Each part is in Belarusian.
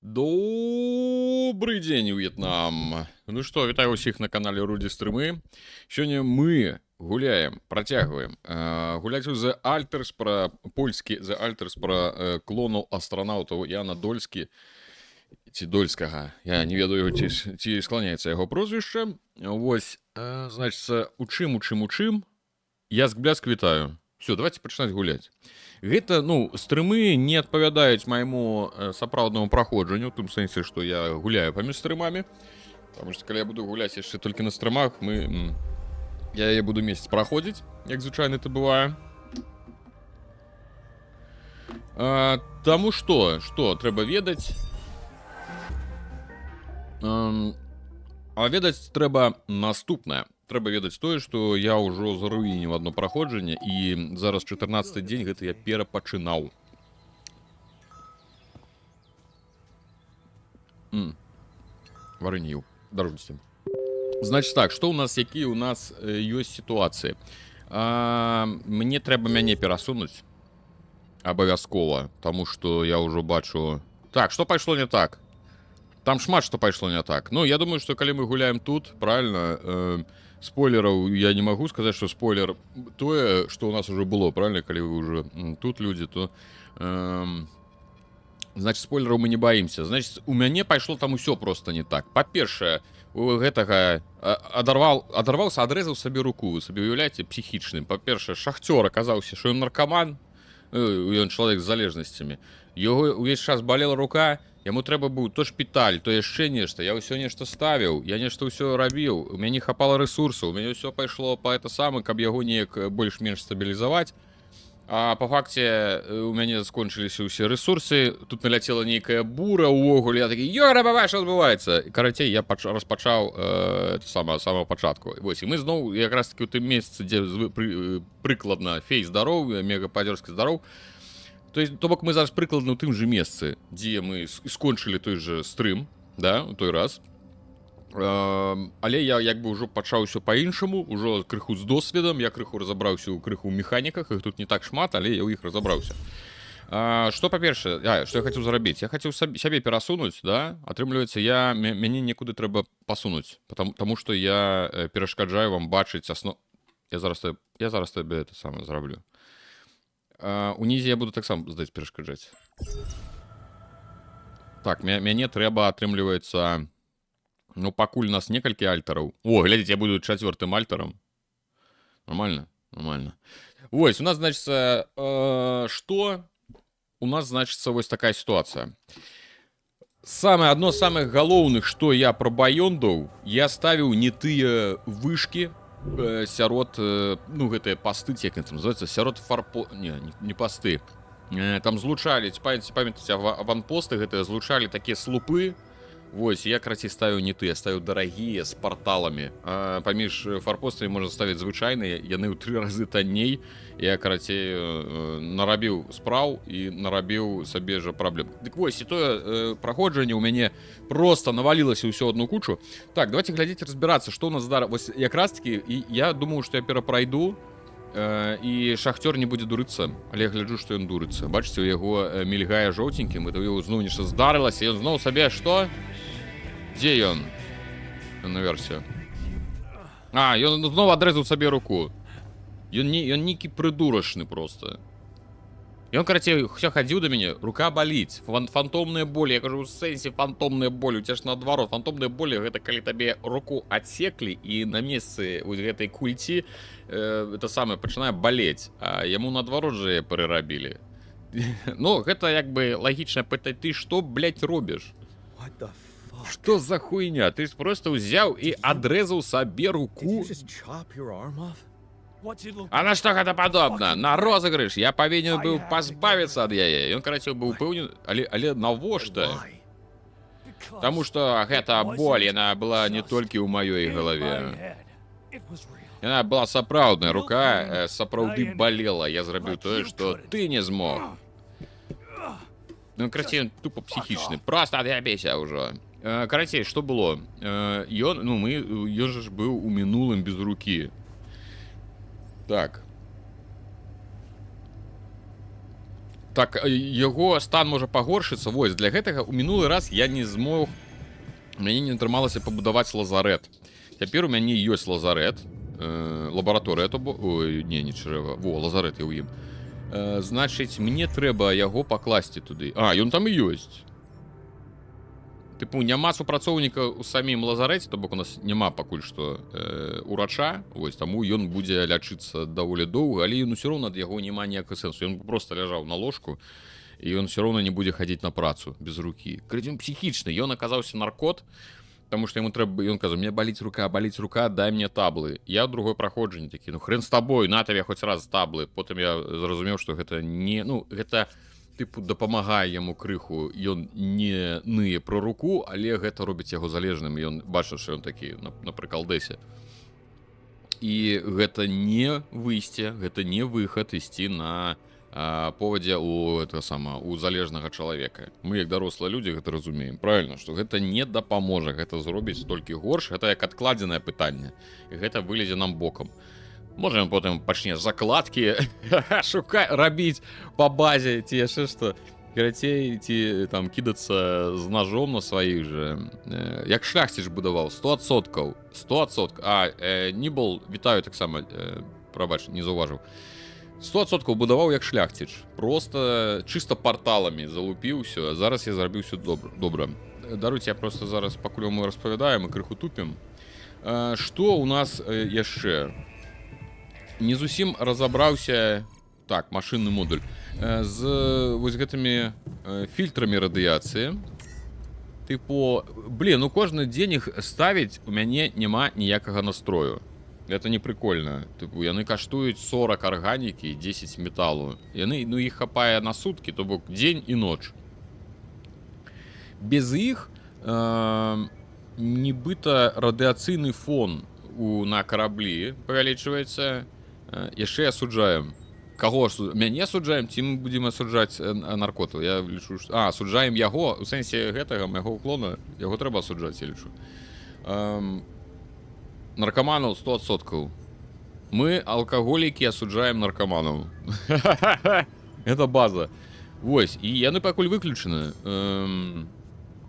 Добрый дзень, В'етнам. Ну што, вітаю ўсіх на канале Руді Стрымы. Сёння мы гуляем, працягваем гуляць у The Alters пра польскі The Alters пра клонаў астранаўтаў Яна Дольскі ці Дольскага. Я не ведаю, ці скланяецца яго прозвішча. Вось, значыцца, у чым. Я з бляск вітаю. Все, давайте пачынаць гуляць. Гэта, ну, стрымы не адпавядаюць майму сапраўднаму праходжанню, у тым сэнсе, што я гуляю паміж стрымамі. Потому што калі я буду гуляць яшчэ толькі на стрымах, я яе буду месяц праходзіць, як звычайна это бывае. Таму што трэба ведаць? А ведаць трэба наступнае. Трэба ведаць тое, што я ўжо заруініў адно праходжанне, і зараз 14-й дзень гэта я перапачынаў. Варыніў. Даруйце. Значыць так, што ў нас, якія ў нас ёсць сітуацыі? Мне трэба мяне перасунуць. Абавязкова, таму што я ўжо бачу... Так, што пайшло не так? Там шмат што пайшло не так. Ну, я думаю, што калі мы гуляем тут, правильно, спойлераў я не магу сказаць, што спойлер тое, што ў нас уже было, правильно, калі вы уже тут людзі, то значит, спойлераў мы не баімся. Значит, у мяне пайшло там усё просто не так. Па-першае, у гэтага адарваўся, адрэзаў сабе руку. Вы сабе уяўляеце, псіхічным. Па-першае, шахцёр аказаўся, што ён наркаман, ён чалавек з залежнасцямі. Яго увесь час балела рука, яму трэба быў то шпіталь, то яшчэ нешта. Я ўсё нешта ставіў, я нешта ўсё рабіў. У мяне хапала рэсурсаў, у мяне ўсё пайшло па это самае, каб яго неяк больш-менш стабілізаваць. А па факце у мяне скончыліся ўсе рэсурсы. Тут наляцела нейкая бура ўвогуле. Я такі, ёра-баба, што адбываецца? Карацей, я распачаў самого пачатку. Вось, і мы зноў якраз такі ў тым месцы, дзе прыкладна фей здароў, мегападзёрскі здароў. То бок мы зараз прыкладна ў тым жа месцы, дзе мы скончылі той же стрым, да, у той раз. Але я як бы ўжо пачаў усё па-іншаму, ужо крыху з досведам, я крыху разабраўся ў крыху механіках, іх тут не так шмат, але я ў іх разабраўся. Што па-першае, што я хацеў зрабіць? Я хацеў сябе перасунуць, да? Атрымліваецца, мяне некуды трэба пасунуць, таму што я перашкаджаю вам бачыць аснову. Я зараз табе это самае зраблю. Унізе я буду таксама, здаць, перашкаджаць. Так, мяне трэба, атрымліваецца... Ну, пакуль у нас некалькі альтараў. О, глядзіце, я буду 4-м альтарам. Нормально? Нормально. Вось, у нас, значыцца, што? У нас, значыцца, вось такая сітуацыя. Адно з самых галоўных, што я прабаёндаў, я ставіў не тыя вышкі, сярод, ну, гэтыя пасты, як это называется, сярод не пасты. Там злучалі, памятаеце, аванпосты гэтыя злучалі такія слупы. Вось, я, карацей, ставіў не тыя, ставіў дарагія з парталамі. Паміж фарпостамі можна ставіць звычайныя, яны ў 3 разы танней. Я, карацей, нарабіў спраў і нарабіў сабе жа праблем. Дык вось, і тое праходжанне ў мяне проста навалілася ўсё адну кучу. Так, давайте глядзець, разбірацца, што ў нас зараз. Вось, якраз такі, я думаю, што я перапрайду, і шахцёр не будзе дурыцца, але я гляджу, што ён дурыцца. Бачыце, у яго мільгае жоўценькім, это ў яго зноў нешта здарылася, ён зноў сабе што? Дзе ён? Наверсе. Ён зноў адрэзаў сабе руку. Ён нейкі прыдурачны проста. Ён, карацей, ўсё хадзіў да мяне, рука баліць, фантомная боль. Я кажу, у сэнсе фантомная боль, у цябе ж наадварот. Фантомная боль гэта калі табе руку адсеклі і на месцы гэтай кульці это самае пачынае балець, а яму наадварот жа перарабілі. Ну, гэта як бы лагічна пытаць, ты што, блядь, робіш? Што за хуйня? Ты просто ўзяў і адрэзаў сабе руку. А на што гэта падобна? На розыгрыш. Я павінен быў пазбавіцца ад яе. Ён, карацей, быў упэўнены, але навошта? Таму што гэта боль, яна была не толькі ў маёй галаве. Яна была сапраўдная, рука сапраўды балела. Я зрабіў тое, што ты не змог. Ну, карацей, тупо псіхічны. Проста ад'ябіся ўжо. Карацей, што было? Ён ж быў у мінулым без рукі. Так. Так, яго стан можа пагоршыцца. Вось, для гэтага ў мінулы раз я не змог, мяне не атрымалася пабудаваць лазарэт. Цяпер у мяне ёсць лазарэт, лабараторыя, то не чрэва, лазарэт я ў ім. Значыць, мне трэба яго пакласці туды. Ён там і ёсць. Тыпу, няма супрацоўніка ў самім лазарэце, то бок у нас няма пакуль што урача, вось, таму ён будзе лячыцца даволі доўга, але ён усё роўна ад яго няма ніякага сэнсу. Ён проста ляжаў на ложку, і ён усё роўна не будзе хадзіць на працу без рукі. Крыдзім псіхічны, ён аказаўся наркот, таму што яму трэба, ён казаў, мне баліць рука, дай мне таблы. Я ў другой праходжанні такі, хрен з табой, на табе хоць раз таблы. Потым я зразумеў, што гэта не, гэта тыпу дапамагае яму крыху, ён не ные пра руку, але гэта робіць яго залежным, ён бачыць, што ён такі на прыкалдэсе. І гэта не выйсце, гэта не выхад ісці на повадзе у залежнага чалавека. Мы, як дарослыя людзі, гэта разумеем. Правільна, што гэта не дапаможа, гэта зробіць толькі горш, гэта як адкладзенае пытанне, і гэта вылезе нам бокам. Можа, ён потым пачне закладкі рабіць па базе, ці яшчэ што, карацей, ці там кідацца з ножом на сваіх жа. Як Шляхціч будаваў, 100%. 100%. Нібал, вітаю таксама, прабач, не заўважыў. 100% будаваў як Шляхціч. Просто чыста парталамі залупіў усё, а зараз я зрабіў усё добра. Даруйце, я просто зараз, пакуль мы распавядаем, мы крыху тупім. Што ў нас яшчэ? Не зусім разабраўся, так, машынны модуль, з вось гэтымі фільтрамі радыяцыі. Тыпу, кожны дзень іх ставіць у мяне няма ніякага настрою. Гэта не прикольна. Тыпу, яны каштуюць 40 арганікі і 10 металу. Яны, іх хапае на суткі, то бок дзень і ноч. Без іх нібыта радыяцыйны фон на караблі павялічваецца. Яшчэ асуджаем. Каго мяне асуджаем, ці мы будзем асуджаць наркоту? Я лічу, што... асуджаем яго, у сэнсе гэтага, майго уклона, яго трэба асуджаць, я лічу. Наркаманаў 100%. Мы, алкаголікі, асуджаем наркаманаў. Это база. Вось, і яны пакуль выключаны.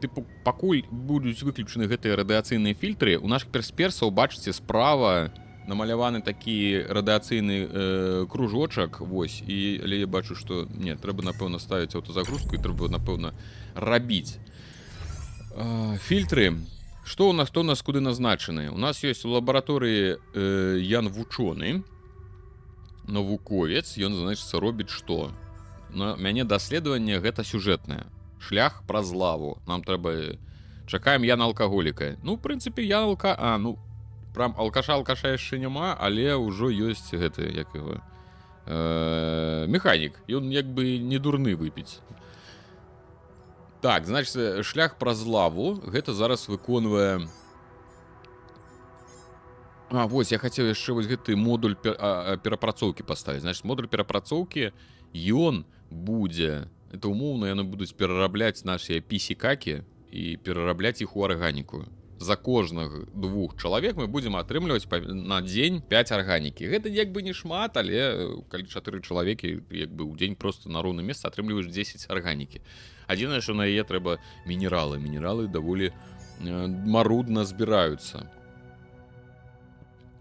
Тыпу, пакуль будуць выключаны гэтыя радыяцыйныя фільтры, у нашых персперсаў, бачыце, справа намаляваны такі радыяцыйны кружочак, вось, і але я бачу, што не, трэба, напэўна, ставіць аўтазагрузку і трэба, напэўна, рабіць. Фільтры. Што у нас куды назначаны? У нас ёсць у лабараторыі Ян вучоны, навуковец, ён, значыцца, робіць што? На мяне даследаванне гэта сюжэтнае. Шлях праз лаву. Нам трэба... Чакаем Яна алкаголіка. Ну, в прынцыпе, Ян прям алкаша яшчэ няма, але ўжо ёсць гэты, як яго, механік. Ён як бы не дурны выпіць. Так, значыць, шлях праз лаву, гэта зараз выконвае... Вось, я хацеў яшчэ вось гэты модуль перапрацоўкі паставіць. Значыць, модуль перапрацоўкі, ён будзе, это умоўна, яны будуць перарабляць нашыя пісікакі і перарабляць іх у арганіку. За кожных 2 чалавек мы будзем атрымліваць на дзень 5 арганікі. Гэта як бы не шмат, але калі 4 чалавекі як бы ў дзень просто на роўным месцы атрымліваеш 10 арганікі. Адзінае, што на яе трэба мінералы. Мінералы даволі марудна збіраюцца.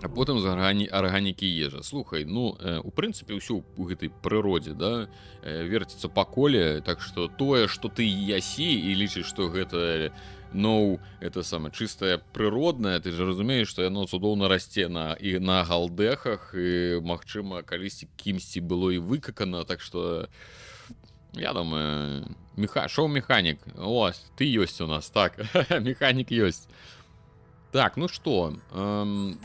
А потым з арганікі ежа. Слухай, у прынцыпе, ўсё ў гэтай прыродзе, да, верціцца па коле, так што тое, што ты ясі і лічыш, што гэта... это чыстае прыроднае, ты же разумееш, што яно цудоўна расце і на галдэхах, і, магчыма, калісьці кімсьці было і выкакана, так што, я думаю, шоу-механік, ты ёсць у нас, так, механік ёсць. Так, ну што,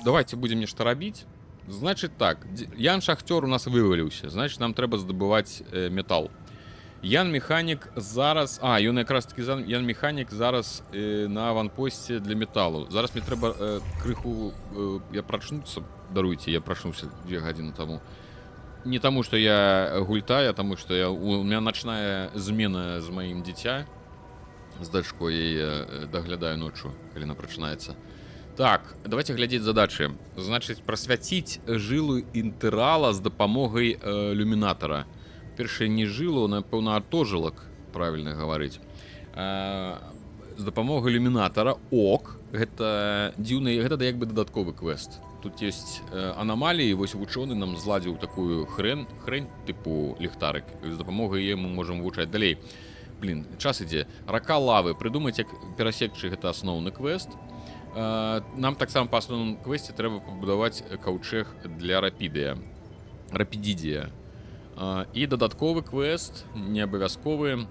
давайте будзем нешта рабіць. Значыць так, Ян шахцёр у нас вываліўся, значыць, нам трэба здабываць метал. Ян механік зараз... ён якраз таки Ян механік зараз на аванпосце для металу. Зараз мне трэба крыху... Я прачнуцца, даруйце, я прачнуўся 2 гадзіны таму. Не таму, што я гультаю, а таму, што у меня начная змена з маім дзіця. З дачкой яе даглядаю ноччу, калі яна прачынаецца. Так, давайте глядзець задачы. Значыць, прасвяціць жылу інтэрала з дапамогай люмінатара. па-першае, не жыло, напэўна, атожылак, правільна гаварыць. З дапамогай ілюмінатара ок, гэта дзіўны, гэта як бы дадатковы квест. Тут ёсць анамаліі, вось вучоны нам зладзіў такую хрень тыпу ліхтарык. З дапамогай яе мы можам вывучаць далей. Блін, час ідзе. Рака лавы. Прыдумаць, як перасекчы гэта асноўны квест. Нам таксама па асноўным квесце трэба пабудаваць каўчэг для рапідідія. І дадатковы квест, не абавязковы,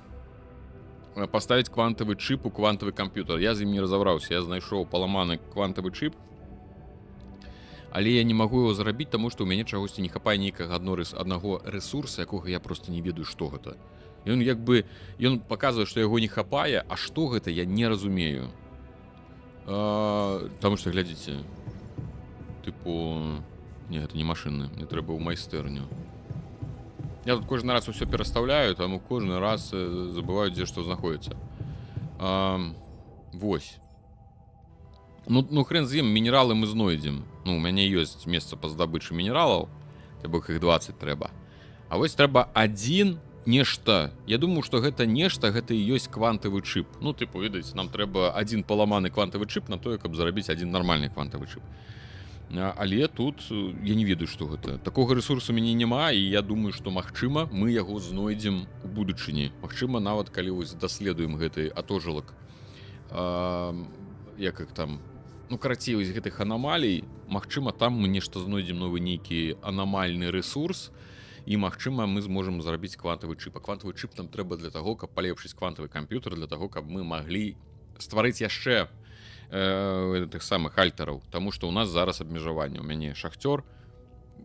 паставіць квантавы чып у квантавы камп'ютар. Я з ім не разабраўся, я знайшоў паламаны квантавы чып, але я не магу яго зрабіць, таму што ў мяне чагосьці не хапае нейкага аднаго рэсурса, якога я проста не ведаю, што гэта. Ён паказвае, што яго не хапае, а што гэта, я не разумею. Таму што, глядзіце, тыпу... Не, гэта не машыны, мне трэба ў майстэрню. Я тут кожны раз усё перастаўляю, таму кожны раз забываю, дзе што знаходіцца. Вось. Ну, хрен з ім, мінералы мы знойдзем. Ну, у мяне ёсць месца па здабычы мінералаў, бо іх 20 трэба. А вось трэба адзін нешта. Я думаю, што гэта нешта, гэта і ёсць квантавы чып. Ну, тыпу, ведаеце, нам трэба адзін паламаны квантавы чып на тое, каб зарабіць адзін нармальны квантавы чып. Але тут я не ведаю, што гэта. Такога рэсурсу мяне няма, і я думаю, што, магчыма, мы яго знойдзем у будучыні. Магчыма, нават калі вось даследуем гэты атожылак. Як іх там... Ну, карацей, вось гэтых анамалій, магчыма, там мы нешта знойдзем новы нейкі анамальны рэсурс, і, магчыма, мы зможам зрабіць квантавы чып. А квантавы чып нам трэба для таго, каб палепшыць квантавы камп'ютар, для таго, каб мы маглі стварыць яшчэ тых самых альтараў. Таму што ў нас зараз абмежаванне. У мяне шахцёр,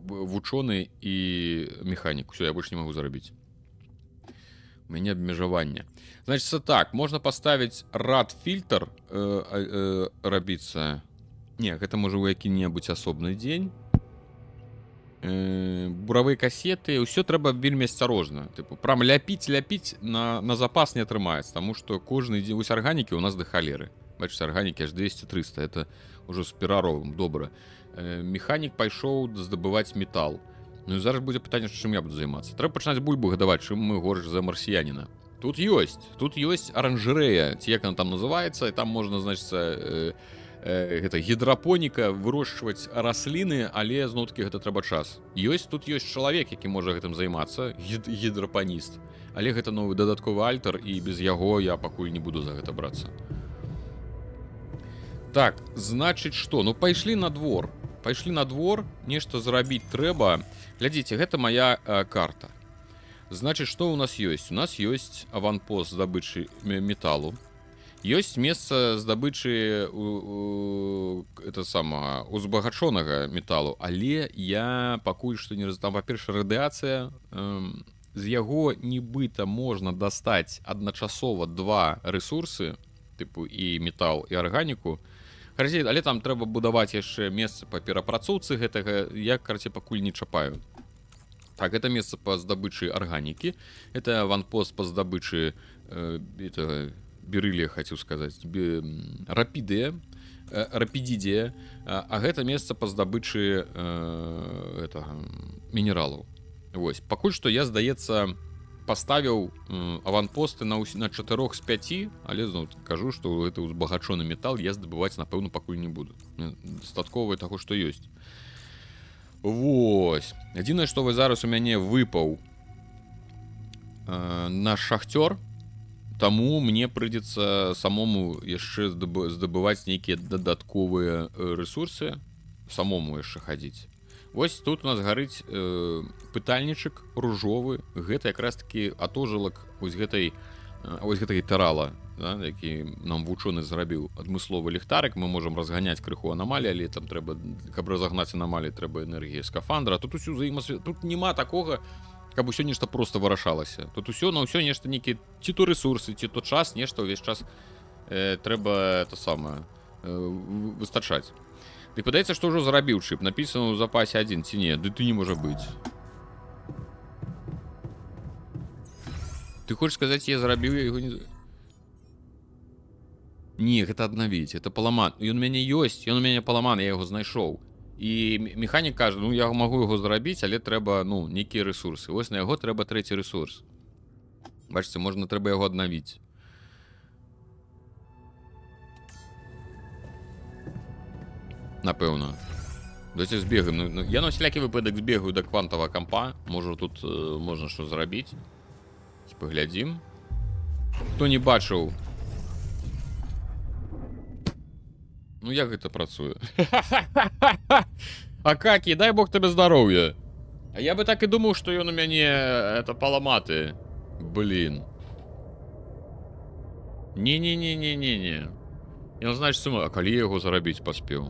вучоны і механік. Усё, я больш не магу зарабіць. У мяне абмежаванне. Значыцца так, можна паставіць рад-фільтр рабіцца. Не, гэта можа ў які-небудзь асобны дзень. Буравыя касеты, ўсё трэба вельмі асцярожна. Тыпу, прям ляпіць на запас не атрымаецца, таму што кожны дзень, вось арганікі ў нас да халеры. Бачыце, арганікі аж 200-300, это ўжо з пераровым, добра. Механік пайшоў здабываць метал. Ну і зараз будзе пытанне, чым я буду займацца. Трэба пачынаць бульбу гадаваць, чым мы горш за марсіяніна. Тут ёсць аранжарэя, ці як она там называецца, і там можна, значыцца, гэта гідрапоніка, вырошчваць расліны, але зноў-такі гэта трэба час. Тут ёсць чалавек, які можа гэтым займацца, гідрапаніст. Але гэта новы дадатковы альтар, і без яго я пакуль не буду за гэта брацца. Так, значыць што? Ну, пайшлі на двор. Нешта зрабіць трэба. Глядзіце, гэта моя карта. Значыць, што ў нас ёсць? У нас ёсць аванпост здабычы металу. Ёсць месца здабычы узбагачонага металу, але я пакуль што не там, па-перша, радыацыя, з яго нібыта можна дастаць адначасова два рэсурсы, тыпу і метал, і арганіку. Але там трэба будаваць яшчэ месца па перапрацоўцы гэтага, я, пакуль не чапаю. Так, это месца па здабычы арганікі, это аванпост па здабычы берылія, хацеў сказаць, рапідідія, а гэта месца па здабычы мінералаў. Вось, пакуль што я, здаецца, паставіў аванпосты на 4 з 5, але зноў кажу, што гэты узбагачоны метал я здабываць, напэўна, пакуль не буду. Дастаткова таго, што ёсць. Вось. Адзінае, што зараз у мяне выпаў наш шахцёр, таму мне прыйдзецца самому яшчэ здабываць нейкія дадатковыя рэсурсы, самому яшчэ хадзіць. Вось тут у нас гарыць пытальнічык ружовы. Гэта якраз такі атожылак вось гэтай тарала, да, які нам вучоны зрабіў адмысловы ліхтарык. Мы можам разганяць крыху анамалій, але там трэба, каб разагнаць анамалій, трэба энергія скафандра. Тут усё тут няма такога, каб усё нешта проста вырашалася. Тут усё на ўсё нешта нейкія ці то рэсурсы, ці то час, нешта ўвесь час трэба выстачаць. Ды падаецца, што ўжо зарабіў чып. Напісана ў запасе 1 ці не? Ды ты не можа быць. Ты хочаш сказаць, я зарабіў, я яго не... Не, гэта аднавіць, это паламан. Ён у мяне ёсць, ён у мяне паламан, я яго знайшоў. І механік каже, ну я магу яго зрабіць, але трэба, ну, нейкія рэсурсы. Вось на яго трэба трэці рэсурс. Бачыце, можна трэба яго аднавіць. Напэўна. Давайте збегаем. Ну, я на всякі выпадак збегаю да квантавага кампа. Можа, тут можна што зрабіць. Паглядзім. Хто не бачыў. Ну, як гэта працуе? Акакі, дай бог тебе здароўя. А я бы так і думаў, што ён у мяне это паламаты. Блин. Не-не-не-не-не-не. Ён, значыць, а калі яго зарабіць паспеў?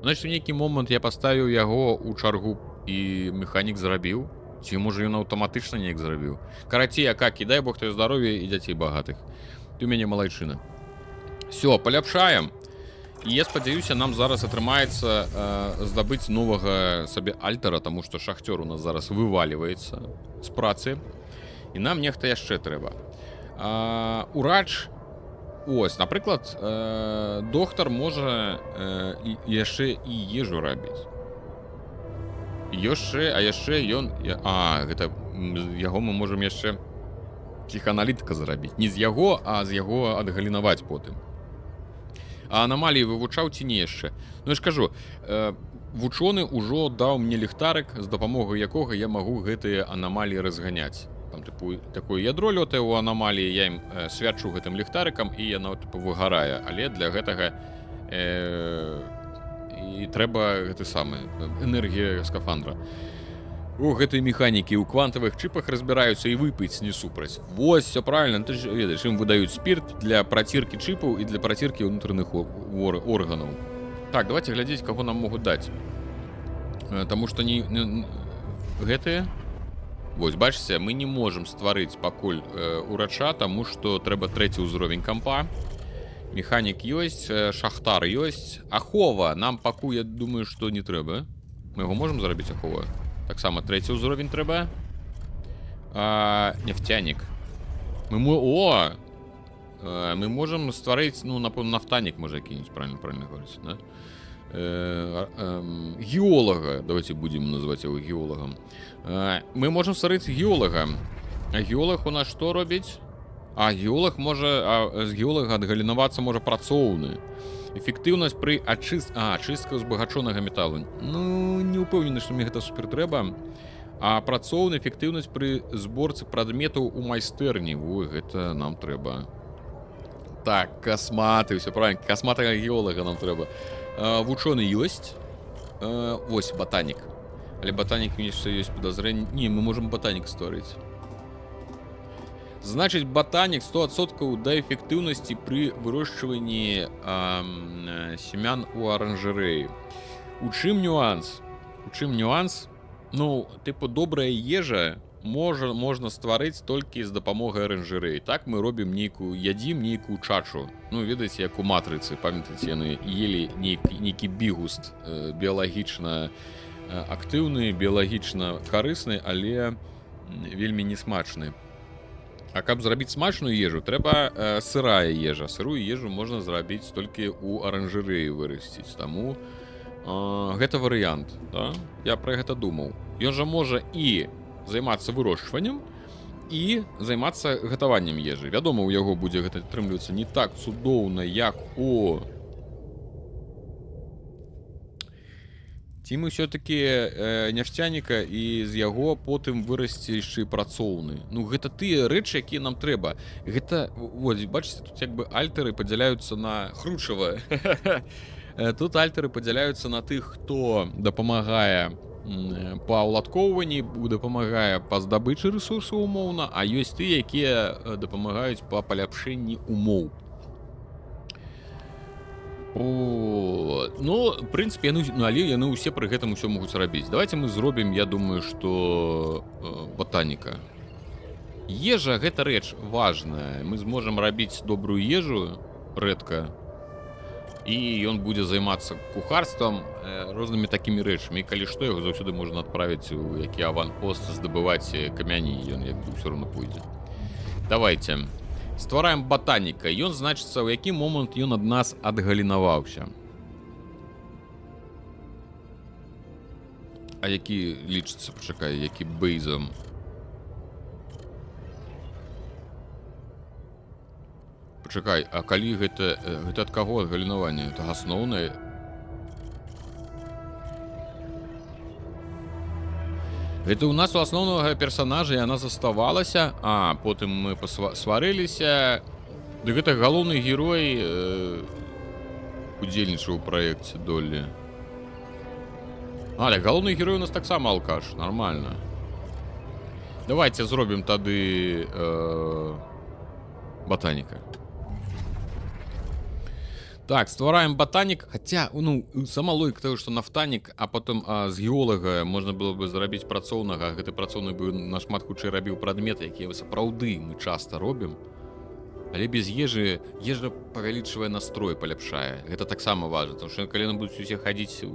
Значыць, у нейкі момант я паставіў яго ў чаргу і механік зарабіў. Ці, можа, ён аўтаматычна неяк зарабіў. Карацей, Акакі, дай бог тебе здароўя і дзяцей багатых. Ты ў мяне малайчына. Всё, паляпшаем. І я спадзяюся, нам зараз атрымаецца здабыць новага сабе альтера, таму што шахцёр у нас зараз вываліваецца з працы. І нам нехта яшчэ трэба. Урач, ось, напрыклад, доктар можа яшчэ і ежу рабіць. А яшчэ ён... гэта яго мы можам яшчэ псіхааналітыка зарабіць. Не з яго, а з яго адгалінаваць потым. А анамаліі вывучаў ці не яшчэ? Ну, я ж кажу, вучоны ўжо даў мне ліхтарык, з дапамогай якога я магу гэтыя анамаліі разганяць. Там, тыпу, такое ядро лётае ў анамаліі, я ім свячу гэтым ліхтарыкам, і яно, тыпу, выгарае. Але для гэтага і трэба гэты самы, энергія скафандра. О, гэтыя механікі ў квантавых чыпах разбіраюцца і выпіць не супраць. Вось, все правильно, ты ж ведаеш, ім выдаюць спірт для праціркі чыпаў і для праціркі ўнутраных органаў. Так, давайте глядзець, каго нам могуць даць. Таму што гэтыя... Вось, бачыце, мы не можам стварыць пакуль урача, таму што трэба трэці ўзровень кампа. Механік ёсць, шахтар ёсць. Ахова нам пакуль, я думаю, што не трэба. Мы яго можам зрабіць ахова? Таксама трэці ўзровень трэба. Нефтянік. Мы можам стварыць, ну, напэўна, нафтанік можа якінуць, правильно говоріць, да? Геолага. Давайте будем называть его геолагом. Мы можем стварыць геолага. А геолаг у нас што робіць? А геолаг можа... з геолага адгалінавацца можа працоўны. Эфектыўнасць пры ачыстка узбагачонага металу. Ну, не ўпэўнены, што мне гэта супер трэба. А працоўны эфектыўнасць пры зборцы прадметаў у майстэрні. Ой, гэта нам трэба. Так, касматы, все правильно. Касматага геолага нам трэба. Вучоны ёсць. Вось, ботанік. Але ботанік мне яшчэ ёсць падазрэнне. Не, мы можам ботанік стварыць. Значыць, ботанік 100% да эфектыўнасці пры вырошчванні семян у аранжарэі. У чым нюанс? Ну, тыпу, добрая ежа можна стварыць толькі з дапамогай аранжарэі. Так мы робім ядзім нейкую чачу. Ну, ведаеце, як у матрыцы. Памятаеце, яны елі нейкі бігуст біялагічна актыўны, біялагічна карысны, але вельмі несмачны. А каб зрабіць смачную ежу, трэба сырая ежа. Сырую ежу можна зрабіць толькі ў аранжарэі вырасціць. Таму гэта варыянт. Да? Я пра гэта думаў. Ён жа можа і займацца вырошчваннем, і займацца гатаваннем ежы. Вядома, у яго будзе гэта атрымлівацца не так цудоўна, як у... Ці мы ўсё-такі нефтяніка і з яго потым вырасце яшчэ і працоўны. Ну, гэта тыя рэчы, якія нам трэба. Гэта, вот, бачыце, тут як бы альтары падзяляюцца на хручава. Тут альтары падзяляюцца на тых, хто дапамагае па ўладкоўванні, дапамагае па здабычы рэсурсаў умоўна, а ёсць тыя, якія дапамагаюць па паляпшэнні умоў. Ну, в прынцыпе, але яны ўсе пры гэтым усё могуць рабіць. Давайте мы зробім, я думаю, што ботаніка. Ежа — гэта рэч важная. Мы зможам рабіць добрую ежу рэдка, і ён будзе займацца кухарствам, рознымі такімі рэчамі. І калі што, яго заўсёды можна адправіць у які аванпост здабываць камяні, ён як бы ўсё роўна пойдзе. Давайте. Ствараем ботаніка. Ён, значыцца, у які момант ён ад нас адгалінаваўся. А які лічыцца, пачакай, які бейзам? Пачакай, а калі гэта ад каго адгалінаванне? Это асноўнае? Гэта ў нас у асноўнага персанажа яна заставалася, а потым мы сварыліся. Дык гэта галоўны герой удзельнічаў у праекце Доллі. Так галоўны герой у нас таксама алкаш, нормально. Давайте зробім тады ботаніка. Так, ствараем ботанік, хаця, ну, сама логіка того, што нафтанік, а потым з геолага можна было бы зрабіць працоўнага, гэты працоўны бы нашмат хутчэй рабіў прадметы, якія сапраўды мы часта робім. Але без ежы, ежа павялічвае настрой, паляпшае. Гэта таксама важна, тому што калі нам будуць усе хадзіць,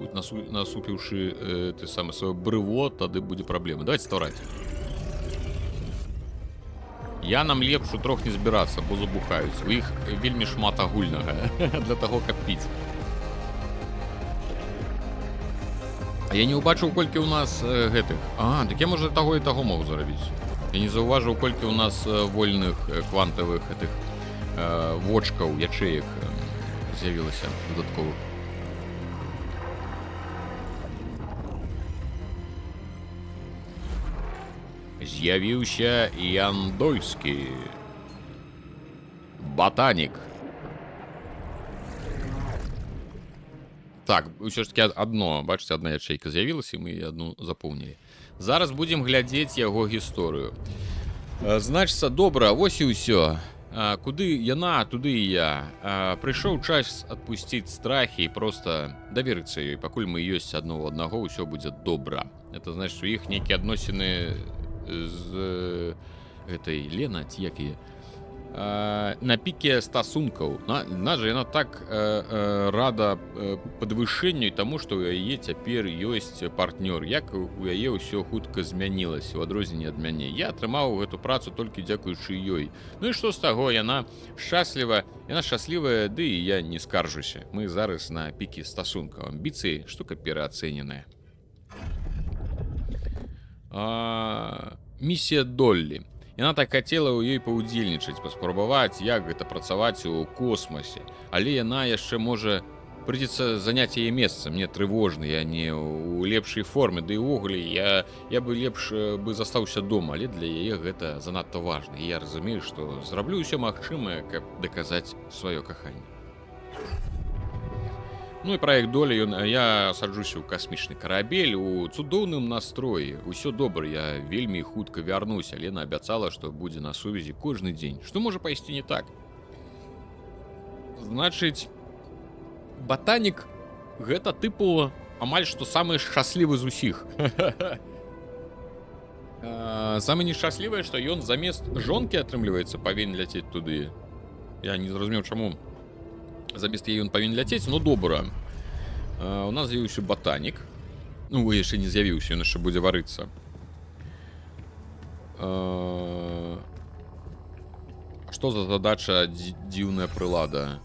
насупіўшы сваё брыво, тады будзе праблема. Давайте ствараць. Я нам лепш у трох не збірацца, бо забухаюць. У іх вельмі шмат агульнага для таго, каб піць. А я не ўбачыў, колькі ў нас гэтых. Так я, можа, таго і таго мог зарабіць. Я не заўважыў, колькі ў нас вольных квантавых гэтых вочкаў, ячэек з'явілася дадатковых. З'явіўся Яндольскі. Ботанік. Так, ўсё ж таки адно, бачыце, адна ячэйка з'явілася, і мы адну запомнілі. Зараз будзем глядзець яго гісторыю. Значыцца, добра, вось і ўсё. Куды яна, туды і я. Прыйшоў час адпусціць страхі і проста даверыцца ёй. Пакуль мы ёсць адно ў аднаго, ўсё будзе добра. Это значыць, у іх нейкія адносіны з гэтай Лена, ці як яе, на піке стасункаў. Нажа яна так рада падвышэнню і таму, што ў яе цяпер ёсць партнёр. Як у яе ўсё хутка змянілася, у адрозненне ад мяне. Я атрымаў гэту працу толькі дзякуючы ёй. Ну і што з таго, яна шчаслівая, ды і я не скаржуся. Мы зараз на піке стасункаў. Амбіцыі штука пераацэненая. Місія Доллі. Яна так хацела ў ёй паўдзельнічаць, паспрабаваць, як гэта працаваць у космосе. Але яна яшчэ можа прыйдзецца заняць яе месца. Мне трывожна, я не ў лепшай форме. Ды і ўвогуле я бы лепш бы застаўся дома, але для яе гэта занадта важна. І я разумею, што зраблю ўсё магчымае, каб даказаць сваё каханне. Ну і праект Долі, я саджуся ў касмічны карабель у цудоўным настроі. Усё добра, я вельмі хутка вярнуся. Лена абяцала, што будзе на сувязі кожны дзень. Што можа пайсці не так? Значыць, ботанік гэта тыпу амаль што самы шчаслівы з усіх. Самы нешчаслівае, што ён замест жонкі, атрымліваецца, павінен ляцець туды. Я не зразумеў, чаму замест яе ён павінен ляцець, но добра. У нас з'явіўся ботанік. Ну, яшчэ не з'явіўся, ён яшчэ будзе варыцца. Што за задача дзіўная прылада?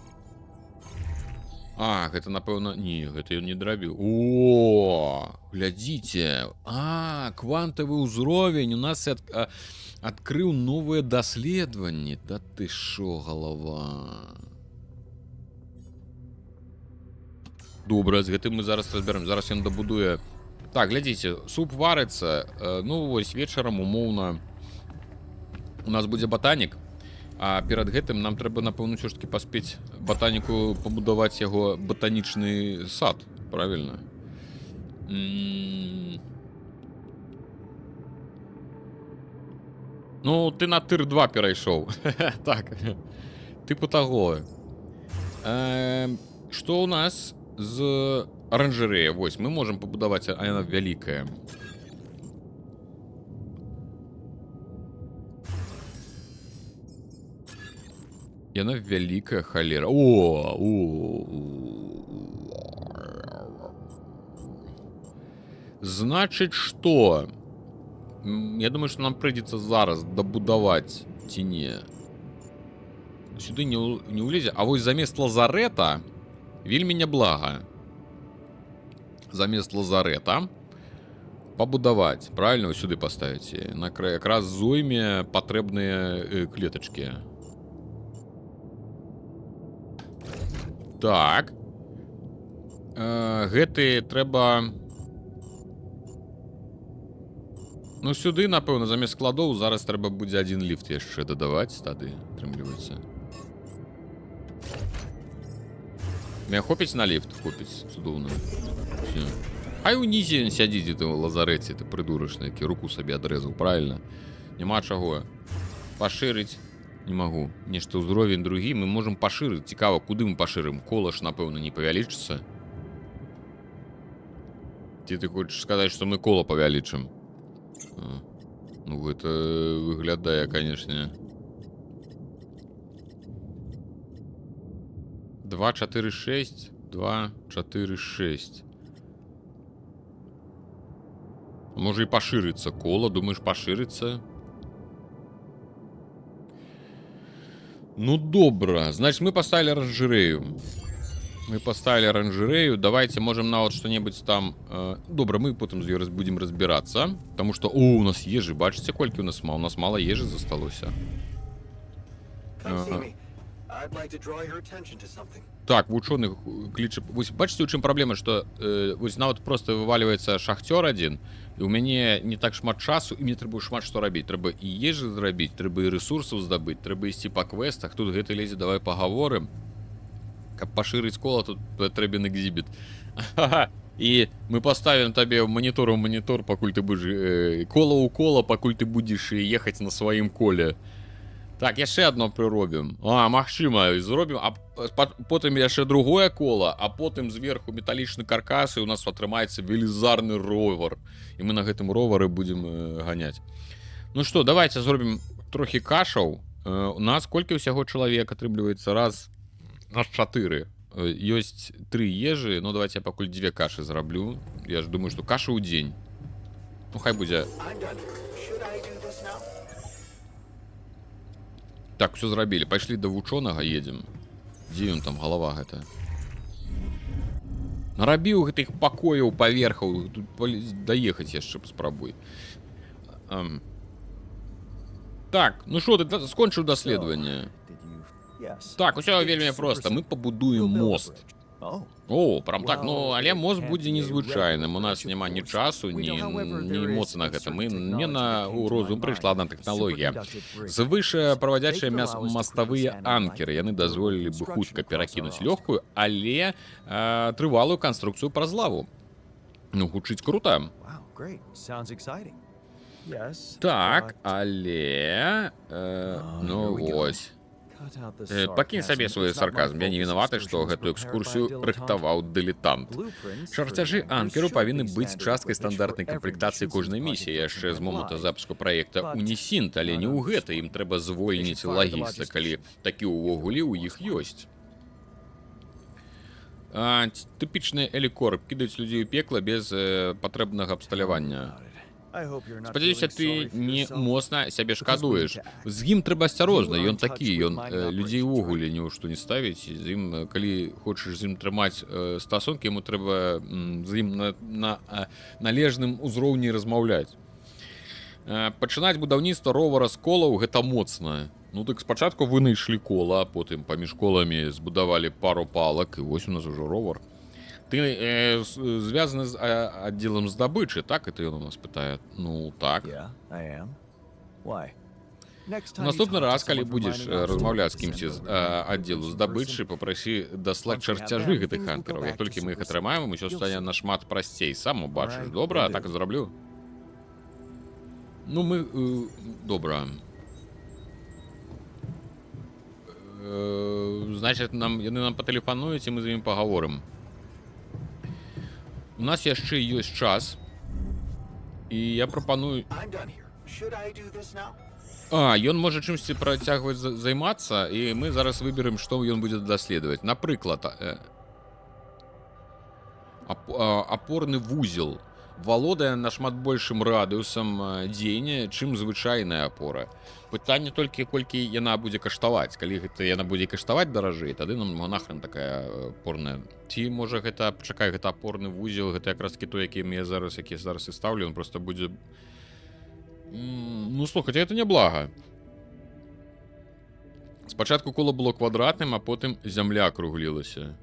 Гэта, напэўна... Не, гэта ён не драбіў. Глядзіце. Квантавы ўзровень. У нас адкрыў новыя даследаванні. Да ты шо, галава? Добра, з гэтым мы зараз разбярем. Зараз ён дабудуе. Так, глядзіце, суп варыцца. Ну, вось вечарам, умоўна, у нас будзе ботанік. А перад гэтым нам трэба, напэўна, ўсё ж таки паспець ботаніку пабудаваць яго ботанічны сад. Правильно? Ну, ты на тыр 2 перайшоў. Так. Тыпу таго. Што ў нас з аранжарэя? Вось, мы можам пабудаваць, а яна вялікая. Яна вялікая, халера. Значыць, што? Я думаю, што нам прыйдзецца зараз дабудаваць, ці не. Сюды не ўлезе. А вось замест лазарэта вельмі няблага. Замест лазарэта пабудаваць, правильно, сюды паставіць. Якраз зойме патрэбныя клетачкі. Так. Гэты трэба... Ну, сюды, напэўна, замест складоў зараз трэба будзе один ліфт яшчэ дадаваць, тады атрымліваецца. Мне хопіць на ліфт? Хопіць, цудоўна. Все. Хай унізе ён сядзіць у лазарэце, ты прыдурачны, які руку сабе адрэзаў, правильно? Няма чаго. Пашырыць не магу. Нешта ўзровень другі, мы можам пашырыць. Цікава, куды мы пашырым? Кола ж, напэўна, не павялічыцца. Ці ты хочаш сказаць, што мы кола павялічым? Ну, гэта выглядае, канешне. 2, 4, 6. 2, 4, 6. Можа і пашырыцца кола, думаеш, пашырыцца? Ну, добра. Значит, мы поставили оранжерею. Давайте, можем нават что-нибудь там... Добра, мы потом з ёй будем разбираться. Потому что, у нас ежи, бачите, колькі у нас мало? У нас мало ежи засталося. Так, вучоных кліча... Вось, бачите, у чым праблема, што вось нават просто вываливаецца шахтёр один, і у мяне не так шмат часу, і мне трэба шмат што рабіць. Трэба і ежы зрабіць, трэба і рэсурсаў здабыць, трэба ісці па квестах. Тут гэта лезе, давай пагаворым. Каб пашырыць кола, тут патрэбен экзібіт. І мы поставім табе монітор у монітор, пакуль ты будзеш... кола ў кола, пакуль ты будзеш ехаць на сваім коле. Так, яшчэ одно прыробім. Магчыма, зробім, а потым яшчэ другое кола, а потым зверху металічны каркас, і у нас атрымаецца велізарны ровар. І мы на гэтым ровары будзем ганяць. Ну што, давайте зробім трохі кашаў. У нас колькі ўсяго чалавек атрымліваецца? Раз, нас 4. Ёсць 3 ежы, ну давайте я пакуль 2 кашы зраблю. Я ж думаю, што каша ў дзень. Ну хай будзе. Так, все зрабілі. Пайшлі да вучонага, едзем. Дзе ён там, галава гэта? Нарабіў гэтых пакояў, паверхаў. Тут даехаць яшчэ паспрабуй. Так, ну што, ты скончыў даследаванне? Так, усё вельмі проста. Мы пабудуем мост. О, прям так, ну, але мост будзе незвычайным. У нас няма ні часу, ні эмоцый на гэта. Мне на розум прыйшла адна тэхналогія. Звыша правадзячыя маставыя анкеры. Яны дазволілі бы хутка перакінуць лёгкую, але трывалую канструкцыю праз лаву. Ну, гучыць крута. Так, але... Ну, вось. Пакінь сабе свой сарказм. Я не вінаваты, што гэтую экскурсію рыхтаваў дылетант. Чарцяжы анкеру павінны быць часткай стандартнай камплектацыі кожнай місіі, яшчэ з моманту запуску праекта Унісінт, але не ў гэта. Ім трэба звольніць лагіста, калі такі ўвогуле ў іх ёсць. Тыпічны элікорп кідаюць людзей у пекла без патрэбнага абсталявання. Спадзяюся, ты не моцна сябе шкадуеш. З ім трэба асцярожна, ён такі, ён людзей увогуле ні ў што не ставіць. З ім, калі хочаш з ім трымаць стасункі, яму трэба з ім на належным узроўні размаўляць. Пачынаць будаўніцтва ровара з колаў гэта моцна. Ну так спачатку вынайшлі кола, а потым паміж коламі збудавалі пару палак, і вось у нас ужо ровар. Ты звязаны з аддзелам здабычы, так? Это ён у нас пытае. Ну, так. Наступны раз, калі будзеш размаўляць з кімсьці з аддзелу здабычы, папрасі даслаць чарцяжы гэтых анкераў. Як толькі мы іх атрымаем, усё стане нашмат прасцей. Сам убачыш. Добра, так і зраблю. Ну, мы... Добра. Значит, яны нам патэлефануюць, і мы з імі пагаворым. У нас яшчэ ёсць час, і я прапаную... Ён можа чымсьці працягваць займацца, і мы зараз выберем, што ён будзе даследаваць. Напрыклад, апорны вузел. валодае нашмат большым радыусам дзеяння, чым звычайная апора. Пытанне толькі, колькі яна будзе каштаваць. Калі гэта яна будзе каштаваць даражэй, тады нам нахрен такая апорная. Ці, можа, гэта, чакай, гэта апорны вузел, гэта якраз-такі той, які я зараз і ставлю, он просто будзе... Ну, слухайте, гэта не блага. Спачатку кола было квадратным, а потым зямля акруглілася.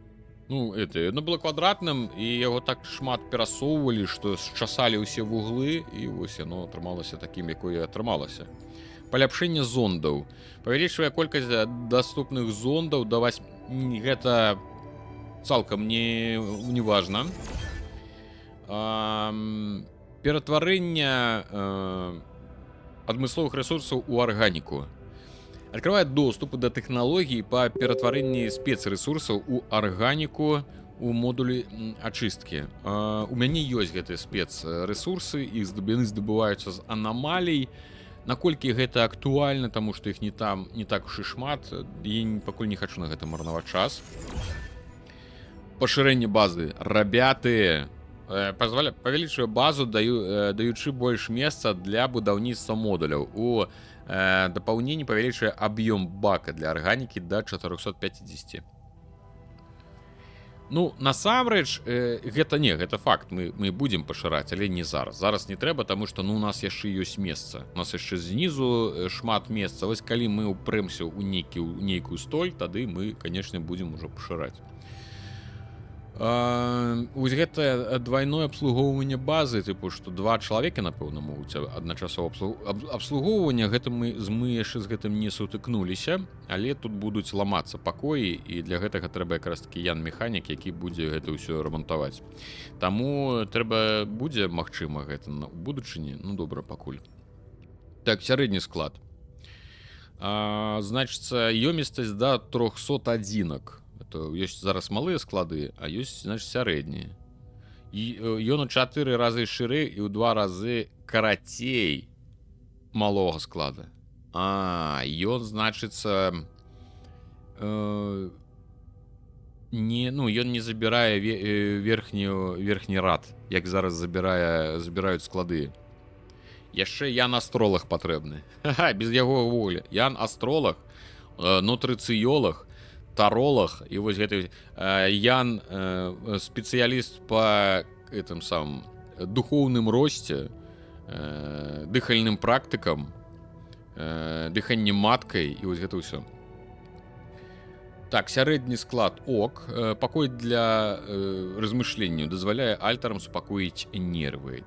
Ну, это, оно было квадратным, і яго так шмат перасоўвалі, што счасалі ўсе вуглы, і вось яно атрымалася такім, якое атрымалася. Паляпшэнне зондаў. Павялічвае колькасць даступных зондаў да 8... Гэта цалкам не важна. Ператварэнне адмысловых рэсурсаў у арганіку. Открывае доступ да тэхналогій па ператварэнні спецрэсурсаў у арганіку у модулі ачысткі. У мяне ёсць гэтыя спецрэсурсы, іх здабываюцца з анамалій. Наколькі гэта актуальна, таму што іх не так уж і шмат, я пакуль не хачу на гэта марнаваць час. Пашырэнне базы. Рабяты, павялічвае базу, даючы больш месца для будаўніцтва модуляў. У дапаўненні павялічвае аб'ём бака для арганікі да 450. Ну, насамрэч, гэта факт, мы будзем пашыраць, але не зараз. Зараз не трэба, таму што у нас яшчэ ёсць месца. У нас яшчэ знізу шмат месца. Вось калі мы ўпрэмся ў нейкую столь, тады мы, канечне, будзем ужо пашыраць. Вось гэта двойное абслугоўванне базы, тыпу, што 2 чалавека, напэўна, могуць адначасова абслугоўванне, гэта мы яшчэ з гэтым не сутыкнуліся, але тут будуць ламацца пакоі, і для гэтага трэба якраз-такі Ян-механік, які будзе гэта ўсё рамантаваць. Таму будзе магчыма гэта ў будучыні, ну добра, пакуль. Так, сярэдні склад. Значыцца, ёмістасць да 300 адзінак. Ёсць зараз малыя склады, а ёсць, значыць, сярэднія. Ён у 4 разы шырэй і ў 2 разы карацей малога склада. Ён, значыцца, ён не забірае верхні рад, як зараз забіраюць склады. Яшчэ Ян-астролаг патрэбны. Без яго волі. Ян-астролаг, нутрыцыёлаг, таролог, і вось гэты Ян спецыяліст па гэтым самым духоўным росце, дыхальным практыкам, дыханне маткай, і вось гэта ўсё. Так, сярэдні склад ок. Пакой для размышленняў дазваляе альтарам супакоіць нервы.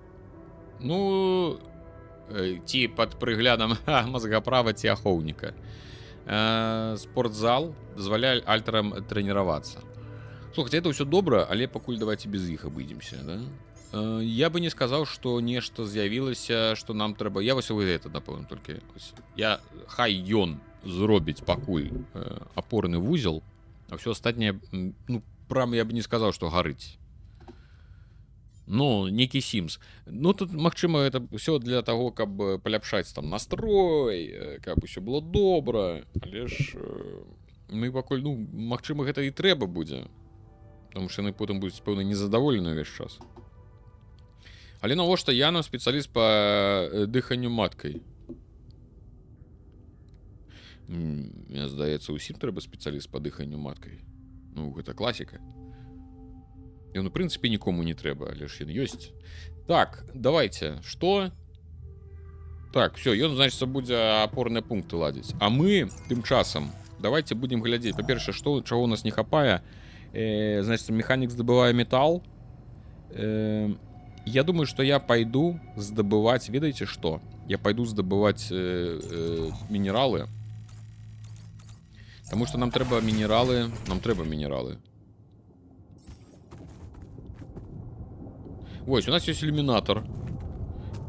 Ну, ці пад прыглядам мазгаправа ці ахоўніка. Спортзал дазваляе альтарам трэніравацца. Слухайте, это ўсё добра, але пакуль давайте без іх абыдземся, да? Я бы не сказаў, што нешта з'явілася, што нам трэба... Я вось гэта, напэўна, толькі... Хай ён зробіць пакуль апорны вузел, а ўсё астатняе, ну, прям я бы не сказаў, што гарыць. Ну, некі Sims. Ну, тут, магчыма, это ўсё для таго, каб паляпшаць там настрой, каб усё было добра, але ж мы пакуль, ну, магчыма, гэта і трэба будзе, потому што яны потым будуць, пэўна, незадаволены ўвесь час. Але навошта я нам спецыяліст па дыханню маткай? Мне здаецца, усім трэба спецыяліст па дыханню маткай. Ну, гэта класіка. Ён, у прынцыпе, нікому не трэба, але ж ён ёсць. Так, давайте, што? Так, все, ён, значыцца, будзе апорныя пункты ладзіць. А мы, тым часам, давайте будем глядзець. Па-першае, чаго у нас не хапае. Значыцца, механік здабывае метал. Я думаю, што я пайду здабываць, ведаеце што? Я пайду здабываць мінералы. Таму што нам трэба мінералы. Вось, у нас ёсць ілюмінатор.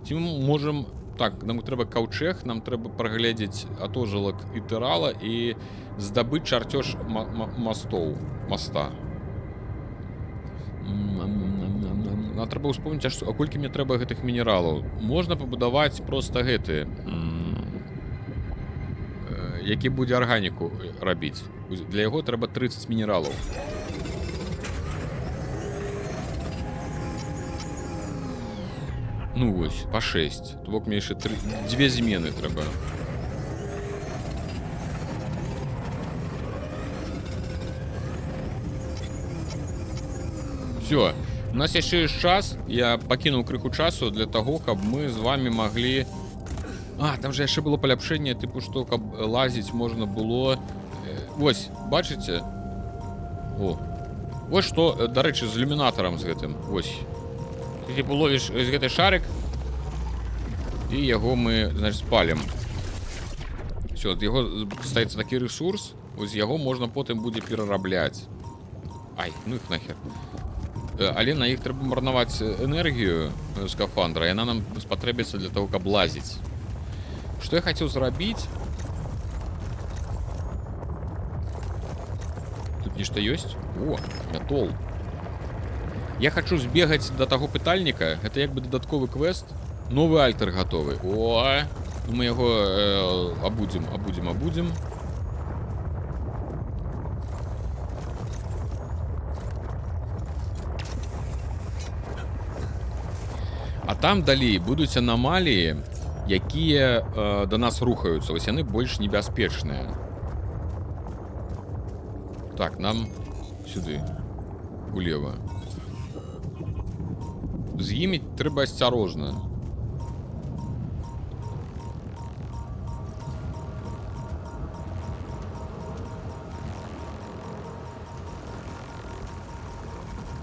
Ці мы можам... Так, нам трэба каўчэг, нам трэба прагледзець атожылак ітэрала і здабыць чарцёж моста. Нам трэба ўспомніць, а колькі мне трэба гэтых мінералаў. Можна пабудаваць проста гэты, які будзе арганіку рабіць. Для яго трэба 30 мінералаў. Ну вось, па 6. То бок мне яшчэ 2 змены трэба. Всё. У нас яшчэ ёсць час. Я пакінуў крыху часу для таго, каб мы з вами маглі... А, там же яшчэ было паляпшэнне, тыпу, што каб лазіць можна было... Вось, бачыце? О. Вось што, дарэчы, з ілюмінатарам з гэтым. Вось. Ты ловіш з гэты шарик, і яго мы, значит, спалім. Все, ад яго стаецца такі ресурс, вось яго можна потым будзе перарабляць. Ай, ну іх нахер. Але на іх трэба марнаваць энергію скафандра, і яна нам спатрэбіцца для того, каб лазіць. Што я хацеў зрабіць? Тут нешта ёсць? О, метол. Я хачу збегаць да таго пытальніка. Гэта як бы дадатковы квест. Новы альтер гатовы. О, мы яго абудзім. А там далей будуць анамаліі, якія да нас рухаюцца. Вось яны больш небяспечныя. Так, нам сюды. Улева. З імі трэба асцярожна.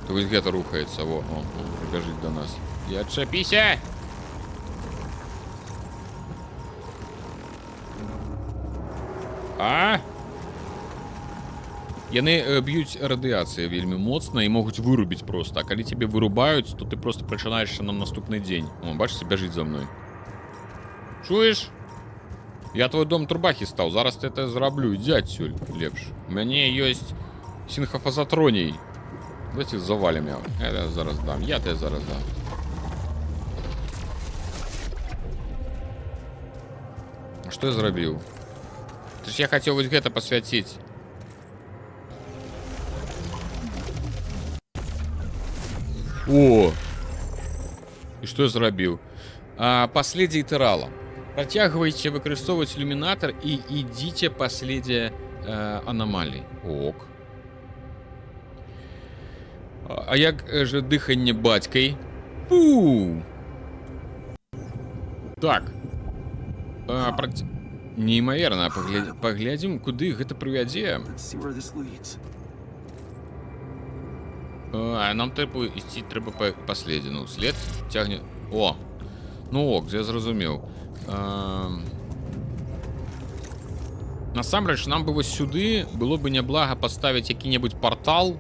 То вось гэта рухаецца. Во, прыбяжыць да нас. І адчапіся! А? Яны б'юць радыяцыяй вельмі моцна і могуць вырубіць проста. А калі цябе вырубаюць, то ты просто прачынаешся на наступны дзень. О, бачыце, бяжыць за мной. Чуеш? Я твой дом турбахі стаў. Зараз ты это зраблю. Ідзі адсюль лепш. У мяне ёсць синхафазатроній. Давайте завалим яго. Я зараз дам. Я тебе зараз дам. Што я зрабіў? Ты ж я хацеў вось гэта пасвяціць. О! І што я зрабіў? Паследзе ітэрала. Працягвайце выкарыстоўваць ілюмінатар і ідзіце паследзе анамалій. Ок. А як же дыханне бацькай? Пу! Так. Неймаверна, паглядзім, куды гэта прывядзе. Нам трэба ісці, трэба паследзе. Ну, след цягне... О! Ну ок, я зразумеў. Насамрэч, нам бы вось сюды было бы няблага паставіць які-небудзь партал.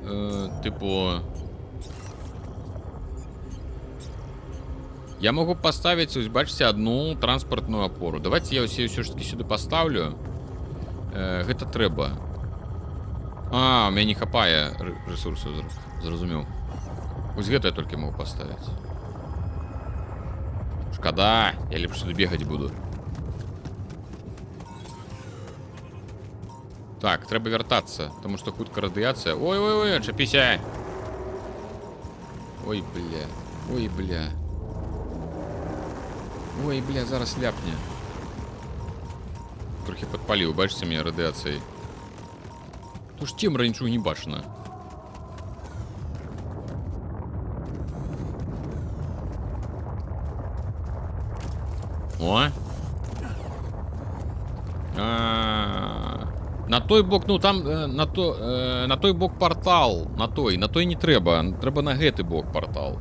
Тыпу... Я могу поставить, бачите, одну транспортную опору. Давайте я все ж таки сюда поставлю. Гэта трэба. У меня не хапае ресурсов, зразумеў. Вось гэта я только могу поставить. Шкада, я лепш сюда бегать буду. Так, трэба вяртацца, потому что хутка радыяцыя. Ой-ой-ой, отчапіся. Ой, бля. Ой, бля. Ой, бля, зараз ляпне. Трохи падпаліў, бачыце мяне радыяцыяй. То ж цемра нічого не бачна. О! На той бок, ну там на той бок портал, на той не трэба, трэба на гэты бок портал.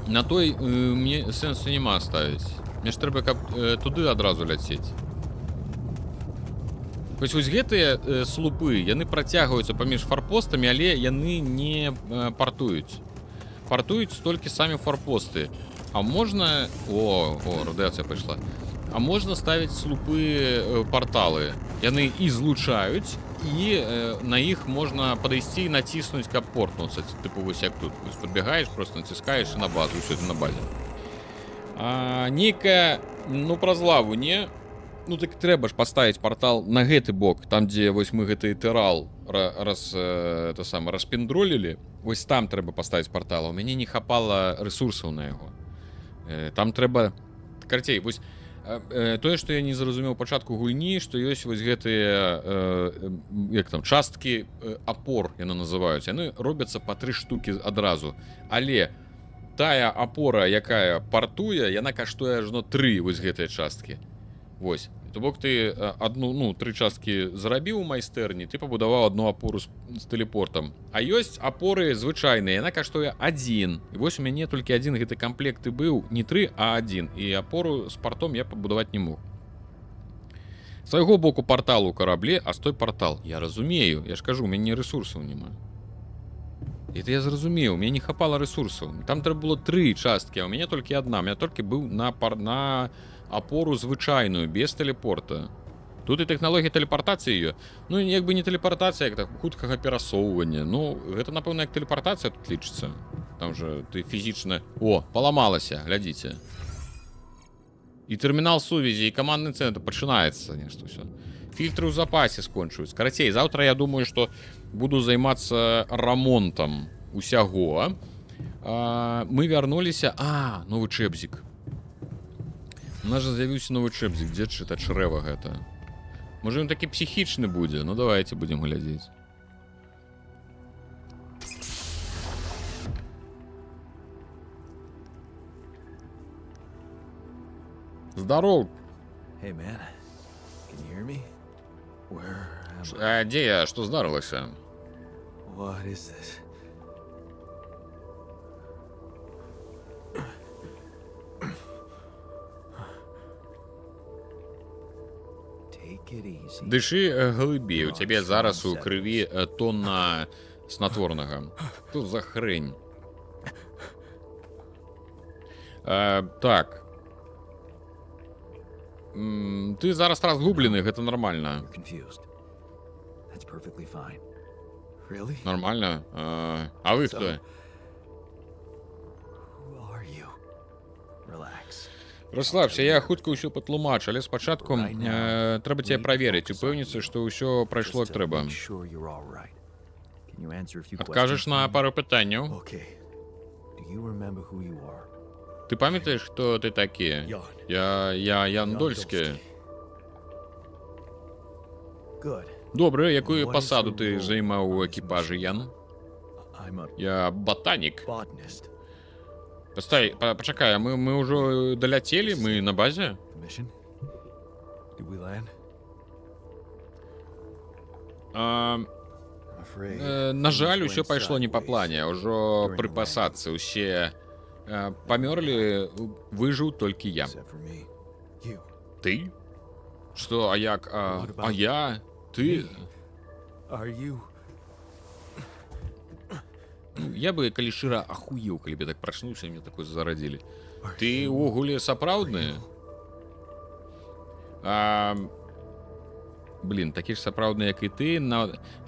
На той мне сэнсу няма ставіць. Мне ж трэба, каб туды адразу ляцець. Вось гэтыя слупы, яны працягваюцца паміж фарпостамі, але яны не партуюць. Партуюць толькі самі фарпосты. А можна... О, радыяцыя пайшла. А можна ставіць слупы порталы. Яны і злучаюць, і на іх можна падысці і націснуць, каб портнуцца. Тыпу вось як тут. Падбягаеш, просто націскаеш і на базу, ўсё это на базе. Нейкая, ну, праз лаву, не? Ну так трэба ж паставіць партал на гэты бок, там дзе вось мы гэты тэрал распендролілі. Вось там трэба паставіць партал. У мяне не хапала рэсурсаў на яго. Там трэба карацей, вось тое, што я не зразумеў пачатку гульні, што ёсць вось гэтыя як там часткі апор яны называюць. Яны робяцца па 3 штукі адразу. Але тая апора, якая партуе, яна каштуе ажно 3 вось гэтыя часткі. Вось. То бок ты адну, 3 часткі зарабіў у майстэрні, ты пабудаваў одну апору з тэлепортам. А ёсць апоры звычайныя, яна каштуе 1. І вось у мяне толькі один гэты камплект і быў, не 3, а 1. І апору з партом я пабудаваць не мог. З свайго боку партал у караблі, а з той партал. Я разумею, я ж кажу, у мяне ресурсаў няма. І это я зразумеў, у мяне не хапала ресурсаў. Там трэба было 3 часткі, а у мяне толькі одна. У мяне толькі быў на апору звычайную, без тэлепорта. Тут і тэхналогія тэлепартацыі ёсць. Ну, як бы не тэлепартацыя, як так, хуткага перасоўвання. Ну, гэта, напэўна, як тэлепартацыя тут лічыцца. Там же ты фізічна... О, паламалася, глядзіце. І тэрмінал сувязі, і камандны цэнтр пачынаецца нешта ўсё. Фільтры ў запасе скончваюць. Карацей, заўтра я думаю, што буду займацца рамонтам усяго. Мы вярнуліся... новы чэбзік. У нас жа з'явіўся новы чэбзік. Дзе чытаць чрэва гэта? Можа, ён такі псіхічны будзе? Ну, давайте будем глядзець. Здоров! Hey, man. Can you hear me? Where am I? Дзе я? Што здарылася? What is this? Take it easy. Дышы глыбей. У цябе зараз у крыві тонна снатворнага. Што за хрень? Так. Ты зараз разгублены, гэта нормально. You're confused. That's perfectly fine. Really? Нормально. А вы хто? Who are you? Relax. Расслабься, я хутка ўсё патлумачу, але спачатку трэба цябе праверыць, упэўніцца, што ўсё прайшло як трэба. Make sure you're all right. Can you answer a few Адкажаш questions на for me? пару пытанняў. Okay. Do you remember who you are? Ты памятаеш, хто ты такі? Я Ян Дольскі. Good. Добра, якую пасаду ты займаў у екіпажы, Ян? I'm a Я ботанік. botanist. Пастай, пачакай, а мы ўжо даляцелі, мы на базе? The mission? Did we land? А, I'm afraid. на жаль, things усё went пайшло не па sideways. плане. Ўжо пры пасадцы ўсе памёрлі, выжыў толькі я. Except for me. You. Ты? Што, а як? А я? Ты? Are you? Я бы, калі шчыра, ахуеў, калі б я так прачнуўся, і мне такое зарадзілі. Ты ўвогуле сапраўдны? Блін, такі ж сапраўдны, як і ты.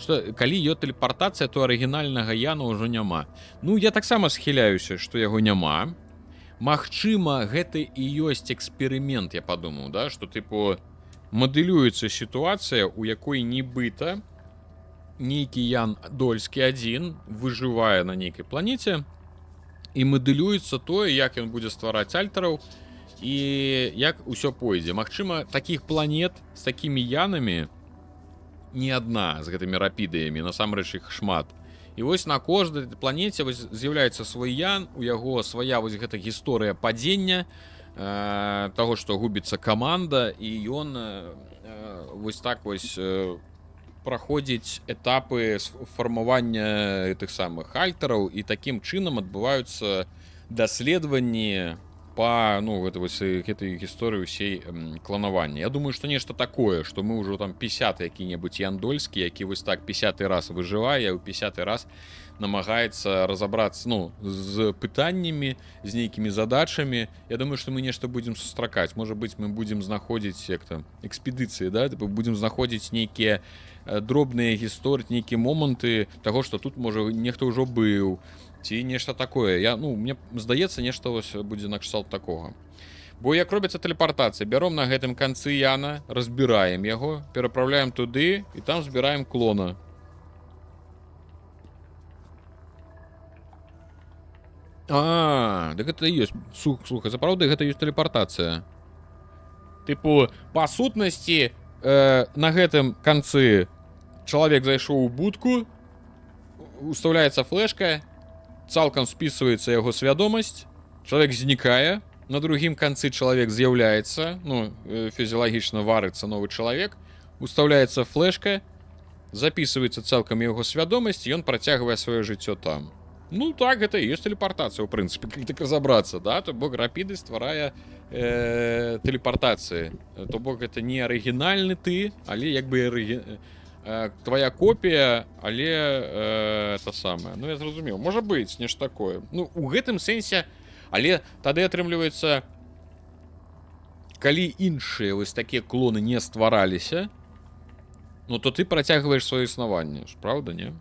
Што, калі ёсць тэлепартацыя, то арыгінальнага Яна ўжо няма. Ну, я таксама схіляюся, што яго няма. Магчыма, гэта і ёсць эксперымент, я падумаў, да? Што, тыпу, мадэлюецца сітуацыя, у якой нібыта нейкі Ян Дольскі адзін выжывае на нейкай планеце і мадэлюецца тое, як ён будзе ствараць альтараў і як усё пойдзе. Магчыма, такіх планет з такімі янамі не адна з гэтымі рапідыямі, насамрэч іх шмат. І вось на кожнай планеце з'яўляецца свой Ян, у яго свая вось гэта гісторыя падзення таго, што губіцца каманда, і ён вось так вось праходзіць этапы фармавання тых самых альтараў, і такім чынам адбываюцца даследаванні па гэтай гісторыі ўсей кланавання. Я думаю, што нешта такое, што мы ўжо там 50 які-небудзь Ян Дольскі, які вось так 50 раз выжывае, ў 50 раз намагаецца разабрацца з пытаннямі, з нейкімі задачамі. Я думаю, што мы нешта будзем сустракаць. Можа быць, мы будзем знаходзіць як там экспедыцыі, да? Будзем знаходзіць нейкія дробныя гісторыі, нейкія моманты таго, што тут можа нехта ўжо быў ці нешта такое. Мне здаецца, нешта будзе накшталт такога. Бо як робіцца тэлепартацыя, бяром на гэтым канцы Яна, разбіраем яго, перапраўляем туды і там збіраем клона. Дык гэта і ёсць. Слухай, сапраўды гэта ёсць тэлепартацыя. Тыпу, па сутнасці, на гэтым канцы чалавек зайшоў у будку, устаўляецца флешка, цалкам спісваецца яго свядомасць, чалавек знікае, на другім канцы чалавек з'яўляецца, ну, фізіялагічна варыцца новы чалавек, устаўляецца флешка, запісваецца цалкам яго свядомасць, і ён працягвае сваё жыццё там. Ну так, гэта і ёсць тэлепартацыя, у прынцыпе, калі так разабрацца, да? То бок рапіды стварае тэлепартацыі. То бок гэта не арыгінальны ты, але як бы твоя копія, але та самае. Ну я зразумеў, можа быць нешта такое. Ну у гэтым сэнсе, але тады атрымліваецца, калі іншыя вось такія клоны не ствараліся, ну то ты працягваеш сваё існаванне, правда, не?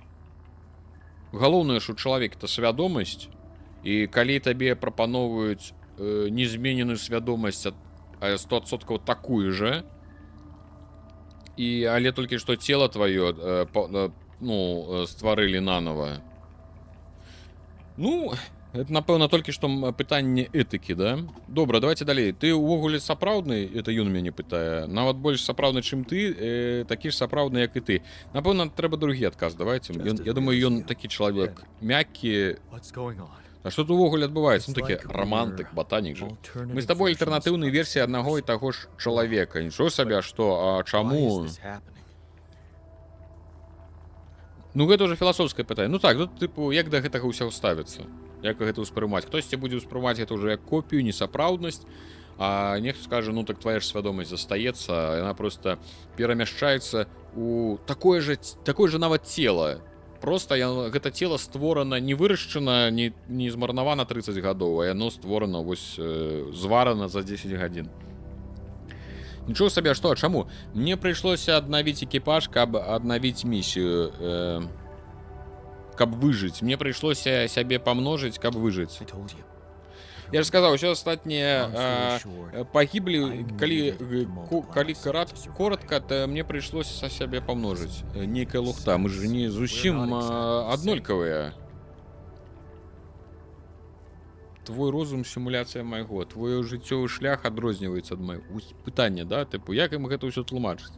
Галоўнае ж у чалавека-то свядомасць, і калі табе прапаноўваюць незмененую свядомасць, а 100% такую же, але толькі што цела тваё стварылі нанова. Ну, это, напэўна, толькі што пытанне этыкі, да? Добра, давайте далей. Ты увогуле сапраўдны? Это ён мяне пытае. Нават больш сапраўдны, чым ты, такі ж сапраўдны, як і ты. Напэўна, трэба другі адказ, давайте. Я думаю, ён такі чалавек мяккі. А што тут увогуле адбываецца? Ну, такі романтык, ботанік же. Мы з табой альтэрнатыўнай версіі аднаго і таго ж чалавека. Нічого сабе, што, а чаму? Ну, гэта ўжо філасофскае пытанне. Ну так, ну, тыпу, як да гэтага ўсяго ставіцца? Як гэта ўспрымаць? Хтосьці будзе ўспрымаць гэта ўжо як копію, несапраўднасць, а нехто скажа, ну так твоя ж свядомасць застаецца, яна просто перамяшчаецца у такое же нават цела. Просто гэта цела створана, не вырашчана, не змарнавана 30 гадоў, а яно створана, вось, зварана за 10 гадзін. Нічого сабе, што, чаму? Мне прыйшлося аднавіць экіпаж, каб аднавіць місію, каб выжыць. Мне прыйшлося сябе памножыць, каб выжыць. Я ж сказаў, усё астатняе пагіблі, калі коротка, то мне прыйшлося са сябе памножыць. Нейкая лухта, мы ж не зусім аднолькавыя. Твой розум сімуляцыя майго, твой жыццёвы шлях адрозніваецца ад майго. Пытанне, да, тыпу, як ім гэта ўсё тлумачыць?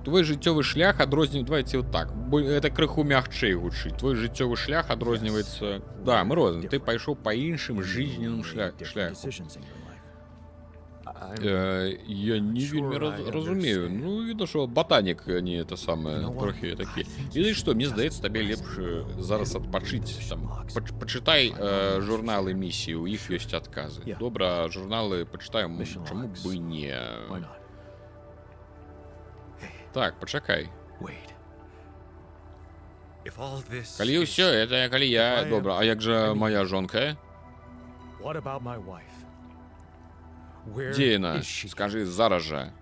Твой жыццёвы шлях адрозніваецца, давайте вот так, это крыху мягчэй гучыць. Твой жыццёвы шлях адрозніваецца, да, мы розны, ты пайшоў па іншым жизненным шляху. Я не вельмі разумею. Ну, видно, што ботанік не это самае, трохі такі. Ведаеш што, мне здаецца, табе лепш зараз адпачыць. Пачытай журналы місіі, у іх ёсць адказы. Добра, журналы пачытаем, чаму бы не... Так, пачакай. Калі ўсё, это калі я... Добра, а як жа моя жонка? Дзе яна? Скажы зараз жа.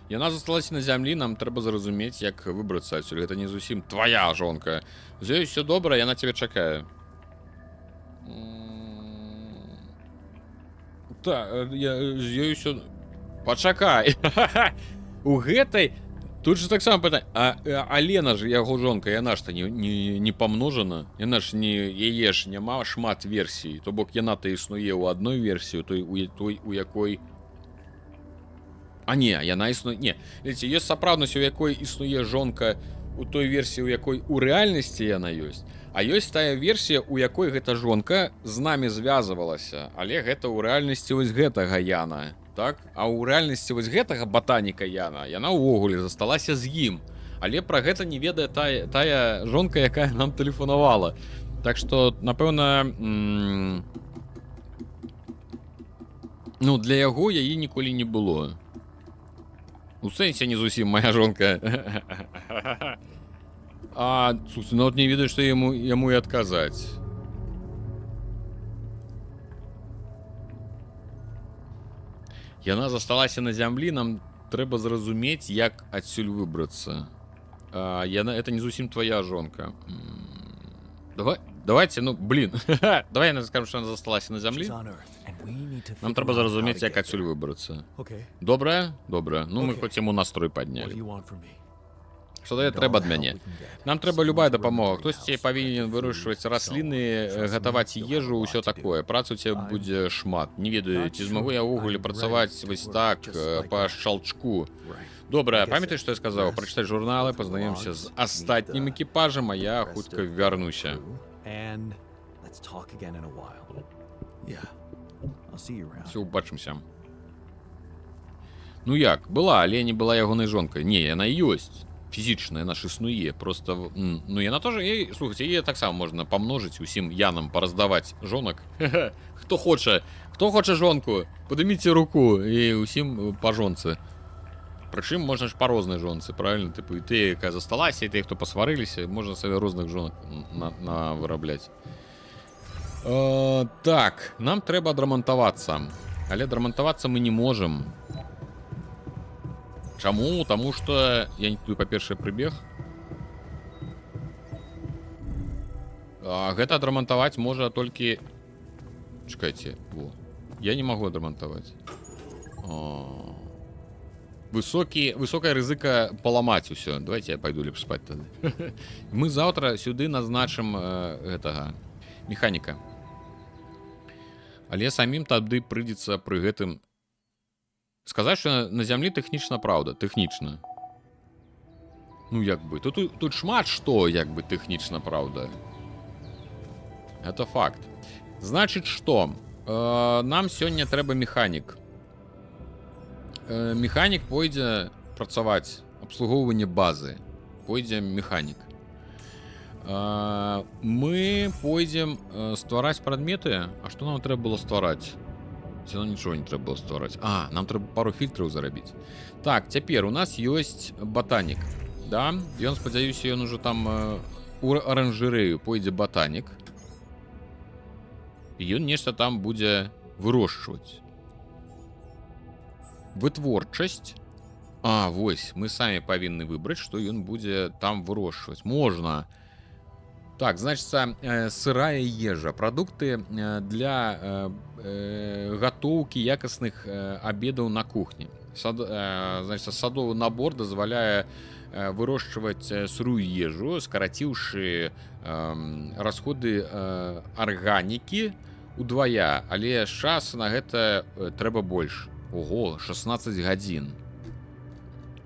Яна засталася на зямлі, нам трэба зразумець, як выбрацца адсюль. Гэта не зусім твоя жонка. З ёй ўсё добра, яна цябе чакае. Так, з ёй ўсё... Пачакай. У гэтай... Тут же таксама пытанне. А Лена ж, яго жонка, яна ж-то не памножана. Яна ж не... Яе ж няма шмат версій. То бок яна-то існуе ў адной версіі, той, у якой... А не, яна існуе... Не, видите, ёсць сапраўднасць, у якой існуе жонка у той версіі, у якой у рэальнасці яна ёсць. А ёсць тая версія, у якой гэта жонка з намі звязвалася, але гэта ў рэальнасці вось гэтага Яна. Так? А ў рэальнасці вось гэтага ботаніка Яна, яна ўвогуле засталася з ім. Але пра гэта не ведае тая жонка, якая нам тэлефанавала. Так што, напэўна, ну, для яго яе ніколі не было. У сэнсе не зусім моя жонка. А, слушай, нават не ведаю, што яму і адказаць. Яна засталася на зямлі, нам трэба зразумець, як адсюль выбрацца. Это не зусім твоя жонка. Давайте, ну, блін. Давай я скажу, що вона засталася на землі. She's on Earth, and we need to Нам figure треба out how зрозуміти, to як get отсюди there. вибратися. Okay. Добре? Добре. Ну, ми Окей. хоч йому настрой What do підняли. you want from me? Що дає Need all треба the від help мене? we can get. Нам треба Someone любая to run the допомога. Хтось greenhouse, тебе spread повинен the вирощувати food, рослини, so on. Trust me, готувати you'll have їжу, a усе lot to do. таке. Праці у тебе I'm буде шмат. Не ведаю, not чи змогу sure я вуголі I'm працювати ready to ось work так, just like по that. щелчку. Right. Добре, Like I пам'ятаєш, said, що я сказав? rest, Прочитай журнали, look for познайомся logs, з meet остатнім the екіпажем, а я rest хутко of the вернуся. crew, and let's talk again in a while. Yeah. I'll see you around. Все, побачимося. Ну як, була, але не була ягоною жонкою. Ні, яна ёсць. Фізічна, яна ж існує. Просто, ну, яна теж, слухайте, її так само можна помножити, усім янам пороздавати жонок. Хто хоче жонку, подиміться руку, і усім по жонці. Причому можна ж по розній жонці, правильно? Типу, і ти, яка засталася, і ти, хто посварилися, можна собі різних жонок виробляти. Так, нам треба драмонтуватися. Але драмонтуватися ми не можемо. Чому? Тому що я не туди, по-перше, прибіг. Гэта адрамантаваць можа толькі... Чекайте, во. Я не могу адрамантаваць. Высокая рызыка паламаць усё. Давайте я пойду лепш спаць тады. Мы заўтра сюды назначым гэтага механіка. Але самім тады прыйдзецца пры гэтым сказаць, што на зямлі тэхнічна праўда, тэхнічна. Ну як бы, тут шмат што, як бы тэхнічна праўда. Это факт. Значыць, што? Нам сёння трэба механік. Механік пойдзе працаваць, абслугоўванне базы. Пойдзе механік. Мы пойдзем ствараць прадметы. А што нам трэба было ствараць? Ці нам нічого не трэба было ствараць? Нам трэба пару фільтраў зарабіць. Так, цяпер у нас ёсць батанік. Да? Ён, спадзяюся, ён ужо там у аранжарэю пойдзе батанік. І ён нешта там будзе вырошчваць. Вытворчасць. Вось, мы самі павінны выбраць, што ён будзе там вырошчваць. Можна. Так, значится, сырая ежа. Прадукты для гатоўкі якасных абедаў на кухні. Значится, садовы набор дазваляе вырошчваць сырую ежу, скараціўшы расходы арганікі удвая, але час на гэта трэба больш. Ого, 16 гадзін.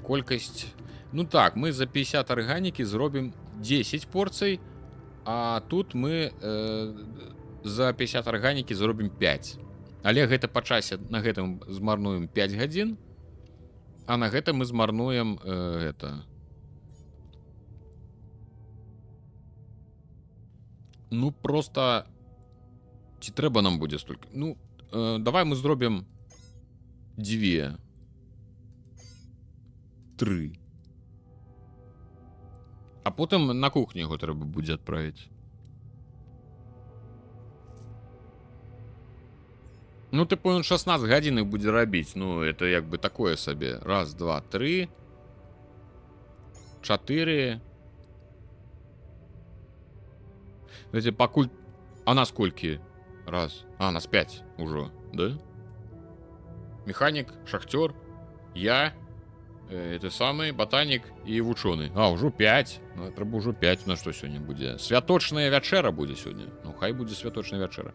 Колькасць... Ну так, мы за 50 арганікі зробім 10 порцый, а тут мы за 50 арганікі зробім 5. Але гэта па часе, на гэтым змарнуем 5 гадзін, а на гэта мы змарнуем гэта... Ну, просто... Ці трэба нам будзе столькі? Ну, давай мы зробім 2. 3. А потым на кухню яго трэба будзе адправіць. Ну, типу, ён 16 гадзін іх будзе рабіць. Ну, это як бы такое сабе. 1, 2, 3. 4. Знаете, пакуль... А нас колькі? Раз. Нас 5 ужо, да? Механік, шахтёр, я, это самый, ботанік і вучоны. Ужо 5. Ну, трэба ўжо 5. На што сёння будзе? Святочная вячэра будзе сёння. Ну, хай будзе святочная вячэра.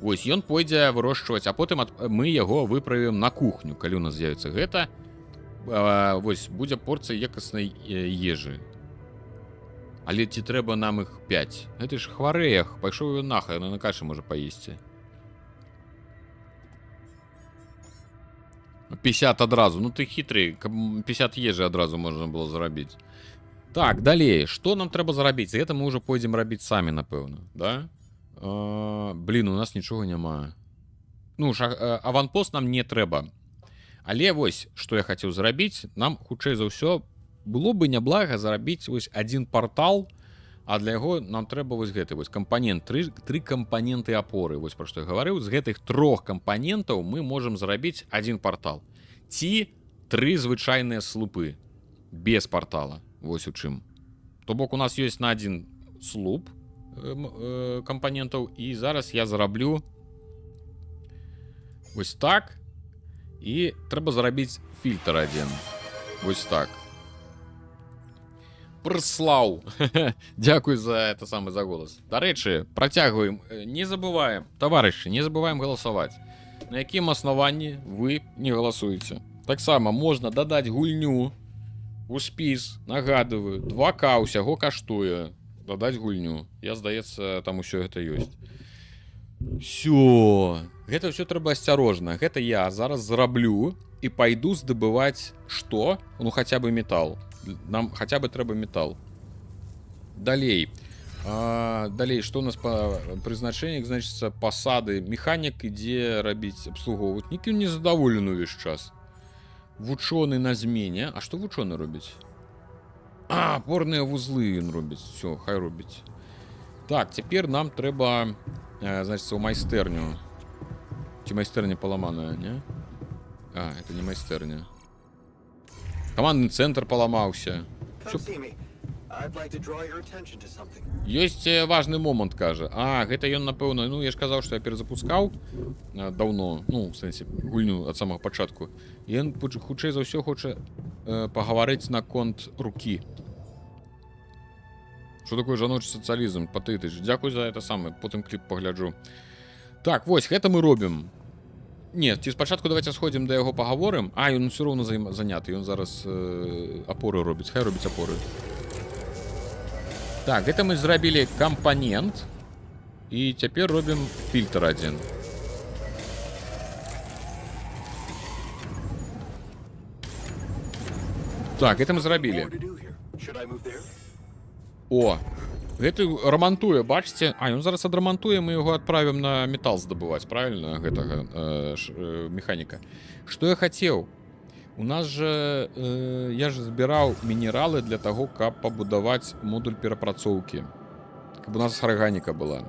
Вось, ён пойдзе вырошчваць, а потым мы яго выправім на кухню. Калі у нас з'явіцца гэта, вось, будзе порцыя якаснай ежы. Але ці трэба нам іх 5? Гэта ж хварэях. Пайшоў ён нахай, на кашы можа паесці. 50 адразу. Ну ты хітрый, каб 50 ежы адразу можна было зарабіць. Так, далей, што нам трэба зарабіць? Гэта мы ўжо пойдзем рабіць самі, напэўна, да? Блін, у нас нічога няма. Ну, аванпост нам не трэба. Але вось, што я хацеў зарабіць, нам, хутчэй за ўсё, было бы няблага зарабіць вось один партал, а для яго нам трэба вось гэты вось кампанент, 3 кампаненты апоры. Вось пра што я гаварыў, з гэтых 3 кампанентаў мы можам зарабіць один партал. Ці 3 звычайныя слупы без партала. Вось у чым. То бок у нас ёсць на один слуп кампанентаў. І зараз я зараблю вось так. І трэба зарабіць фільтр адзін. Вось так. Прыслаў. Дякую за это самы за голас. Дарэчы, працягваем. Не забываем, таварышы, не забываем галасаваць. На якім аснаванні вы не галасуеце. Таксама можна дадаць гульню у спіс. Нагадываю, 2К ўсяго каштуе дадаць гульню. Я, здаецца, там усё гэта ёсць. Всё. Гэта ўсё трэба асцярожна. Гэта я зараз зараблю і пайду здабываць што? Ну хаця бы метал. Нам хаця бы трэба метал. Далей. Далей, што у нас па прызначэннях, значыцца, пасады. Механік ідзе рабіць абслугоўваць. Нікім не задаволены ўвесь час. Вучоны на змене. А што вучоны робіць? Опорныя вузлы ён робіць. Всё, хай робіць. Так, цяпер нам трэба, значыцца, ў майстэрню. Ці майстэрня паламаная, не? Это не майстэрня. Камандны цэнтр паламаўся. Ёсць важны момант, кажа. Гэта ён, напэўна, ну, я ж казаў, што я перазапускаў даўно, ну, в сэнсе, гульню ад самага пачатку. Ён, хутчэй за ўсё, хоча пагаварыць наконт рукі. Што такое жаночы сацыялізм? Патытыч. Дзякуй за это самае, потым кліп пагляджу. Так, вось, гэта мы робім. Не, ці спачатку давайте сходзім да яго пагаворым. Ён усё роўна заняты, ён зараз апоры робіць, хай робіць апоры. Так, гэта мы зрабілі кампанент. І цяпер робім фільтр адзін. Так, гэта мы зрабілі. О, гэты рамантуе, бачыце? Ён зараз адрамантуе, мы яго адправім на метал здабываць, правільна, гэтага механіка. Што я хацеў? У нас жа, я ж збіраў мінералы для таго, каб пабудаваць модуль перапрацоўкі. Каб у нас арганіка была.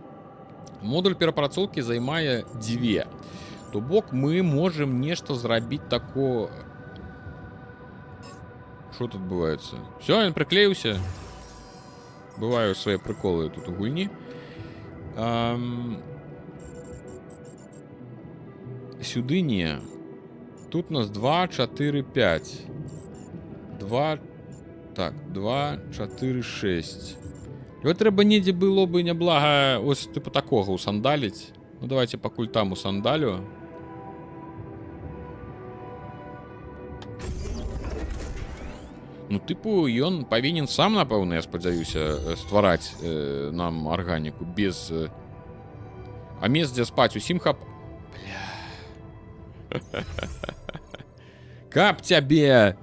Модуль перапрацоўкі займае 2. То бок мы можам нешта зрабіць тако... Што тут адбываецца? Всё, ён прыклеіўся. Бываю свае прыколы тут у гульні. Сюды не. Тут у нас 2, 4, 5. 2... Так, 2, 4, 6. Його трэба недзе было бы няблага ось типу такога усандаліць. Ну давайте пакуль там усандалю. Ну, типу, ён павінен сам, напэўна, я спадзяюся, ствараць нам арганіку без... А месц, дзе спаць, усім хап... Бля... Каб цябе!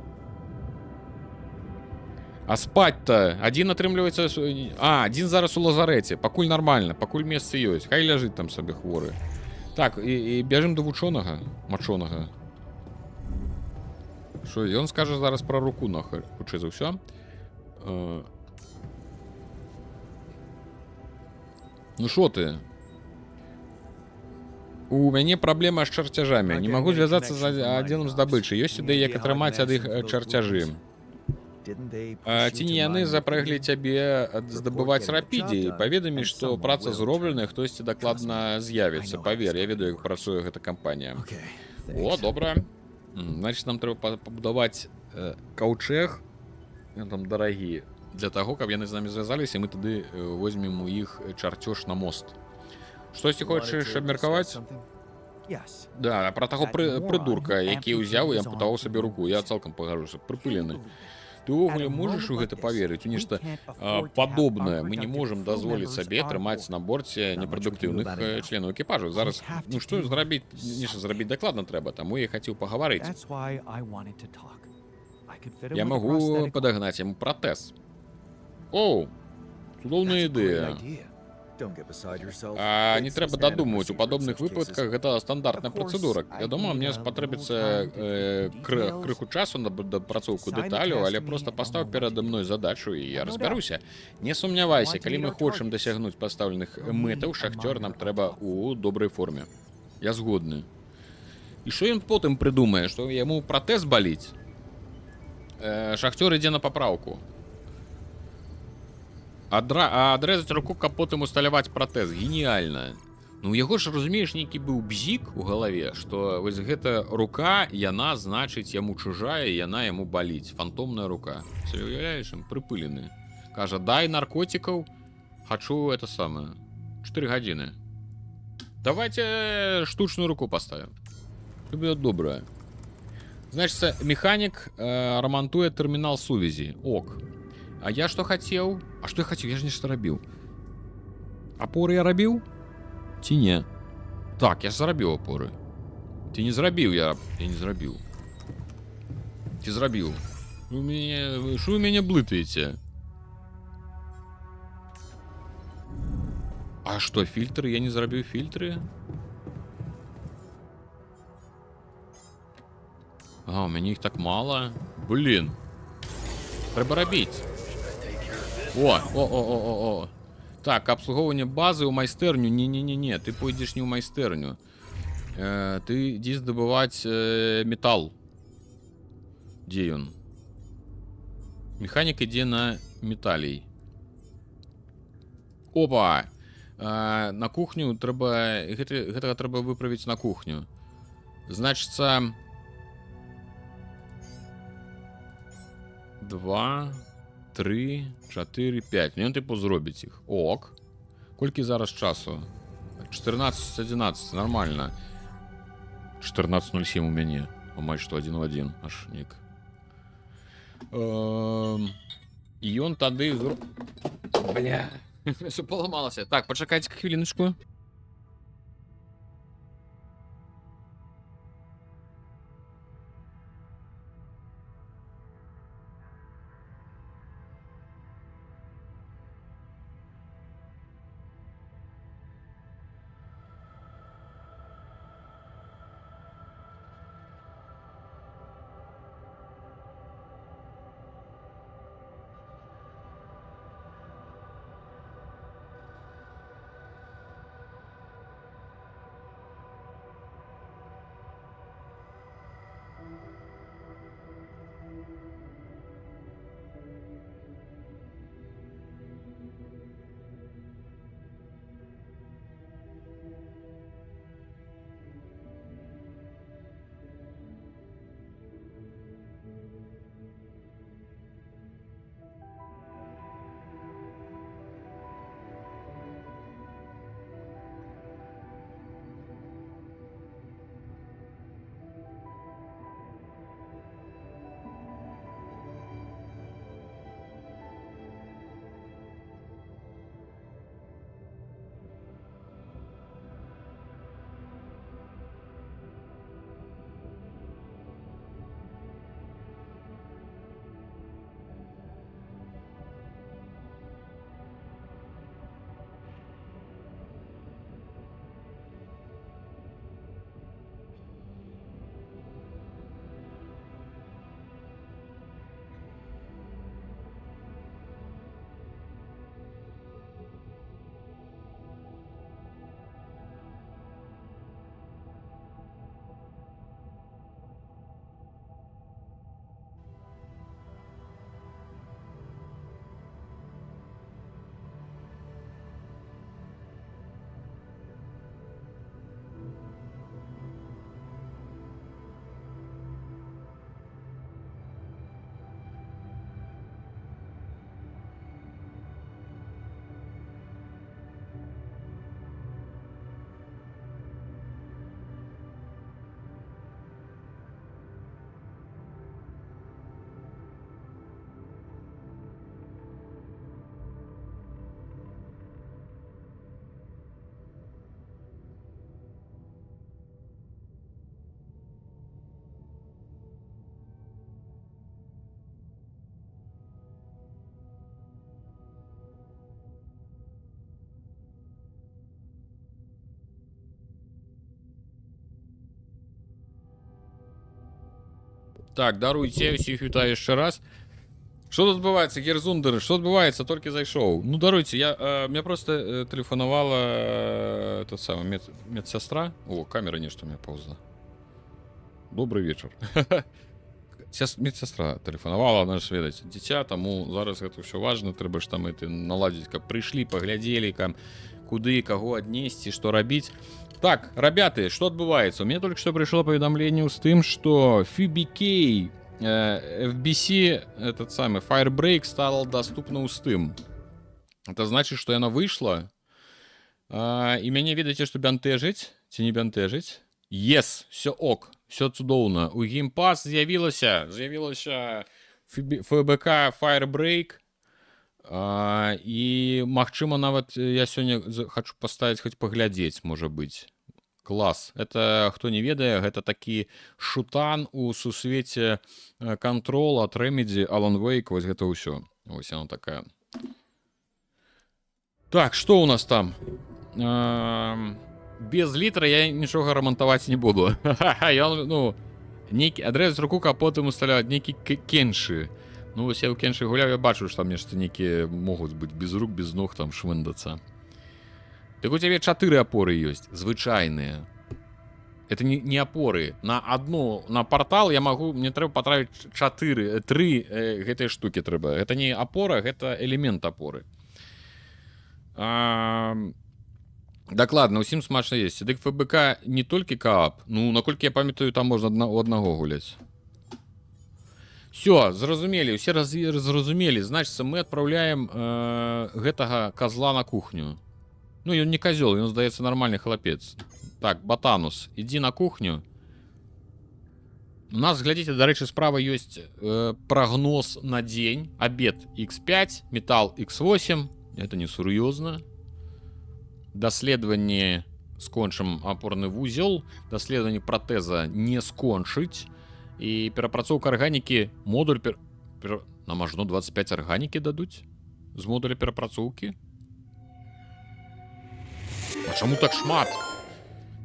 А спаць-то? Адзін атрымліваецца... Адзін зараз у лазарэце. Пакуль нармальна, пакуль месцы ёсць. Хай ляжыць там сабе хворы. Так, і бяжым да вучонага, мачонага. Що, ён скажа зараз пра руку, нахер, хутчэй за ўсё. Ну шо ты? У мяне праблема з чарцяжамі. Не магу звязацца з адзіным здабычы. Ёсць ідэя, як атрымаць ад іх чарцяжы. Ці не яны запрэглі цябе здабываць рапідзей? Паведамі, што праца зробленая, хтосьці дакладна з'явіцца. Павер, я ведаю, як працуе гэта кампанія. О, добра. Значит, нам трэба пабудаваць каўчэг, ён там дарагі, для таго, каб яны з намі звязаліся, і мы тады возьмем у іх чарцёж на мост. Штосьці хочаш абмеркаваць? Да, пра таго прыдурка, які ўзяў і ампутаваў сабе руку. Я цалкам пагажуся, прыпылены. Ты ўвогуле можаш у гэта паверыць? У нешта падобнае. Мы не можам дазволіць сабе трымаць на борце непрадуктыўных членаў экіпажу. Зараз, ну што зрабіць, нешта зрабіць дакладна трэба, таму я хацеў пагаварыць. Я магу падагнаць яму пратэз. Оу, цудоўная ідэя. Не трэба дадумваць, у падобных выпадках гэта стандартная працэдура. Вядома, мне спатрэбіцца крыху часу на дапрацоўку дэталяў, але проста пастаў перада мной задачу і я разбяруся. Не сумнявайся, калі мы хочам дасягнуць пастаўленых мэтаў, шахцёр нам трэба у добрай форме. Я згодны. І што ён потым прыдумае, што яму пратэз баліць? Шахцёр ідзе на папраўку. Адрезаць руку, каб потым усталяваць пратэз. Геніальна. Ну, у яго ж, разумееш, нейкі быў бзік у галаве, што вось гэта рука, яна, значыць, яму чужая, яна яму баліць. Фантомная рука. Все, уяўляеш, прыпылены. Кажа, дай наркотикаў, хачу это самае. 4 гадзіны. Давайте штучную руку поставим. Это будет доброе. Значит, механік рамантуе тэрмінал сувязі. Ок. А я што хацеў? А што я хацеў? Я ж нешта рабіў. Апоры я рабіў? Ці не? Так, я ж зарабіў апоры. Ты не зрабіў, я не зрабіў. Ці зрабіў? Што вы мяне блытаеце? А што, фільтры? Я не зрабіў фільтры? А, у мяне іх так мала. Блін. Трэба рабіць. О. Так, абслугоўванне базы ў майстэрню. Не, ты пойдзеш не ў майстэрню. Ты ідзі здабываць метал. Дзе ён? Механік ідзе на металей. Опа! На кухню трэба... Гэтага трэба выправіць на кухню. Значыцца... 2, 3, 4, 5. Ён тыпу зробіць іх. Ок. Колькі зараз часу? 14:11. Нормально. 14:07 у мяне. Амаль што 1 в 1. Аж нік. І ён тады... Бля. Все поламалася. Так, пачакайце хвіліночку. Так, даруйце, усіх вітаю яшчэ раз. Што тут адбываецца, герзундеры? Што адбываецца? Толькі зайшоў. Ну, даруйце, мне проста тэлефанавала тот самы медсястра. О, камера нешта мне паўзла. Добрый вечар. медсестра тэлефанавала, наш ведаць дзіця, таму зараз гэта ўсё важна, трэба ж там это наладзіць, каб прыйшлі, паглядзелі, куды, каго аднесці, што рабіць. Так, ребята, что отбывается? У меня только что пришло поведомление с тем, что FBK, FBC, этот самый Firebreak стал доступна у Steam. Это значит, что она вышла, и мяне, видите, что бянтэжыць, ці не бянтэжыць? Yes, все ок, все цудоўна. У Game Pass з'явілася FBK Firebreak, і, магчыма, нават я сёння хочу поставить, хоть поглядзець, можа быць. Класс. Это, хто не ведае, гэта такі шутан у сусвеце Control ад Remedy, Alan Wake, вось гэта ўсё. Вось яно такая. Так, што ў нас там? Без літра я нічога рамантаваць не буду. Ну, нейкі адрэзаць руку, а потым усталяваць нейкі кеншы. Ну, вось я ў кеншы гуляў, я бачу, што там нешта нейкія могуць быць без рук, без ног, там швындацца. Так у цябе 4 апоры ёсць, звычайныя. Это не апоры. На портал я магу, мне трэба патравіць 3 гэтыя штукі трэба. Гэта не апора, гэта элемент апоры. Дакладна, усім смачна есці. Дык ФБК не толькі каап, ну, наколькі я памятаю, там можна у аднаго гуляць. Все, зразумелі, усе зразумелі. Значыцца, мы адпраўляем гэтага козла на кухню. Ну, ён не козёл, ён, здаецца, нармальны хлапец. Так, Ботанус, ідзі на кухню. У нас, глядзіце, дарэчы, справа ёсць прагноз на дзень. Обед X5, металл X8. Это не сур'ёзна. Даследаванне скончым апорны вузел. Даследаванне пратэза не скончыць. І перапрацоўка арганікі, модуль... Нам ажно 25 арганікі дадуць з модуля перапрацоўкі. А чаму так шмат?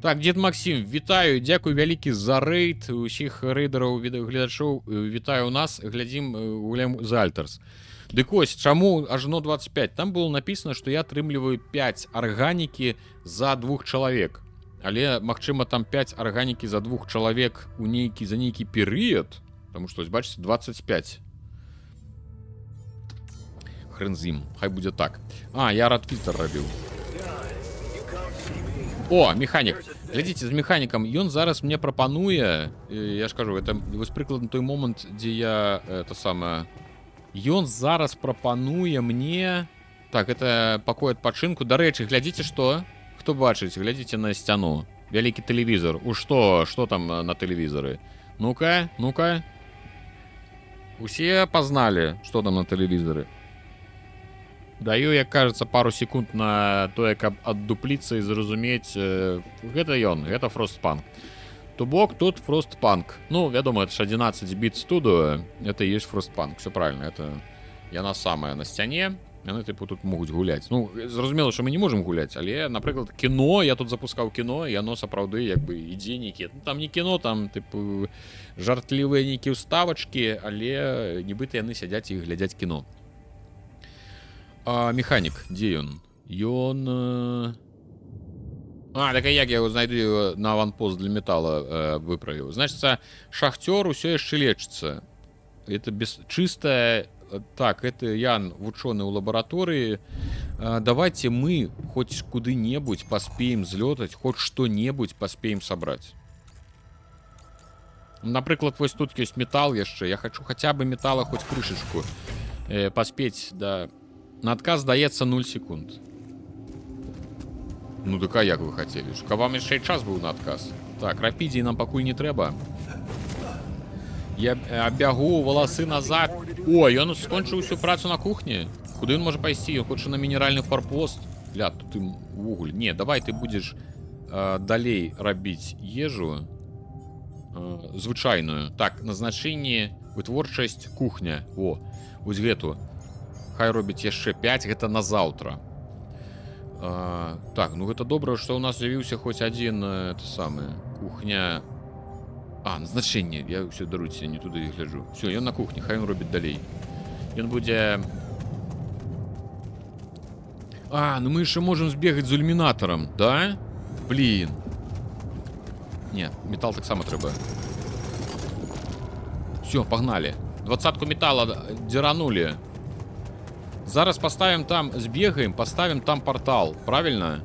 Так, Дед Максим, вітаю, дзякуй вялікі за рэйд. Усіх рэйдараў, гледачоў, вітаю у нас. Глядзім, гуляем за Альтарс. Дык ось, чаму ажно 25? Там было написано, што я атрымліваю 5 арганікі за 2 чалавек. Але, магчыма, там 5 арганікі за 2 чалавек за нейкі перыяд. Таму што, бачыце, 25. Хрен з ім, хай будзе так. Я радфільтр рабіў. О, механік. Глядзіце, з механікам. Ён зараз мне прапануе, я ж кажу, это вось прыкладна той момант, дзе я, это самае... Ён зараз прапануе мне... Так, это пакой адпачынку. Дарэчы, глядзіце, што? Хто бачыць? Глядзіце на сцяну. Вялікі тэлевізор. Што там на тэлевізары? Ну-ка, ну-ка. Усе пазналі, што там на тэлевізары? Даю, як кажется, пару секунд на тое, каб аддупліцца і зразумець. Гэта ён, гэта Frostpunk. То бок тут Frostpunk. Ну, вядома, это ж 11-біт студыо. Это і ёсць Frostpunk. Все правильно, это яна самая на сцяне. Яны, типу, тут могуць гуляць. Ну, зразумела, што мы не можам гуляць, але, напрыклад, кіно, я тут запускаў кіно, і яно сапраўды, як бы, ідзе нейкі... Ну, там не кіно, там, типу, жартлівыя нейкія ўставачкі, але нібыта яны сядзяць і глядзяць кіно. Механік, дзе ён? Ён... Так а як я его знайду на аванпост для металла выправіў? Значыцца, шахтёр усё яшчэ лечыцца. Это чыстая... Так, это Ян, вучоны ў лабараторыі. Давайте мы хоць куды-небудзь паспеем злётаць, хоць што-небудзь паспеем сабраць. Напрыклад, вось тут ёсць металл яшчэ. Я хочу хаця бы металла хоць крышачку паспець да... На адказ даецца 0 секунд. Ну так а як вы хацелі? Каб вам яшчэ час быў на адказ. Так, рапідзей нам пакуль не трэба. Я бягу валасы назад. О, ён скончыў усю працу на кухні. Куды ён можа пайсці? Ён хоча на мінеральны форпост. Ля, тут ім увогуле. Не, давай ты будзеш далей рабіць ежу. Звычайную. Так, назначэнне, вытворчасць, кухня. О, вось гэту. Хай робіць яшчэ 5, гэта на заўтра. Так, ну гэта добра, што ў нас з'явіўся хоць адзін, это самае, кухня... назначэнне, я ўсё, даруйце, не туды гляджу. Всё, ён на кухні, хай ён робіць далей. Ён будзе... ну мы яшчэ можам збегаць з ілюмінатарам, да? Блін. Не, металл таксама трэба. Все, погнали. 20-ку металла деранули. Зараз поставим там, сбегаем, поставим там портал. Правильно?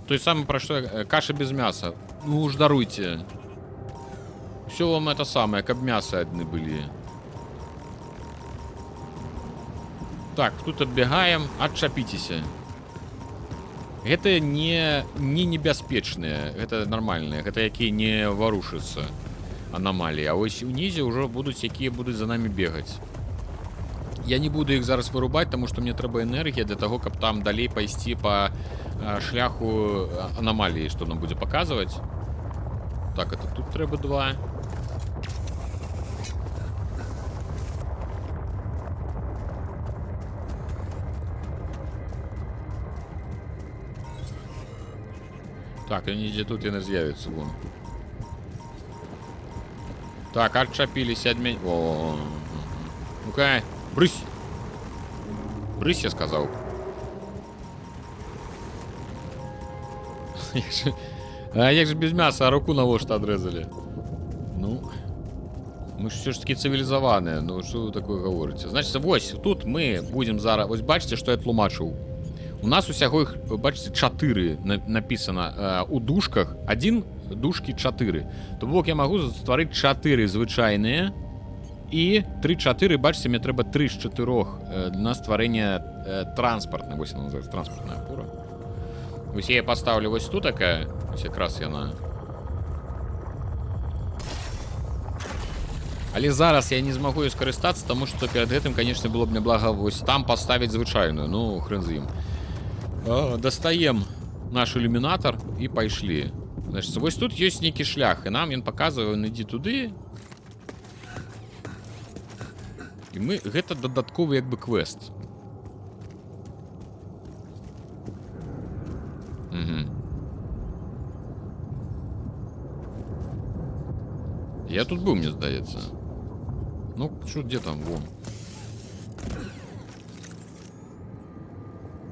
То есть самое простое, каша без мяса. Ну уж даруйте. Все вам это самое, как мясо одни были. Так, тут отбегаем, отчапитесь. Это не небяспечные, это нормальные, это якія не ворушатся аномалии. А ось унізе уже будут всякие будут за нами бегать. Я не буду их зараз вырубать, потому что мне трэба энергия для того, каб там далей пойти по шляху аномалии, что нам будет показывать. Так, это тут трэба 2. Так, они где тут и не з'явятся, вон. Так, отчапились от меня. О, ну-ка, брысь. Брысь, я сказал. А як же без мяса, а руку на вошта отрезали. Ну, мы ж все ж таки цивилизованные. Ну, что вы такое говорите? Значит, ось, тут мы будем зараз... Ось бачите, что я тлумачил? У нас усяго їх, бачите, 4 написано у дужках. 1 дужки 4. Тобто я можу створити 4 звичайні. І 3-4, бачите, мені треба 3 з 4 на створення транспортне. Ось вона називається, транспортна опора. Ось я її поставлю ось тут така. Ось якраз я. Але зараз я не змогу її скористатися, тому що перед гэтым, конечно, було б неблаго ось там поставити звичайну. Ну, хрен з ним. Достаем наш иллюминатор и пошли. Значит, вот тут есть некий шлях, и нам он показывает, он иди туды. И мы, это додатковый как бы квест. Угу. Я тут был, мне сдается. Ну, что где там, вон.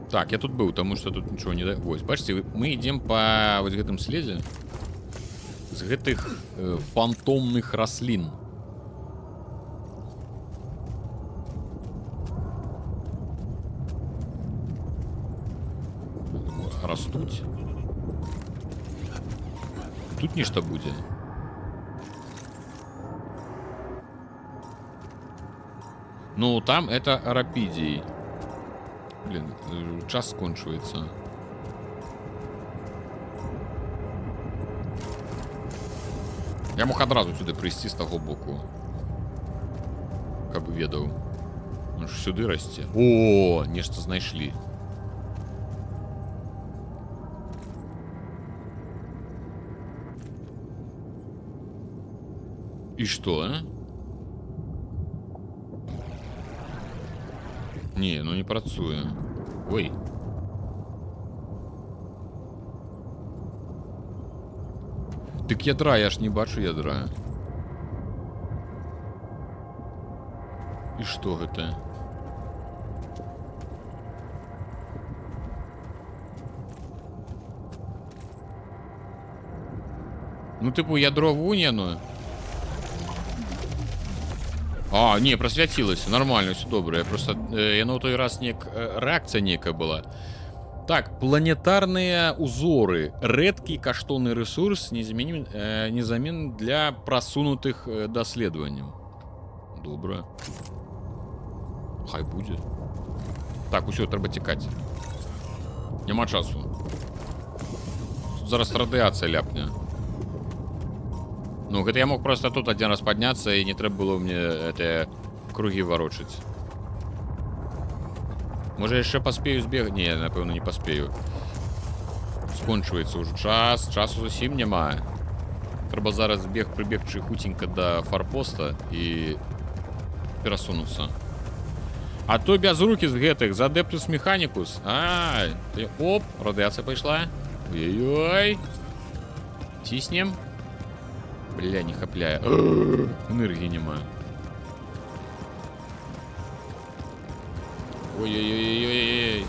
Так, я тут был, потому что тут ничего не... Ось, бачите, мы идем по вот гэтым следе с гэтых фантомных рослин. Растуть. Тут нечто будет. Ну, там это рапидий. Блин, час скончується. Я мог одразу сюди прийти з того боку. Каб ведав. Он ж сюди расте. О, нечто знайшли. И что, а? Не, ну не працує. Ой. Так ядра, я ж не бачу ядра. І што гэта? Ну, типу, ядро вуняно. А, не, просвятилось. Нормально, все добре. Я просто... Я на той раз реакция некая была. Так, планетарные узоры. Редкий каштовный ресурс, незаменен для просунутых доследований. Добре. Хай буде. Так, усё, треба тікати. Нема часу. Тут зараз радиація ляпне. Ну, это я мог просто тут один раз подняться, и не треба было мне это круги ворочать. Может, я еще поспею сбегать? Не, напевно, не поспею. Скончується уже час, часу зовсім немає. Треба зараз прибегчи хутенько до форпоста и пересунуться. А то без руки з гэтых, за Adeptus Mechanicus. Ай, оп, радиация пошла. Ой-ой. Тиснем. Бля, не хапляя. Энергии нема. Ой-ой-ой-ой-ой.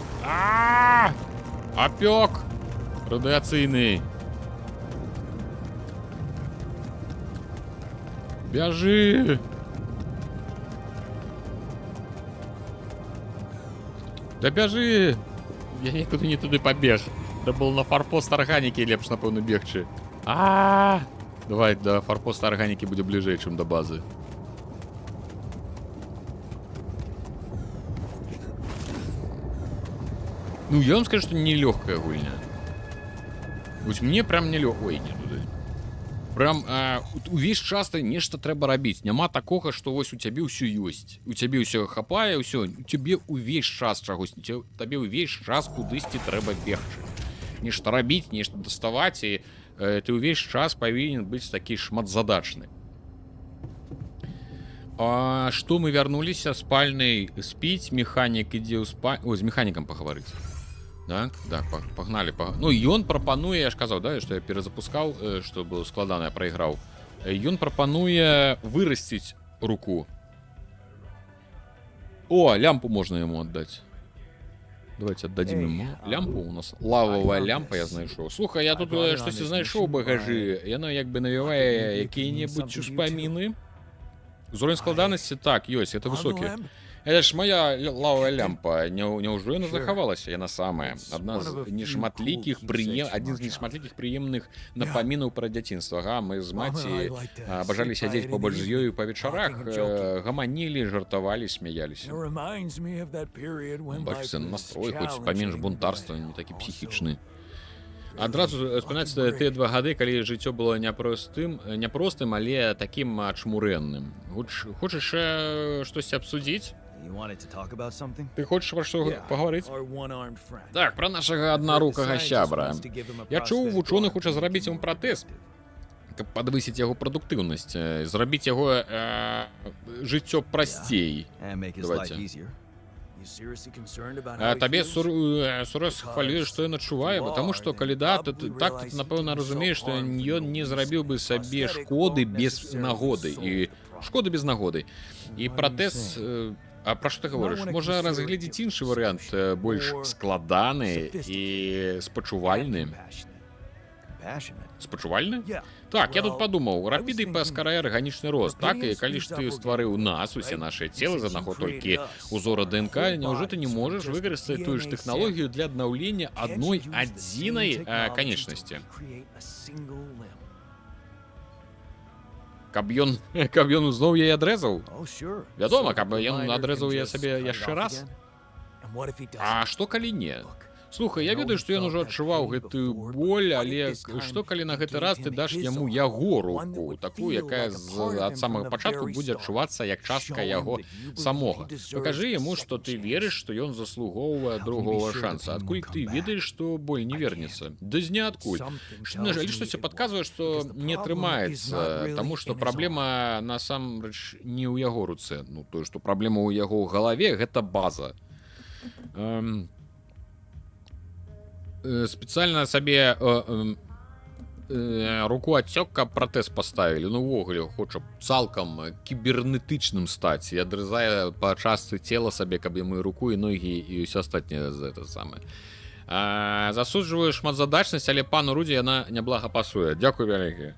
Опек! Радиацийный. Бяжы! Да бяжы! Я нікуди не туди побег. Да был на форпост органікі лепш, напэўна, бегчы. Давай, да форпоста органікі будзе бліжэй, чым да базы. Ну, я вам скажу, что нелегкая гульня. Вот мне прям не легко. Ой, не туды. Прям увесь час нешта трэба рабіць. Няма такога, што вось у цябе ўсё ёсць. У цябе ўсё хапае, ўсё. У цябе увесь час чагось. Табе увесь час кудысьці трэба бегчы. Нешта рабіць, нешта даставаць, і ты увесь час павінен быць такі шматзадачны. Што мы вярнуліся? Спальнай спіць, механік ідзе ў спальню. Ой, з механікам пагаварыць. Так, погнали. Ну, ён прапануе, я ж казаў, да, што я перазапускаў, што было складана, я прайграў. Ён прапануе вырасціць руку. О, лямпу можна яму аддаць. Давайте аддадзім яму лямпу. У нас лававая лямпа, я знайшоў. Слухай, я тут штосьці знайшоў у багажы. Яно як бы навівае якія-небудзь успаміны. Узровень складанасці, так, ёсць, это высокі. Это ж моя лавовая лямпа. Няўжо яна захавалася? Яна самая. Адзін з нешматлікіх прыемных напамінаў пра дзяцінства. Мы з маці абажалі сядзець побач з ёю па вечарах, гаманілі, жартавалі, смяяліся. Бачыце, настрой хоць паменш бунтарства, не такі псіхічны. Адразу успамінаецца тыя 2 гады, калі жыццё было няпростым, але такім чмурэнным. Хочаш штосьці абсудзіць? Ты хочаш пра што пагаварыць? Так, пра нашага аднарукага сябра. Я чуў, вучоны хоча зрабіць яму пратэз, каб падвысіць яго прадуктыўнасць, зрабіць яго жыццё прасцей. Давайте. Табе сур'ёзна хвалюе, што ён адчувае, потому што калі да, то так напэўна разумееш, што ён не зрабіў бы сабе шкоды без нагоды і шкоды без нагоды. І пратэз, а пра што ты гаворыш? Можа разгледзець іншы варыянт, больш складаны і спачувальны. Спачувальны? Так, я тут падумаў, рапіды паскарае арганічны рост. Так, і калі ж ты стварыў нас, усе нашыя целы, за наход толькі узора ДНК, няўжо ты не можаш выкарыстаць тую ж тэхналогію для аднаўлення адной адзінай канечнасці? Каб ён зноў яе адрэзаў? Вядома, каб ён адрэзаў яе сабе яшчэ раз. А што калі не? Слухай, я ведаю, што ён ужо адчуваў гэтую боль, але што калі на гэты раз ты даш яму яго руку, такую, якая ад самага пачатку будзе адчувацца як частка яго самога. Пакажы яму, што ты верыш, што ён заслугоўвае другога шанса. Адкуль ты ведаеш, што боль не вернецца? Да з ніадкуль. На жаль, штосьці падказвае, што не атрымаецца, таму што праблема насамрэч не ў яго руцэ. Ну, тое, што праблема ў яго галаве, гэта база. Спецыяльна сабе руку адсёк, каб пратэз паставілі. Ну, увогуле, хоча цалкам кібернетычным стаць і адрызае па частцы цела сабе, каб яму і руку, і ногі, і ўсё астатняе за гэта самае. Засуджваю шматзадачнасць, але пану Рудзі яна няблага пасуе. Дзякуй вялікі.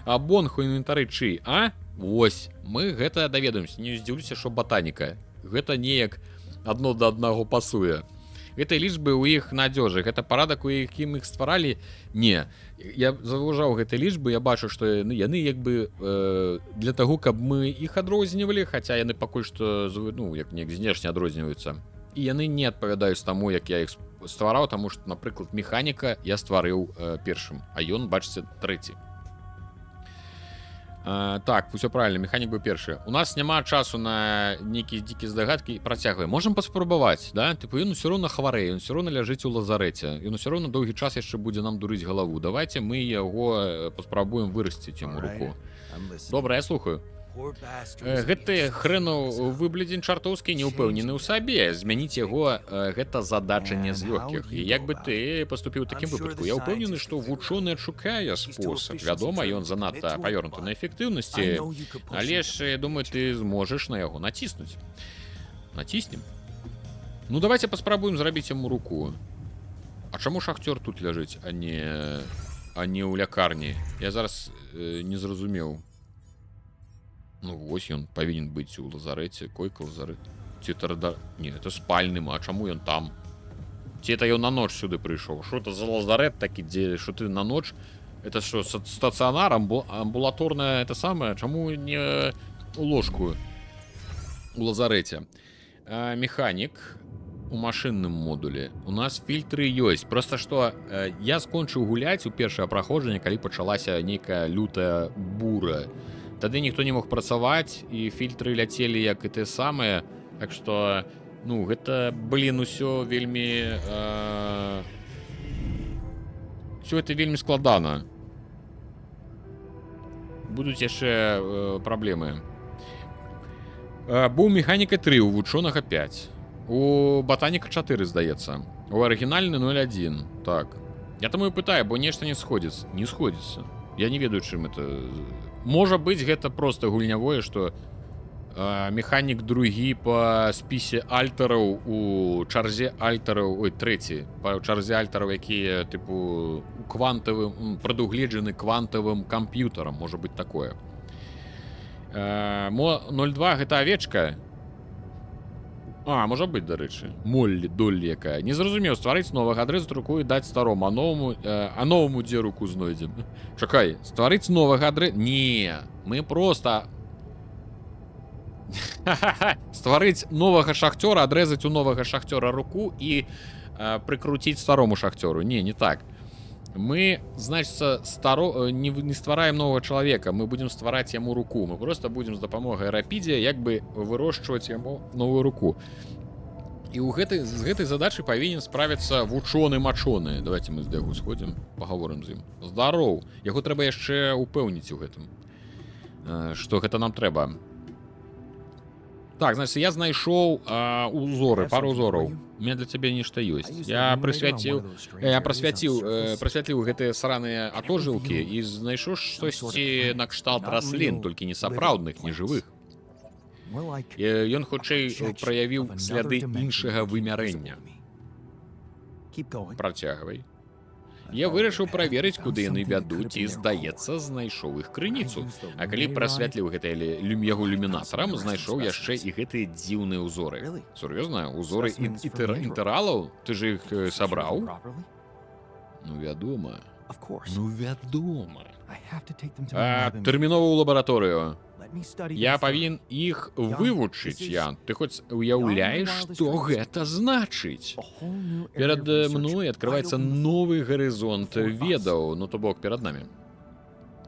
А бонг у інвентары чый, а? Вось, мы гэта даведаемся. Не здзіўлюся, што ботаніка. Гэта неяк адно да аднаго пасуе. Гэтай лічбы ў іх надзёжы. Гэта парадак, у якім іх стваралі? Не. Я заўважаў гэтай лічбы, я бачу, што яны як бы для таго, каб мы іх адрознівалі, хаця яны пакуль што, ну, як неяк знешне адрозніваюцца. І яны не адпавядаюць таму, як я іх ствараў, таму што, напрыклад, механіка я стварыў першым, а ён, бачыце, трэці. Так, усё правильно, механік быў першы. У нас няма часу на нейкія дзікія здагадкі, працягваем. Можам паспрабаваць, да? Тыпу, ён усё роўна хварэе, ён усё роўна ляжыць у лазарэце. Ён усё роўна доўгі час яшчэ будзе нам дурыць галаву. Давайте мы яго паспрабуем вырасціць яму руку. Добра, я слухаю. Гэты хрэну выблядзень чартоўскі не ўпэўнены ў сабе. Змяніць яго гэта задача не з лёгкіх. І як бы ты паступіў у такім выпадку? Я ўпэўнены, што вучоны адшукае спосаб. Вядома, ён занадта павернуты на эфектыўнасці, але ж, я думаю, ты зможаш на яго націснуць. Націснем. Ну, давайте паспрабуем зрабіць яму руку. А чаму шахцёр тут ляжыць, а не ў лякарні? Я зараз не зразумеў. Ну, вось ён павінен быць у лазарэце, койка лазарэт. Ці тарда... Не, это спальным, а чаму ён там? Ці это ён на ноч сюды прыйшоў? Што это за лазарэт такі, дзе што ты на ноч? Это што, стацыянар, амбулаторная, это самае? Чаму не у ложку у лазарэце? Механік у машынным модулі. У нас фільтры ёсць. Просто што я скончыў гуляць у першае праходжанне, калі пачалася нейкая лютая бура. Тады ніхто не мог працаваць, і фільтры ляцелі як і те самыя. Так што, ну, гэта, блін, усё вельмі... Усё гэта вельмі складана. Будуць яшчэ праблемы. Быў механіка 3, у вучонага 5. У ботаніка 4, здаецца. У арыгінальны 0,1. Так. Я таму і пытаю, бо нешта не сходзіцца. Не сходзіцца. Я не ведаю, чым это... Можа быць, гэта проста гульнявое, што механік другі па спісе альтараў у чарзе альтараў... Ой, трэці. Па чарзе альтараў, якія, тыпу, квантавым... Прадугледжаны квантавым камп'ютарам. Можа быць такое. 0,2 гэта авечка. Можа быць, дарэчы. Моллі, доллі якая. Не зразумеў, стварыць новага адрэзу руку і даць старому, а новому дзе руку знойдзем? Чакай, стварыць новага адрэзу... Не, мы проста... Стварыць новага шахцёра, адрэзаць у новага шахцёра руку і прыкруціць старому шахцёру. Не так. Мы, значыцца, не ствараем нового чалавека, мы будзем ствараць яму руку. Мы просто будзем з дапамогай рапідзе як бы вырошчваць яму новую руку. І з гэтай задачай павінен справіцца вучоны-мачоны. Давайте мы з яго сходзім, пагаворым з ім. Здароў! Яго трэба яшчэ упэўніць у гэтым. Што гэта нам трэба. Так, значит, я знайшоў узоры, пару узораў. У меня для цябе нешта ёсць. Я прасвяціў гэтыя сраныя атожылкі і знайшоў штосьці накшталт раслін, толькі не сапраўдных, не жывых. Ён хутчэй праявіў сляды іншага вымярэння. Працягвай. Я вырашыў праверыць, куды яны вядуць, і, здаецца, знайшоў іх крыніцу. А калі прасвятліў гэтае яго люмінатарам, знайшоў яшчэ і гэтыя дзіўныя ўзоры. Сур'ёзна? Узоры інтэралаў? Ты ж іх сабраў? Ну, вядома. Ну, вядома. Тэрмінова ў лабараторыю. Я павінен іх вывучыць, Ян. Ты хоць уяўляеш, што гэта значыць? Перад мной адкрываецца новы гарызонт ведаў, ну то бок перад намі.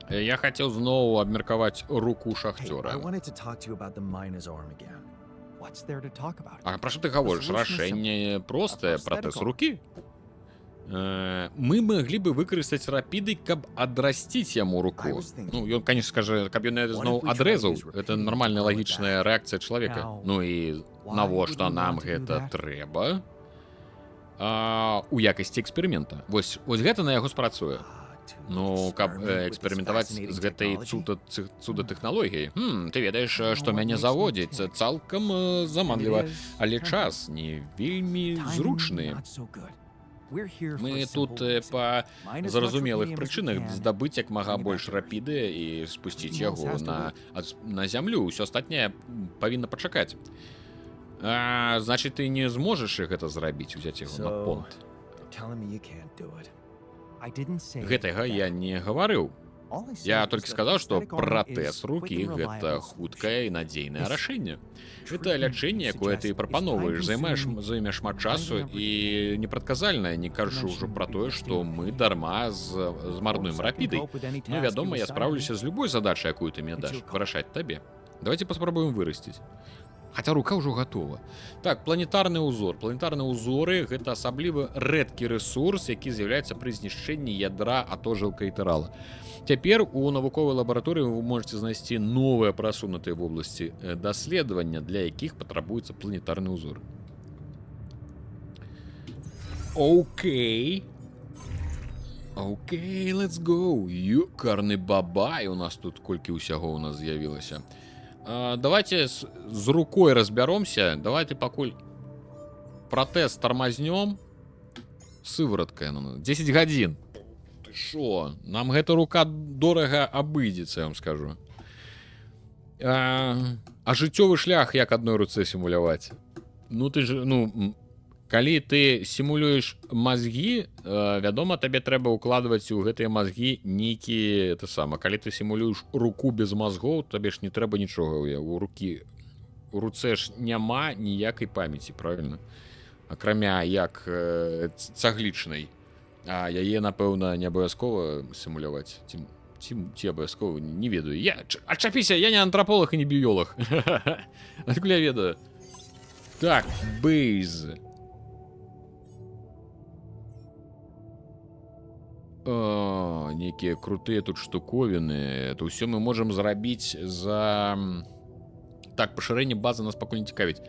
Я хацеў зноў абмеркаваць руку шахцёра. А пра што ты гаворыш? Рашэнне простае, пратэз рукі? Мы маглі бы выкарыстаць рапіды, каб адрасціць яму руку. Ну, ён, конечно, скажа, каб ён зноў адрэзаў. Это нармальная лагічная рэакцыя чалавека. Ну і навошта нам гэта трэба? У якасці эксперымента. Вось гэта на яго спрацуе. Ну, каб эксперыментаваць з гэтай цуда-тэхналогіяй. Ты ведаеш, што мяне заводзіць. Цалкам заманліва. Але час не вельмі зручны. Мы тут па зразумелых прычынах здабыць як мага больш рапіды і спусціць яго на зямлю. Усё астатняе павінна пачакаць. Значыць, ты не зможаш гэта зрабіць, узяць яго на понт. Гэтага я не гаварыў. Я толькі сказаў, што пратэз рукі — гэта хуткае і надзейнае рашэнне. Гэта лячэнне, якое ты прапаноўваеш, зойме шмат часу і непрадказальнае, не кажучы ўжо пра тое, што мы дарма змарнуем рапідай. Ну, вядома, я спраўлюся з любой задачай, якую ты мне даш, вырашаць табе. Давайте паспрабуем вырасціць. Хаця рука ўжо гатова. Так, планетарны ўзор. Планетарныя ўзоры — гэта асабліва рэдкі рэсурс, які з'яўляецца пры знішчэнні ядра атожылка ітэрала. Цяпер у навуковай лабараторыі вы можете знайсці новыя прасунутыя вобласці даследавання, для якіх патрабуецца планетарны ўзор. Окей, let's go. Ёкарны бабай, у нас тут колькі ўсяго у нас з'явілася. Давайте з рукой разбяромся. Давайте пакуль пратэз тармазнём. Сываратка 10 гадзін. Ты шо? Нам гэта рука дорага абыдзецца, я вам скажу. А жыццёвы шлях як адной руцэ сімуляваць? Ну ты ж, ну, калі ты сімулюеш мазгі, вядома, табе трэба ўкладваць у гэтыя мазгі нейкі это сама. Калі ты сімулюеш руку без мазгоў, табе ж не трэба нічога у рукі. У руцэ ж няма ніякай памяці, правильно? Акрамя як цаглічнай. А яе, напэўна, не абавязкова сімуляваць. Ці абавязкова, не ведаю. Адчапіся, я не антраполог і не біёлог. Адкуль я ведаю? Так, бейз. Некія крутыя тут штуковіны. Это ўсё мы можам зрабіць за... Так, пашырэнне базы нас пакуль не цікавіць.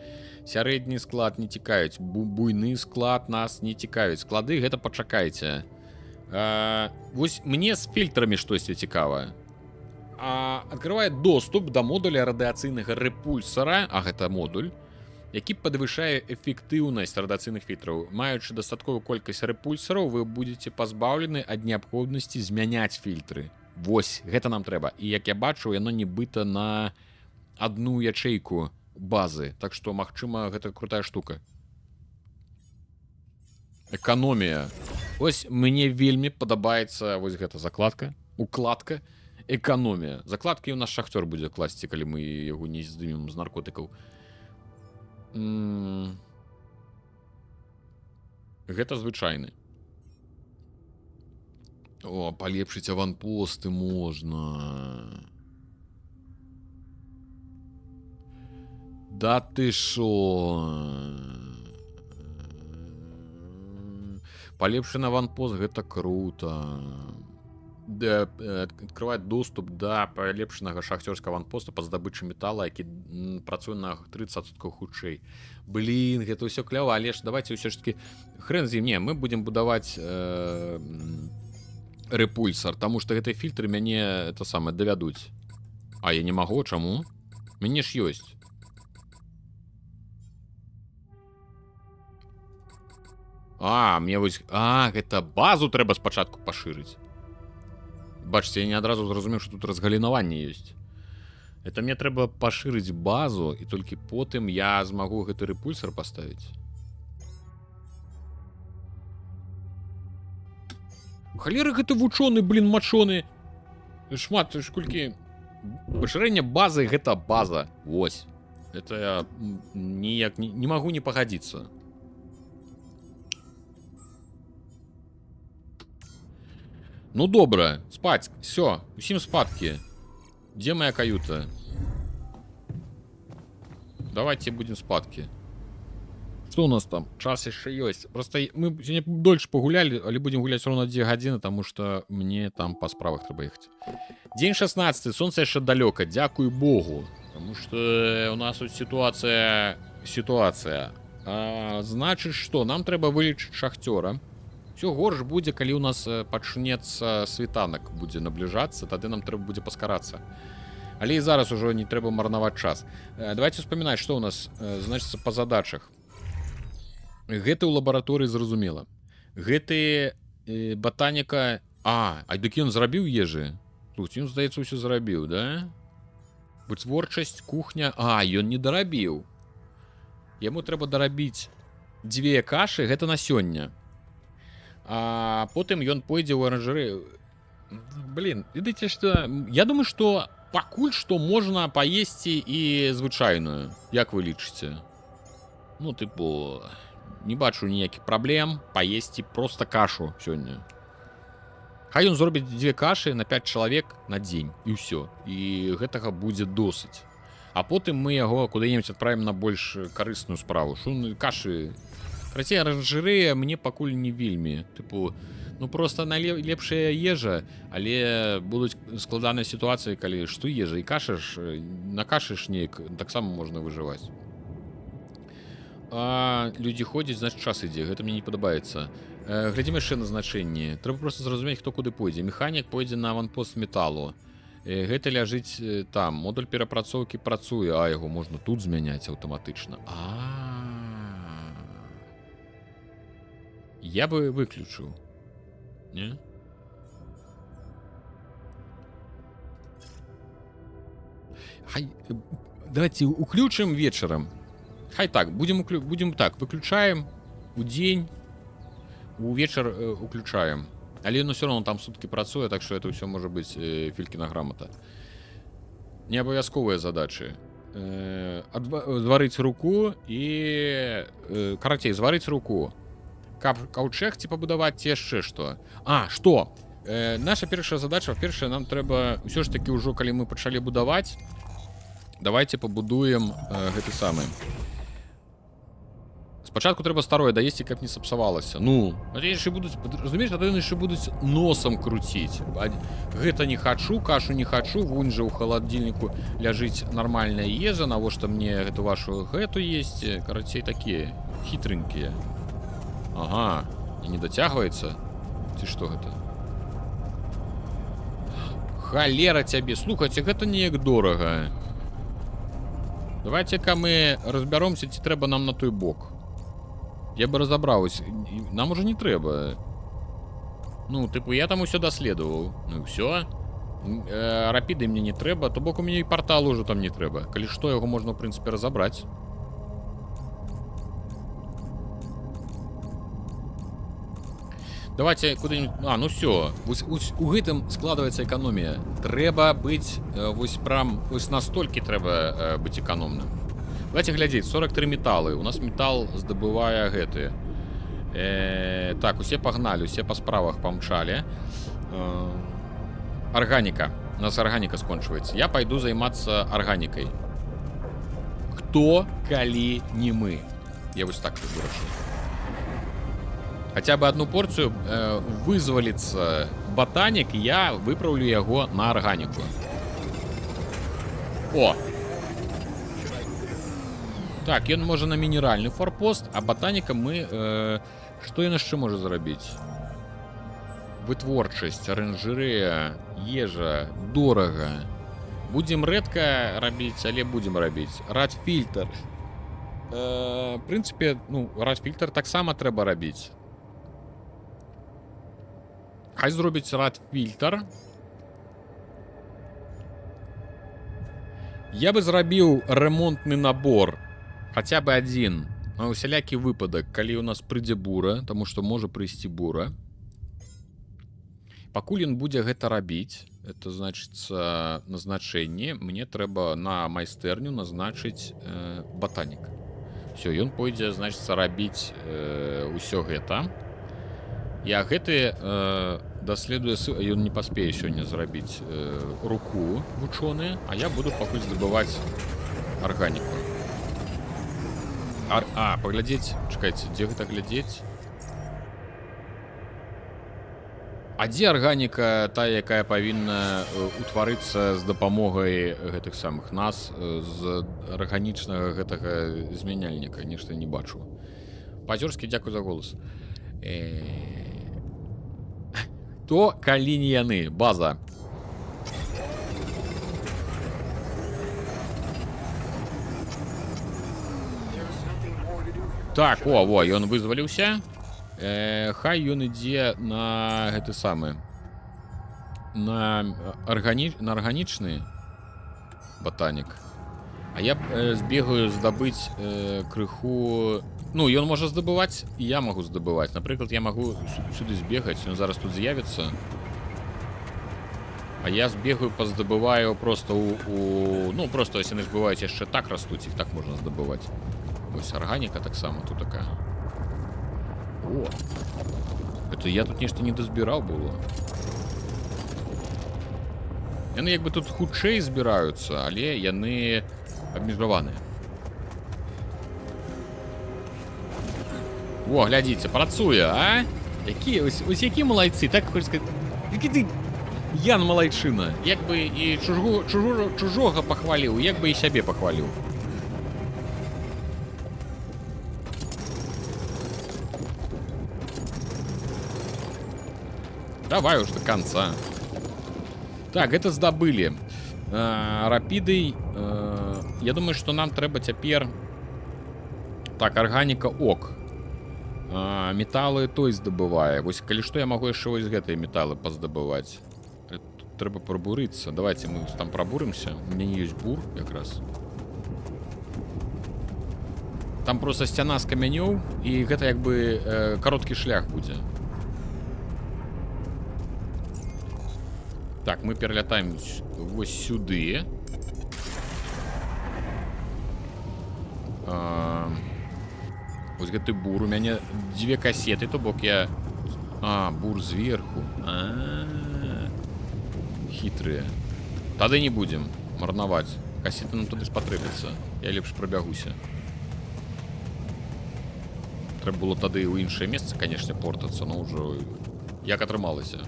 Сярэдні склад не цікавіць. Буйны склад нас не цікавіць. Склады гэта пачакайце. Вось мне з фільтрамі штосьці цікава. Адкрывае доступ да модуля радыацыйнага рэпульсара, а гэта модуль, які падвышае эфектыўнасць радыацыйных фільтраў. Маючы дастатковую колькасць рэпульсараў, вы будзеце пазбаўлены ад неабходнасці змяняць фільтры. Вось, гэта нам трэба. І як я бачу, яно нібыта на одну ячейку базы. Так што, магчыма, гэта крутая штука. Эканомія. Вось мне вельмі падабаецца вось гэта закладка. Укладка. Эканомія. Закладкі ў нас шахтёр будзе класці, калі мы яго не здымем з наркотыкаў. Гэта звычайны. О, палепшыць аванпосты можна. Да ты шо? Палепшаны аванпост гэта круто. Открываць доступ да палепшанага шахцёрскага аванпоста па здабычы метала, які працуе на 30% хутчэй. Блін, гэта ўсё клёва, але ж давайте ўсё ж таки хрен з ім. Не, мы будзем будаваць рэпульсар, таму што гэтыя фільтры мяне это самае давядуць. А я не магу, чаму? Мяне ж ёсць. Мне вось... гэта базу трэба спачатку пашырыць. Бачыце, я не адразу зразумеў, што тут разгалінаванне ёсць. Это мне трэба пашырыць базу, і толькі потым я змагу гэты рэпульсар паставіць. Халеры гэты вучоны, блін, мачоны. Шмат, колькі... Пашырэнне базы — гэта база. Вось. Это я ніяк не магу не пагадзіцца. Ну добра, спаць, все, усім спадкі. Дзе моя каюта? Давайте будем спадкі. Што у нас там? Час яшчэ ёсць. Просто мы сегодня дольше пагулялі, але будем гуляць ровно 2 гадзіны, таму што мне там па справах трэба ехаць. Дзень 16, сонца яшчэ далёка, дзякуй Богу. Таму што у нас тут сітуацыя. Значыць, што нам трэба вылечыць шахцёра. Все горш будзе, калі у нас пачнецца світанак, будзе набліжацца, тады нам трэба будзе паскарацца. Але і зараз ужо не трэба марнаваць час. Давайте успамінаць, што у нас значыцца па задачах. Гэты ў лабараторыі зразумела. Гэты батаніка... дык ён зрабіў ежы? Слухайте, ён, здаецца, ўсё зрабіў, да? Вытворчасць, кухня... ён не дарабіў. Яму трэба дарабіць 2 кашы, гэта на сёння. А потым ён пойдзе ў аранжарэю. Блин, ведаеце што? Я думаю, што пакуль што можна паесці і звычайную. Як вы лічыце? Ну, тыпу, не бачу ніякіх праблем паесці проста кашу сёння. Хай ён зробіць 2 кашы на 5 чалавек на дзень, і ўсё. І гэтага будзе досыць. А потым мы яго куды-небудзь адправім на больш карысную справу. Шо кашы... Карацей, аранжарэя мне пакуль не вельмі. Тыпу, ну проста найлепшая ежа, але будуць складаныя сітуацыі, калі што ежа і кашаш, накашаш неяк, таксама можна выжываць. Людзі ходзяць, значыць час ідзе, гэта мне не падабаецца. Глядзім яшчэ на значэнні. Трэба проста зразумець, хто куды пойдзе. Механік пойдзе на аванпост металу. Гэта ляжыць там. Модуль перапрацоўкі працуе, яго можна тут змяняць аўтаматычна. Я бы выключыў. Не? Хай, давайте уключим вечером. Хай так, будем так, выключаем у день, у вечер уключаем. Але ну все равно там сутки працуе, так что это все может быть Филькина грамота. Не абавязковыя задачы. Зварыць руку і карацей, зварыць руку. Каўчэг ці пабудаваць ці яшчэ што. Што? Наша першая задача, першая, нам трэба ўсё ж такі ўжо, калі мы пачалі будаваць, давайте пабудуем гэты самы. Спачатку трэба старое даесці, каб не сапсавалася. Ну, яшчэ будуць, разумееш, яны яшчэ будуць носам круціць. Гэта не хачу, кашу не хачу, вунь жа ў халадзільніку ляжыць нармальная ежа, навошта мне гэту вашу гэту есці. Карацей, такія хітрынькія. Ага, і не дацягваецца? Ці што гэта? Халера цябе, слухайце, гэта неяк дорага. Давайте-ка мы разбяромся, ці трэба нам на той бок. Я бы разобралась. Нам уже не трэба. Ну, типу, я там усё даследаваў. Ну і ўсё. Рапіды мне не трэба, то бок у мяне і портал уже там не трэба. Калі што, яго можна, в прынцыпе, разабраць. Давайте куды-нибудь... ну всё. У гэтым складваецца эканомія. Трэба быць, вось прям, вось настолькі трэба быць эканомным. Давайте глядзець, 43 металы. У нас метал здабывае гэты. Так, усе пагналі, усе па справах памчалі. Арганіка. У нас арганіка скончваецца. Я пайду займацца арганікай. Хто, калі не мы? Я вось так вырашыў. Хаця бы одну порцыю вызваліцца ботанік, я выпраўлю яго на арганіку. О! Так, ён можа на мінеральны форпост, а ботаніка мы... Што ён яшчэ можа зрабіць? Вытворчасць, аранжырэя, ежа, дорага. Будзем рэдка рабіць, але будзем рабіць. Радфільтр. В прынцыпе, ну, радфільтр таксама трэба рабіць. Хай зробіць радфільтр. Я бы зрабіў ремонтны набор. Хаця бы адзін. На усялякі выпадак, калі у нас прыйдзе бура, таму што можа прыйсці бура. Пакуль ён будзе гэта рабіць, это значыцца назначэнне, мне трэба на майстэрню назначыць ботанік. Всё, ён пойдзе, значыцца, рабіць усё гэта. Я гэты даследуе, ён не паспее сёння зрабіць руку вучоны, а я буду пакуль здабываць арганіку. Паглядзець, чакайце, дзе гэта глядзець? А дзе арганіка тая, якая павінна утварыцца з дапамогай гэтых самых нас, з арганічнага гэтага змяняльніка? Нешта не бачу. Пазёрскі, дзякуй за голас. То, калі не яны, база. Так, во, ён вызваліўся. Хай ён ідзе на гэты самы. На арганічны ботанік. А я збегаю здабыць крыху... Ну, ён можа здабываць, і я магу здабываць. Напрыклад, я магу сюды збегаць, ён зараз тут з'явіцца. А я збегаю, паздабываю просто у... Ну, просто, если яны ж бываюць яшчэ так растуць, іх так можна здабываць. Вось арганіка таксама тут такая. О! Это я тут нешта не дазбіраў было. Яны як бы тут хутчэй збіраюцца, але яны абмежаваныя. О, глядзіце, працуе, а? Якія, ось які малайцы, так хоча сказаць. Які ты Ян малайчына. Як бы і чужога пахваліў, як бы і сябе пахваліў. Давай уж до конца. Так, это здабылі. Рапідый. Я думаю, что нам трэба цяпер... Так, арганіка ок. Металы той здабывае. Вось, калі што, я магу яшчэ вось гэтыя металы паздабываць. трэба пробурыцца. Давайте мы там пробурымся. У меня не ёсць бур якраз. Там просто сцяна з камянёў, і гэта як бы кароткі шлях будзе. Так, мы пералятаем вось сюды. Вось гэты бур. У мяне 2 касеты, то бок я... бур зверху. Хітрыя. Тады не будзем марнаваць. Касеты нам туды спатрэбяцца. Я лепш прабягуся. Трэба было тады ў іншае месца, канешне, портацца, но ўжо як атрымалася.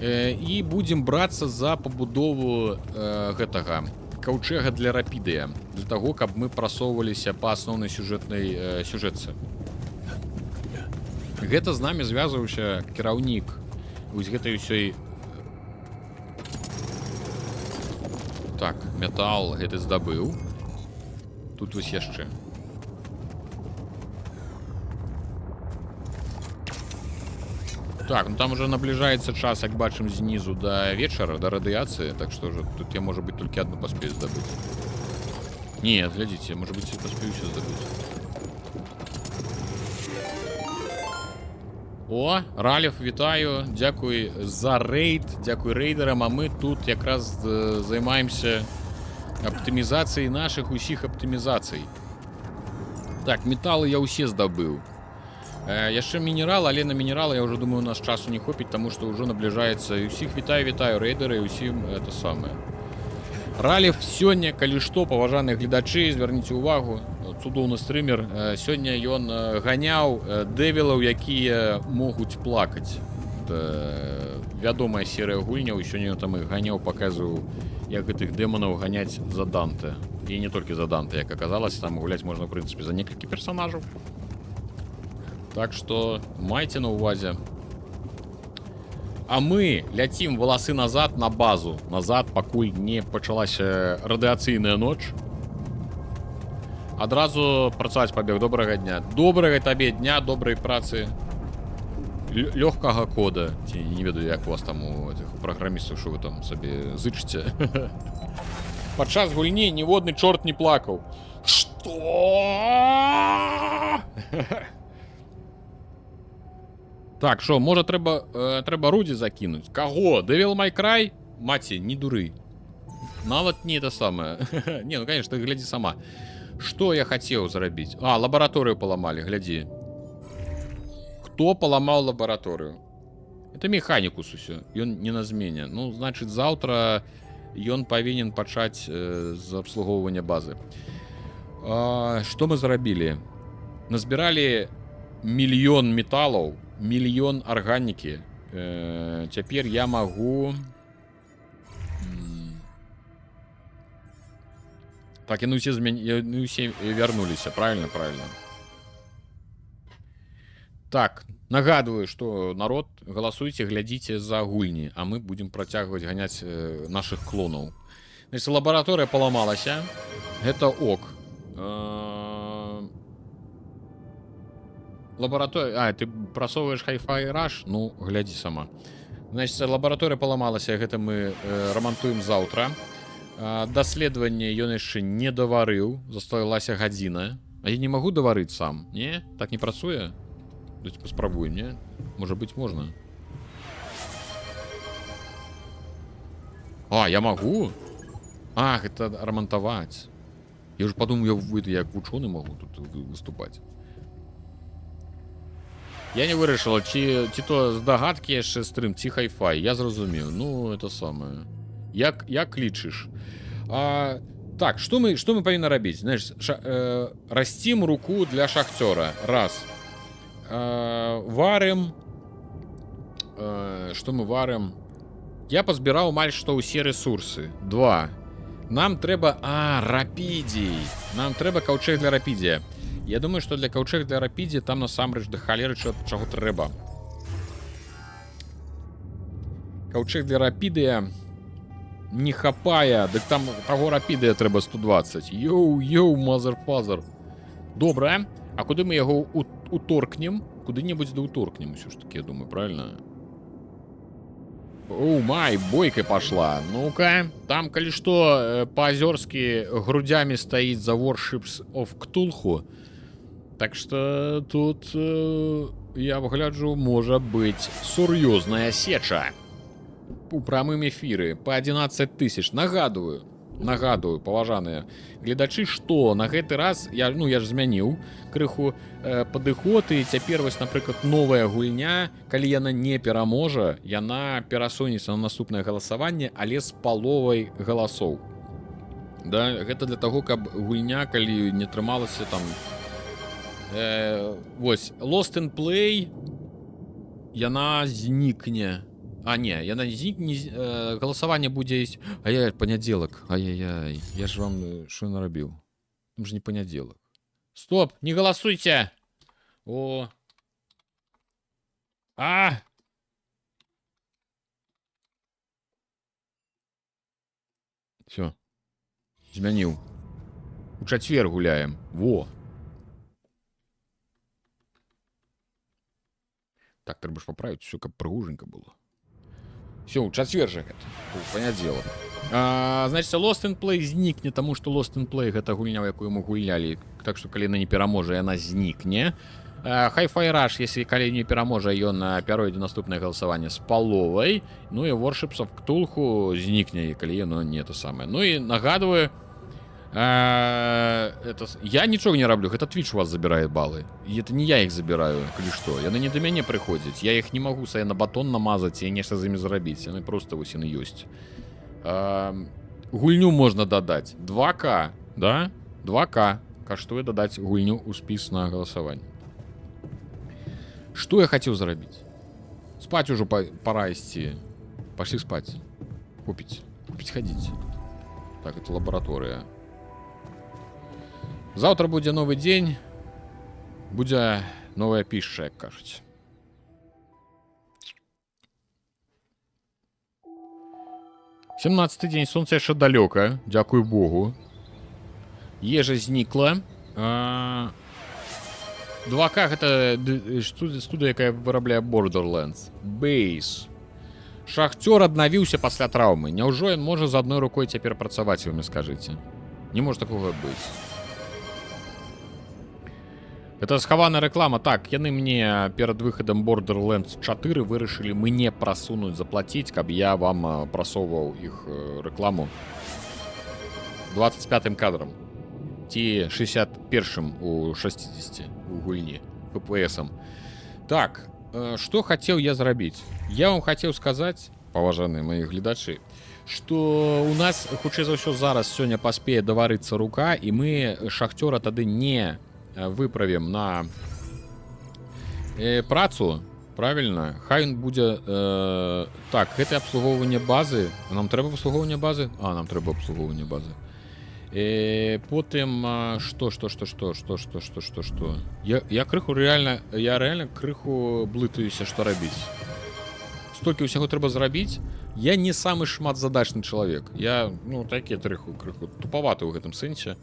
І будзем брацца за пабудову гэтага каўчэга для рапідыя, для таго, каб мы прасоўваліся па асноўнай сюжэтнай сюжэтцы. Гэта з намі звязваўся кіраўнік вось гэтай усёй... Так, метал гэты здабыў. Тут вось яшчэ. Так, ну там уже наближается час, як бачым, знизу до вечера, до радиации, так что же тут я, может быть, только одну поспею сдобыть. Нет, глядите, может быть, я поспею сейчас сдобыть. О, Ралев, вітаю, дякую за рейд, дякую рейдерам, а мы тут якраз займаемся оптимизацией наших усіх оптимизаций. Так, металлы я усе здобыл. Яшчэ мінерал, але на мінерал я уже думаю, у нас часу не хопіць, тому что уже наближаецца. І ўсіх вітаю рейдеры, і ўсім это самае. Ралев сёння, калі што, паважаныя гледачы, звярніце ўвагу, цудоўны стрымер, сёння ён ганяў дэвілаў, якія могуць плакаць. Вядомая серыя гульняў, сёння там іх ганяў, паказваў, як гэтых дэманаў ганяць за Данте. І не толькі за Данте, як аказалася, там гуляць можна, в прынцыпе, за некалькі персонажаў. Так что майте на увазе. А мы ляцім валасы назад на базу. Назад, пакуль не пачалася радыацыйная ноч. Адразу працаваць пабег. Добрага дня. Добрага табе дня, добрай працы. Лёгкага кода. Ці не ведаю, як у вас там у этих праграмістаў, што вы там сабе зычыце. Падчас гульні ніводны чорт не плакаў. Што? Так, що, може треба Руді закинуть? Кого? Devil May Cry? Маті, не дури. Нават не это самое. Не, ну, конечно, ты гляди сама. Что я хотел зарабить? А, лабораторию поломали, гляди. Кто поломал лабораторию? Это механикус усё. Он не на змене. Ну, значит, завтра он повинен пачать з обслуговывания базы. Что мы зарабили? Назбирали 1 мільён металлов. 1 мільён арганікі. Цяпер я магу... Так, яны ўсе вярнуліся, правильно, правильно. Так, нагадываю, што народ, галасуйце, глядзіце за гульні, а мы будзем працягваць ганяць нашых клонаў. Значит, лабараторыя паламалася. Гэта ок. Лабаратория... ты прасоўваеш Hi-Fi Rush? Ну, глядзі сама. Значит, лабаратория паламалася, гэта мы рамантуем заўтра. Даследаванне ён яшчэ не даварыў. Засталася гадзіна. А я не магу даварыць сам. Не? Так не працуе? Давайте паспрабуем, не? Можа быць, можна. А, я магу? Ах, это рамантаваць. Я уже подумал, я як вучоны магу тут выступаць. Я не вырашила, ці то здагадкі яшчэ стрым, ці Hi-Fi. Я зразумеў. Ну, это самое. Як лічыш? Так, што мы павінны рабіць? Знаеш, расцім руку для шахцёра. Раз. Варым. Што мы варым? Я пазбіраў амаль што ўсе ресурсы. 2. Нам трэба... рапідзій. Нам трэба каўчэг для рапідзія. Я думаю, что для каўчэг для рапідзі там насамрэч да халеры чаго трэба. Каўчэг для рапідыя не хапае. Дык там таго рапідыя трэба 120. Йоу, мазер-фазер. Добра. А куды мы яго уторкнем? Куды-небудзь да уторкнем, усё ж таки, я думаю, правильно? Оу май, бойка пошла. Ну-ка, там, коли что, по-озерски грудями стоит за Warships of Cthulhu. Так что тут, я выгляджу, может быть сур'ёзная сеча. У прамым эфіры по 11 тысяч. Нагадую, паважаныя гледачы, што на гэты раз я ж змяніў крыху падыход, і цяпер вось, напрыклад, новая гульня, калі яна не пераможа, яна перасунецца на наступнае галасаванне, але з паловай галасоў. Да, гэта для таго, каб гульня, калі не атрымалася там вось Lost in Play, яна знікне. А, не, яна знікне, галасаванне будзе ісці. Ай-яй, панядзелак. Ай-яй-яй, я ж вам што нарабіў? Там ж не панядзелак. Стоп, не галасуйце! О! А! Всё. Змяніў. У чацвер гуляем. Во! Так, трэба ж паправіць усё, каб прыгоженька было. Все, у чацвер жа гэта. У панядзелак. Значит, Lost in Play знікне, таму што Lost in Play гэта гульня, якую мы гулялі. Так што, калі яна не пераможа, яна знікне. Hi-Fi Rush, если калі не пераможа, ён пяройдзе наступнае галасаванне з паловай. Ну і Warships of Cthulhu знікне, калі яно не то самае. Ну і нагадваю, я нічога не раблю, гэта Twitch у вас забірае балы. І это не я іх забіраю, калі што. Яны не да мяне прыходзяць. Я іх не магу сае на батон намазаць і нешта з імі зрабіць. Яны проста вось яны ёсць. Гульню можна дадаць. 2К, да? 2К. Каштуе дадаць гульню ў спіс на галасаванне. Што я хацеў зрабіць? Спаць ужо пора ісці. Пашлі спаць. Купіць хадзіць. Так, это лабараторыя. Заўтра будзе новы дзень. Будзе новая пішча, як кажуць. Сямнадцаты дзень, сонца яшчэ далёка, дзякуй Богу. Ежа знікла. 2К гэта студыя, якая вырабляе Borderlands. Бейс. Шахцёр аднавіўся пасля траўмы. Няўжо ён можа з адной рукой цяпер працаваць, вы мне скажыце? Не можа такога быць. Это схаваная рэклама. Так, яны мне перад выхадам Borderlands 4 вырашылі мне прасунуць, заплаціць, каб я вам прасоўваў іх рэкламу 25-м кадрам. Ці 61-м у 60 у гульні FPS-ам. Так, што хацеў я зрабіць? Я вам хацеў сказаць, паважаныя мои гледачы, што у нас, хутчэй за ўсё, зараз сёння паспее даварыцца рука, і мы шахцёра тады не выправім на працу, правильно? Хай ён будзе... Так, гэта абслугоўванне базы. Нам трэба абслугоўванне базы? А, нам трэба абслугоўванне базы. Потым... Што? Я крыху реально... Я реально крыху блытаюся, што рабіць. Столькі ўсяго трэба зрабіць. Я не самы шматзадачны чалавек. Я, такі крыху тупаваты ў гэтым сэнсе.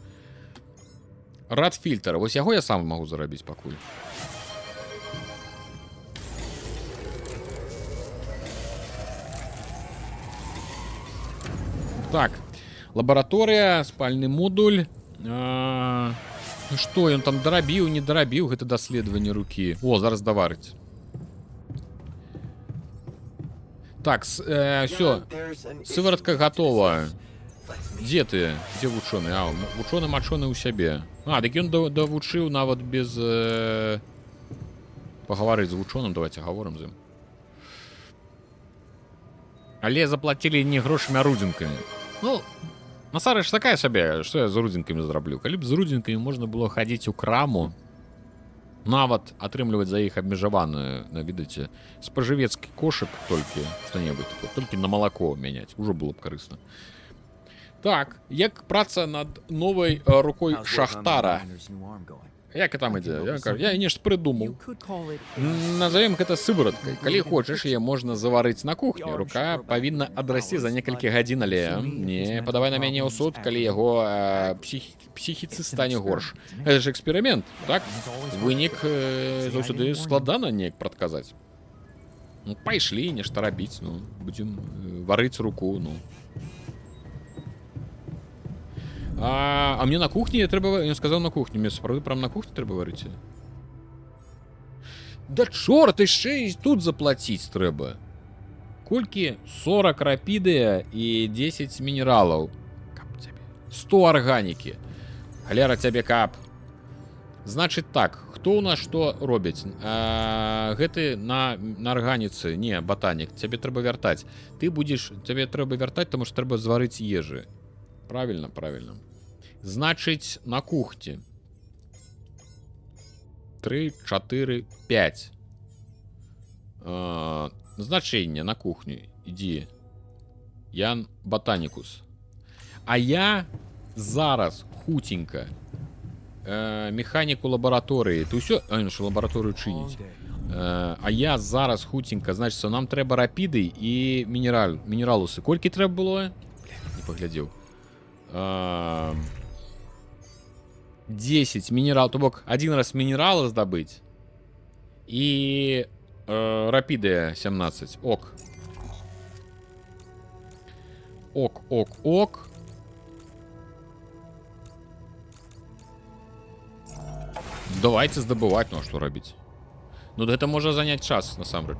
Рад фільтр. Вось яго я сам магу зарабіць пакуль. Так. Лабараторыя, спальны модуль. Што, ён там дарабіў, не дарабіў гэта даследаванне рукі. О, зараз даварыць. Так, всё. Сыворотка готова. Дзе ты? Дзе вучоны? А, вучоны мачоны ў сябе. А, дык ён давучыў нават без... Пагаварыць з вучоным, давайте гаворым з ім. Але заплатілі не грошамі, а рудзінкамі. Насара ж такая сабе, што я з рудзінкамі зраблю. Калі б з рудзінкамі можна было хадзіць у краму, нават атрымліваць за іх абмежаваную, ведаеце, спажывецкі кошык толькі, што-небудзь такое, толькі на малако мяняць, ужо было б карысна. Так, як праца над новай рукой шахтара. Як і там ідзе? Я нешта прыдумаў. Назовем гэта сывораткай. Калі хочаш, яе можна заварыць на кухні. Рука павінна адрасці за некалькі гадзін, але не падавай на мяне ў суд, калі яго псіхіцы стане горш. Гэта ж эксперымент, так? Вынік заўсёды складана неяк прадказаць. Ну, пайшлі, нешта рабіць, ну, будзем варыць руку, ну. А мне на кухні трэба... Я сказаў на кухні, мне сапраўды прям на кухні трэба варыць. Да чорт, яшчэ і тут заплаціць трэба. Колькі? 40 рапідыя і 10 мінералаў. Кап цябе. 100 арганікі. Галера цябе кап. Значыць так, хто ў нас што робіць? Гэты на арганіцы, не, батанік, цябе трэба вяртаць. Ты будзеш, цябе трэба вяртаць, таму што трэба зварыць ежы. Правильно, правильно. Значыць, на кухні. 3, 4, 5. Значэнне на кухню. Ідзі. Ян Ботанікус. А я зараз хуценька механіку лабараторыі. Ты ўсё... А, ну, што лабараторыю чыніць. А я зараз хуценька. Значыць, нам трэба рапіды і мінералусы. Колькі трэба было? Не паглядзеў. 10 мінерал, то бок один раз мінерала здабыць і рапідыя 17. Ок. Ок, ок, ок. Давайте здабываць, ну а што рабіць? Ну гэта можа заняць час, насамрэч.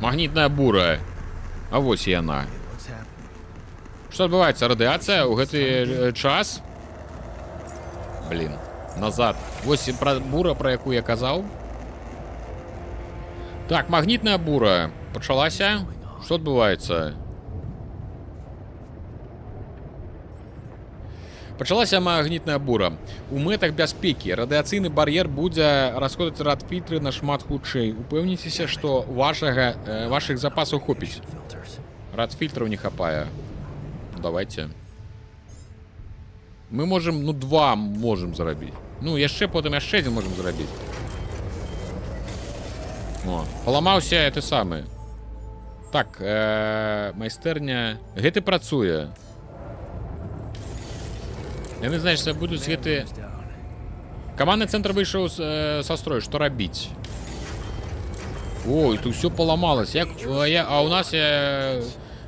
Магнітная бура. А вось і яна. Што адбываецца? Радыацыя ў гэты час? Блін, назад. Вось бура, пра якую я казаў. Так, магнітная бура пачалася. Што адбываецца? Пачалася магнітная бура. У мэтах бяспекі радыяцыйны бар'ер будзе расходзіць радфільтры нашмат хутчэй. Упэўніцеся, што вашых запасаў хопіць. Радфільтраў не хапае. Давайте. Мы можем, ну, 2 можем зарабіць. Ну, яшчэ потым яшчэ один можем зарабіць. О, паламаўся ты самы. Так, майстэрня. Гэты працуе. Яны, значыць, будуць гэты... Камандны цэнтр выйшаў са строю. Што рабіць? Ой, тут ўсё паламалось. А у нас...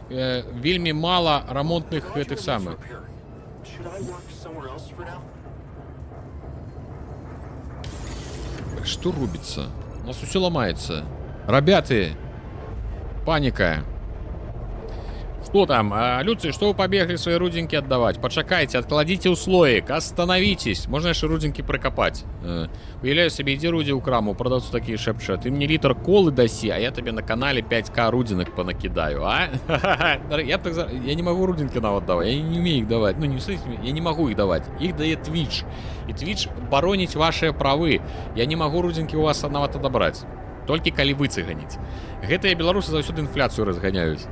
вельмі мала рамонтных гэтых самых. Што робіцца? У нас усё ламаецца. Ребяты, паніка. Что там? Люцы, что вы побегли свои рудинки отдавать? Почакайте, откладите у слоек, остановитесь. Можно еще рудинки прокопать. Уявляю себе, иди руди у краму, продавцу такие шепчут. Ты мне литр колы даси, а я тебе на канале 5к рудинок понакидаю, а? Я не могу рудинки навод давать, я не умею их давать. Ну, не слышите, я не могу их давать. Их дает Twitch. И Twitch боронить ваши правы. Я не могу рудинки у вас навод отобрать. Только коли вы цыганите. Гэтыя белорусы заўсёды инфляцию разгоняют.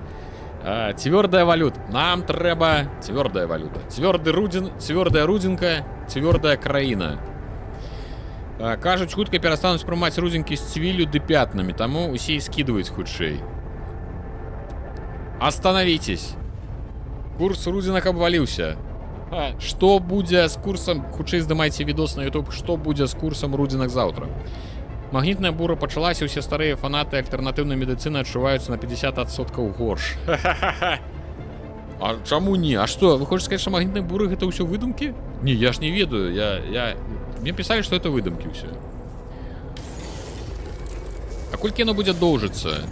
Цвёрдая валюта. Нам трэба цвёрдая валюта. Цвёрдая рудзінка, цвёрдая краіна. Кажуць, хутка перастануць прымаць рудзінкі з цвіллю ды пятнамі, таму усе і скідваюць хутчэй. Остановитесь. Курс рудзінак абваліўся. Што будзе з курсам? Хутчэй здымайце відос на YouTube. Што будзе з курсам рудзінак заўтра? Магнітная бура пачалася, усе старыя фанаты альтэрнатыўнай медыцыны адчуваюцца на 50% горш. А чаму не? А што, вы хочаце сказаць, што магнітная бура гэта ўсё выдумкі? Не, я ж не ведаю. Мне пісалі, што это выдумкі ўсё. А колькі яно будзе доўжыцца?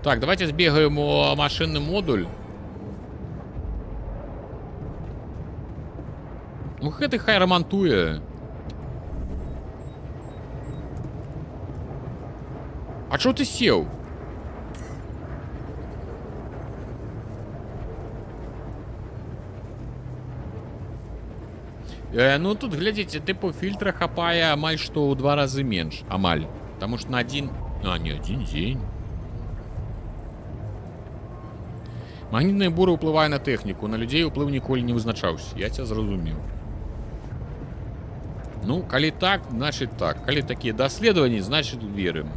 Так, давайте збегаем у машынны модуль. Ну гэты хай рамантуе. А чё ты сел? Ну тут, глядзіце, тыпу фильтра хапае амаль што ў 2 разы менш. Амаль. Таму што на один... А, не один дзень. Магнітная бура ўплывае на тэхніку. На людзей уплыў ніколі не вызначаўся. Я ця зразумеў. Ну, калі так, значит так. Калі такія даследаванні, значит верым.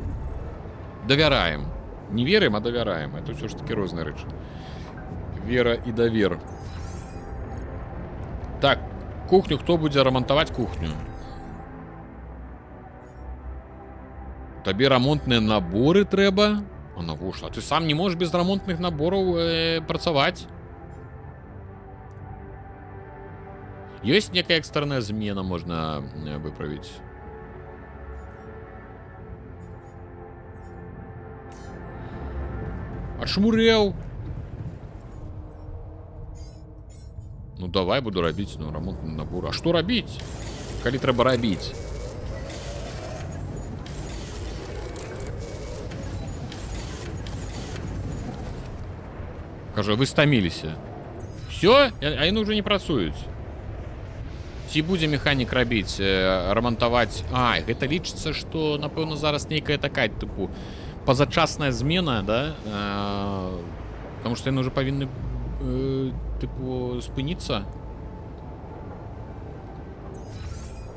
Давяраем. Не верым, а давяраем. Это все ж таки розныя рэчы. Вера і давер. Так, кухню, хто будзе рамантаваць кухню? Табе рамонтныя наборы трэба? А навошта? А ты сам не можаш без рамонтных набораў працаваць? Ёсць некая экстренная змена, можна выправіць. Ачмурэў. Ну давай буду рабіць, ну, рамонтны набор. А што рабіць? Калі трэба рабіць? Кажу, вы стаміліся. Всё? А яны ўжо не працуюць. Ці будзе механік рабіць, рамантаваць... А, гэта лічыцца, што, напэўна, зараз нейкая такая, тыпу, пазачасная змена, да? Потому што яны ўжо павінны, тыпу, спыніцца.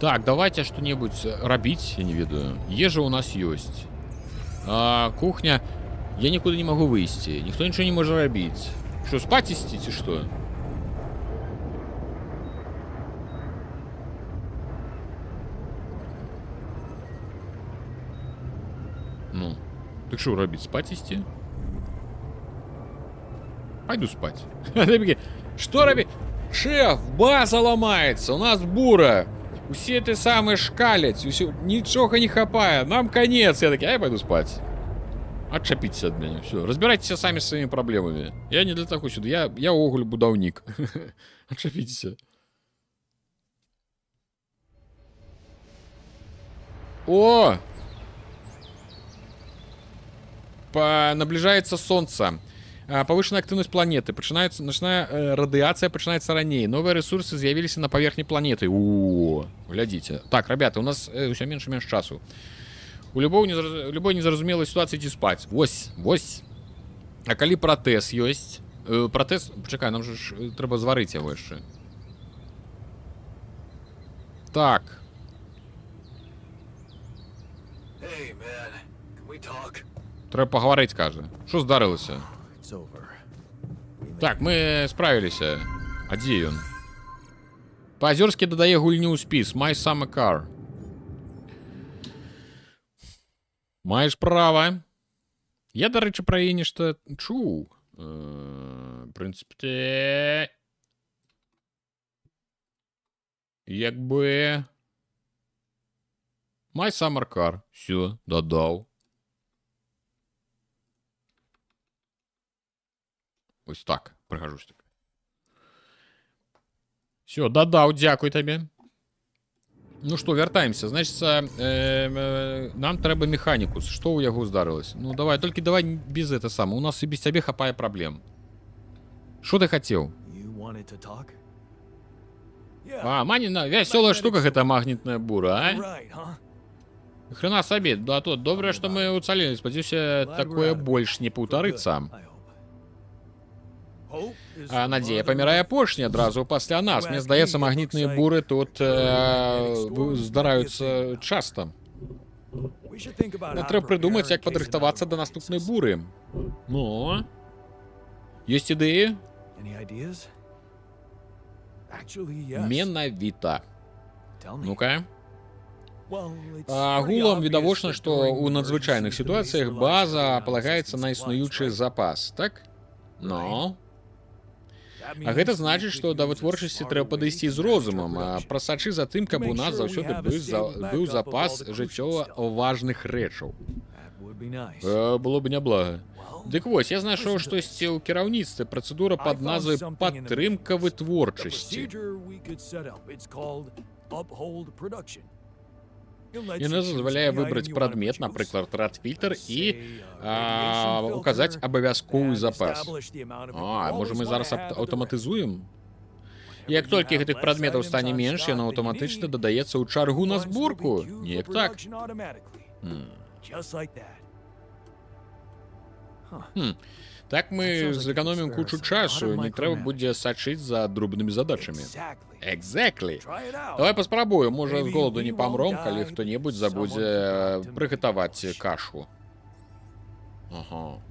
Так, давайте што-небудзь рабіць, я не ведаю. Ежа у нас ёсць. Кухня... Я нікуды не магу выйсці. Ніхто нічого не можа рабіць. Што, спаць ісці, ці што? Ну, так што рабіць? Спаць ісці? Пайду спаць. Што рабіць? Шеф, база ламаецца, у нас бура. Усе ты самыя шкаляць, нічога не хапае, нам конец. Я такі, а я пайду спаць. Отчапіться ад мяне, все. Разбирайтеся самі з сваімі праблемамі. Я не для таго сюды, я ўвогуле будаўнік. Отчапіцеся. О! Наближается солнце. Повышенная активность планеты. Ночная радиация начинается ранее. Новые ресурсы з'явились на поверхне планеты. О, глядите. Так, ребята, у нас все меньше и меньше часу. У любой незразумелай ситуації ідзі спаць. Вось. А калі пратэз ёсць? Пратэз... Пачакай, нам же трэба зварыць яго яшчэ. Так. Hey, man. Can we talk? Трэба пагаварыць, кажа. Што здарылася? Так, мы справіліся. А дзе ён? Па-азёрскі дадае гульню ў спіс. My Summer Car. Маеш права. Я, дарэчы, пра яе нешта чуў. Прынцыпе... Як бы... My Summer Car. Всё, дадаў. Ось так, прыхожусь так. Всё, дадаў, дзякуй табе. Ну что, вяртаемся. Значит, нам трэба механікус. Што ў яго здарылася? Ну давай, толькі давай без это самое. У нас і без цябе хапае праблем. Што ты хацеў? Маніна, вясёлая штука гэта магнітная бура, а? Хрена сабе, да то добра, што мы уцалелі. Спадзяюся, такое больш не паўтарыцца. А Надзея памірае апошняй адразу пасля нас. Мне здаецца, магнітныя буры тут здараюцца часта. Трэба прыдумаць, як падрыхтавацца да наступнай буры. Ну? Ёсць ідэі? Менавіта. Ну-ка. Агулам відавочна, што ў надзвычайных сітуацыях база палагаецца на існуючы запас, так? Ну? А гэта значыць, што да вытворчасці трэба падысці з розумам, прасачы за тым, каб у нас заўсёды быў запас жыццёва важных рэчаў. Было б няблага. Дык вось, я знайшоў штосьці ў кіраўніцтве, працэдура пад назвай падтрымка вытворчасці. Яна дазваляе выбраць прадмет, напрыклад, радфільтр, і указаць абавязковы запас. Можа, мы зараз аўтаматызуем? Як толькі гэтых прадметаў стане менш, яно аўтаматычна дадаецца ў чаргу на зборку. Неяк так. Так мы зэканомім кучу часу, не трэба будзе сачыць за дробнымі задачамі. Exactly. Давай паспрабую, можа з голаду не памром, калі хто-небудзь забудзе прыгатаваць кашу. Ага.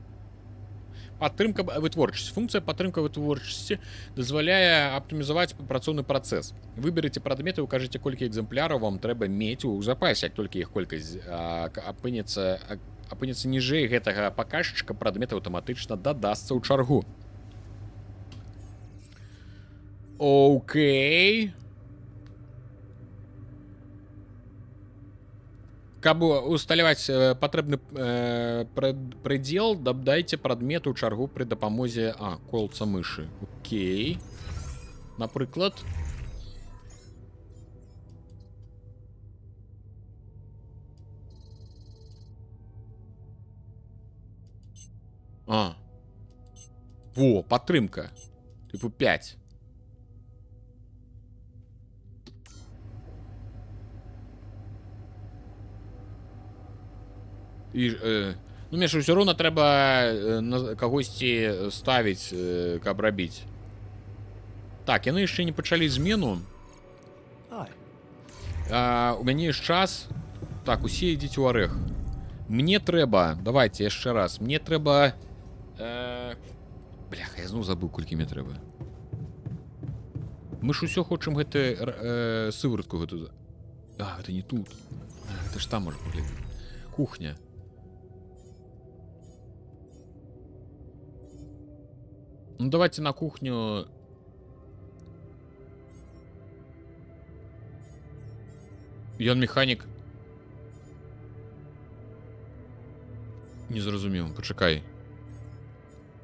Падтрымка вытворчасці. Функцыя падтрымка вытворчасці дазваляе аптымізаваць працоўны працэс. Выберыце прадметы, укажыце, колькі экземпляраў вам трэба мець у запасе, як толькі іх колькасць апынецца ніжэй гэтага паказчыка, прадмет аўтаматычна дадасца ў чаргу. Окей. Каб усталяваць патрэбны прыдзел, дадайце прадмет у чаргу пры дапамозе колца мышы. Окей. Напрыклад. Во, падтрымка. Типу 5. І, ну, Міша, ўсё роўна трэба кагосьці ставіць, каб рабіць. Так, яны яшчэ не пачалі змену. У мяне ёсць час. Так, усе ідзіце ў арэх. Мне трэба, давайте яшчэ раз. Мне трэба... Бляха, я зноў забыў, колькі мне трэба. Мы ж усё хочам гэты сыворотку гэту... гэта не тут. Гэта ж там можа паглядзець. Кухня. Ну, давайте на кухню. Ён механік. Не зразумеў, пачакай.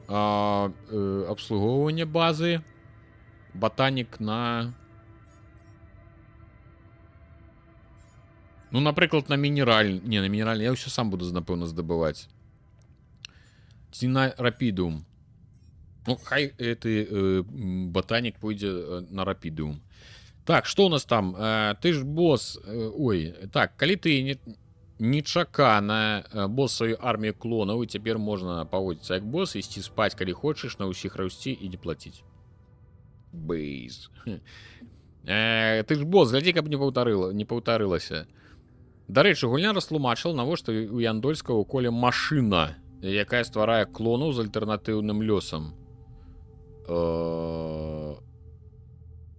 Абслугоўванне базы. Ботанік на... Ну, напрыклад, на мінераль... Не, на мінераль я ўсё сам буду, напэўна, здабываць. Ці на рапідум. Ну, хай гэты ботанік пойдзе на рапідум. Так, што ў нас там? Ты ж босс... Ой, так, калі ты нечакана босс сваёй арміі клонаў, і цяпер можна паводзіцца як босс, ісці спаць, калі хочаш, на ўсіх расці і не плаціць. Бейз. Ты ж босс, глядзі, каб не паўтарылася. Дарэчы, гульня растлумачыла, навошта у Яндольска ў коле машына, якая стварае клонаў з альтэрнатыўным лёсам.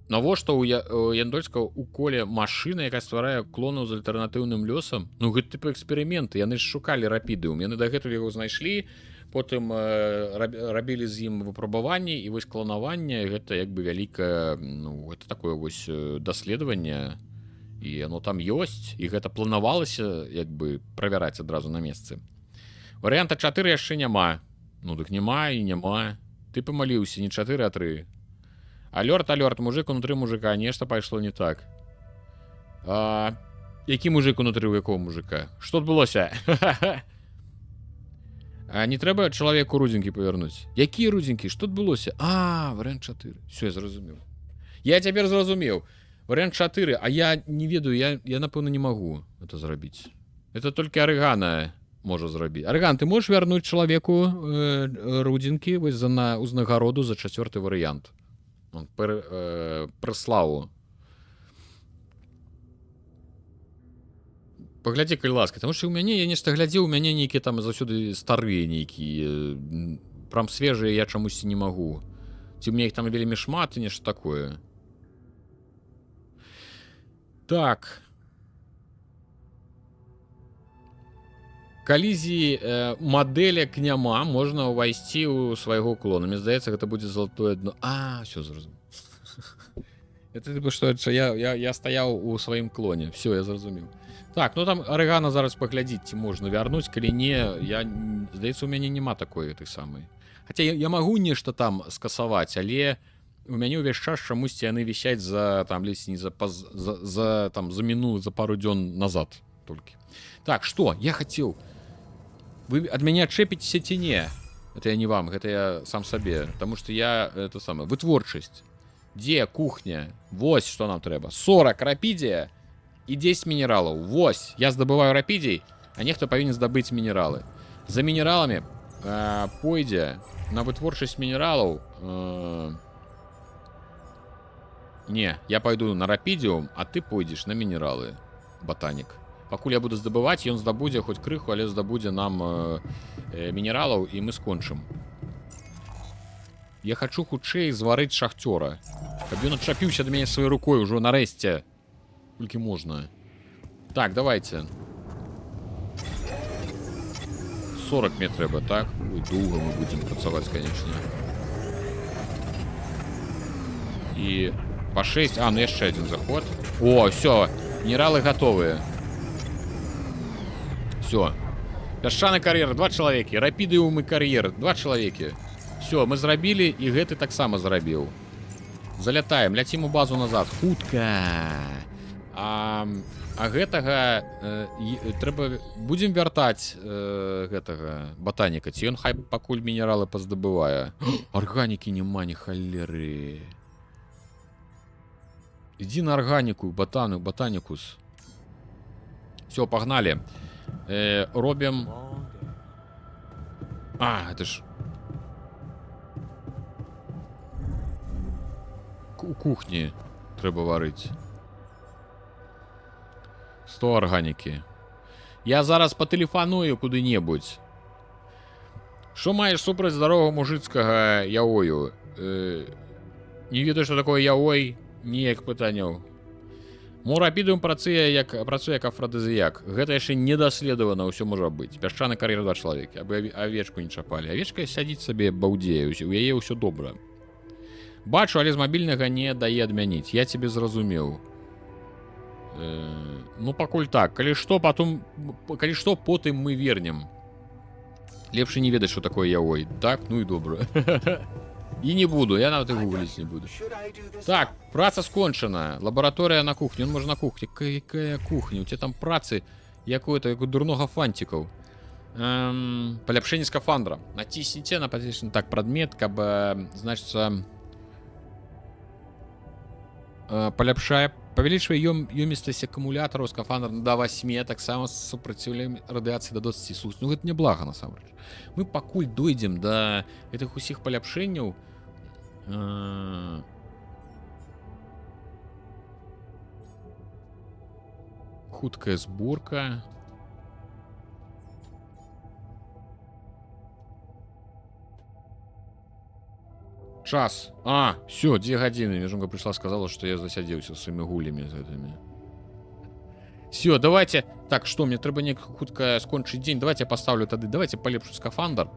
Навошта у Яндольска у коле машына, якая стварае клонаў з альтэрнатыўным лёсам? Ну, гэта типа эксперыменты. Яны ж шукалі рапідыум. Яны дагэтуль яго знайшлі, потым рабілі з ім выпрабаванні, і вось кланаванне гэта як бы вялікае, ну, гэта такое вось даследаванне, і оно там ёсць, і гэта планавалася як бы правяраць адразу на месцы. Варыянта 4 яшчэ няма. Ну, дык няма і няма. Ты памыліўся, не 4, а 3. Алёрт, мужик унутры мужика. Нешта пайшло не так. Які мужик унутры у якого мужика? Што адбылося? Не трэба чалавеку рудзенькі павярнуць. Які рудзенькі? Што адбылося? Варыянт 4. Всё, я зразумеў. Я цяпер зразумеў. Варыянт 4, а я не ведаю, я напэўна не магу это зрабіць. Это толькі Арыгана можа зрабіць. Арыган, ты можаш вярнуць чалавеку рудзенькі вось за узнагароду за 4-й варыянт? Пра славу. Паглядзі, калі ласка, таму што ў мяне, я нешта глядзеў, у мяне нейкія там заўсёды старыя нейкія, прям свежыя я чамусьці не магу. Ці ў мяне іх там вельмі шмат і нешта такое. Так. Калізіі мадэлек няма, можна ўвайсці ў свайго клона. Мне здаецца, гэта будзе залатое дно. Всё зразумеў. Это типа што я стаяў у сваім клоне. Всё, я зразумеў. Так, ну там Арыгана зараз паглядзіць, ці можна вярнуць, калі не, здаецца, у мяне няма такой гэтай самай. Хаця я магу нешта там скасаваць, але у мяне ўвесь час чамусьці яны вісяць за там ледзь не за пару дзён назад толькі. Так, што? Я хацеў. Вы ад мяне адчэпіцеся ці не? Это я не вам, гэта я сам сабе. Таму што я, это самае, вытворчасць. Дзе кухня? Вось што нам трэба. 40 рапідзія і 10 мінералаў. Вось, я здабываю рапідзій, а нехта павінен здабыць мінералы. За мінераламі пойдзе на вытворчасць мінералаў. Не, я пойду на рапідзіум, а ты пойдзеш на мінералы, ботанік. Пакуль я буду здабываць, ён здабудзе хоць крыху, але здабудзе нам мінералаў, і мы скончым. Я хачу хутчэй зварыць шахцёра. Каб ён адчапіўся ад мяне сваёй рукой ужо нарэшце. Толькі можна. Так, давайте. 40 мне трэба, так? Ой, доўга мы будзем працаваць, конечно. І по 6. А, ну яшчэ один заход. О, все, мінералы готовыя. Все. Пясчаны кар'ер, 2 чалавекі. Рапідыумы кар'ер, 2 чалавекі. Все, мы зрабілі, і гэты таксама зрабіў. Залятаем, ляцім у базу назад. Хутка. А гэтага трэба... Будзем вяртаць гэтага батаніка. Ці ён хай пакуль мінералы паздабывае. Арганікі няма, ні халеры. Ідзі на арганіку, батанікус. Все, пагналі. Робім... А, гэта ж... У кухні трэба варыць. 100 арганікі. Я зараз патэлефаную куды-небудзь. Што маеш супраць здаровага мужыцкага яою? Не ведаю, што такое яой. Ніяк пытанняў. Мурапідум працуе як афрадызіяк. Гэта яшчэ не даследавана, ўсё можа быць. Пясчаны кар'ер 2 чалавекі. Абы авечку не чапалі. Авечка сядзіць сабе баўдзее. У яе ўсё добра. Бачу, але з мабільнага не дае адмяніць. Я цябе зразумеў. Ну, пакуль так. Калі што, потым мы вернем. Лепш не ведаць, што такое яой. Так, ну і добра. І не буду, я нават і гугліць не буду. Так, праца скончана. Лабараторыя на кухні. Он можа на кухні. Якая кухня? У тебя там працы, як у дурнога фантикаў. Паляпшэнне скафандра. Націсніце на пазічны так прадмет, каб, значыцца, павялічвае ёмістасць акумулятараў скафандра да 8, таксама з супраціўленнем радыяцыі да 20. Слухай, ну гэта неблага насамрэч. Мы пакуль дойдзем да гэтых усіх паляпшэнняў. Хуткая зборка. Час. А, все, 2 гадзіны. Межунка пришла, сказала, что я засядзеўся с своими гулями з гэтымі. Все, давайте. Так, что, мне трэба неяк хутка скончыць дзень. Давайте я поставлю тады. Давайте полепшу скафандр.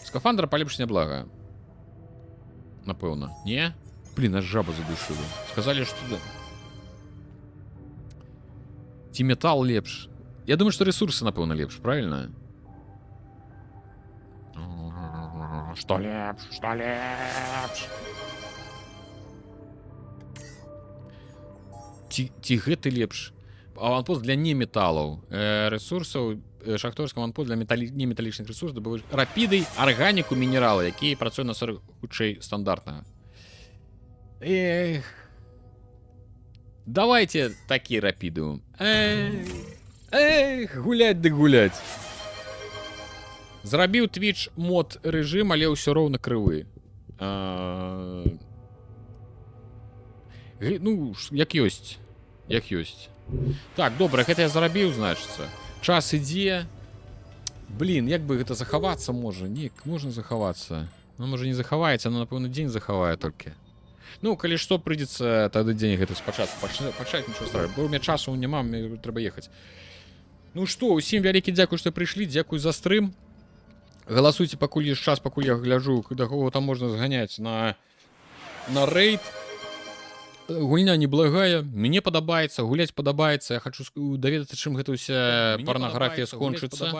Скафандр полепшыць няблага. Напэўна. Не? Блин, аж жаба задушила. Сказали, что да. Ці металл лепш. Я думаю, что ресурсы, напэўна, лепш, правильно? Что лепш? Что лепш? Ці гэты лепш? Аванпост для неметалаў. Ресурсаў, шахторскі аванпост для неметалічных ресурсаў дабываеш рапідай, арганіку, мінералы, якія працуюць на 40 хутчэй стандартнага. Эх. Давайте такі рапіду. Эх, гулять ды гулять. Зрабіў Twitch мод рэжым, але ўсё роўна крывы. Ну, як ёсць. Як ёсць. Так, добра, гэта я зарабіў, значыцца. Час ідзе. Блін, як бы гэта захавацца можа? Неяк можна захавацца. Ну, можа, не захаваецца, но, напэўна, дзень захавае толькі. Ну, калі што, прыйдзецца тады дзень гэта спачатку пачаць, нічого страшного. Бо у мяне часу няма, мне трэба ехаць. Ну што, усім вялікі дзякуй, што прыйшлі, дзякуй за стрым. Галасуйце, пакуль ёсць час, пакуль я гляджу, да кого там можна зганяць на рейд. Гульня неблагая, мне падабаецца, гуляць падабаецца. Я хочу даведацца, чым гэта ўся парнаграфія скончыцца.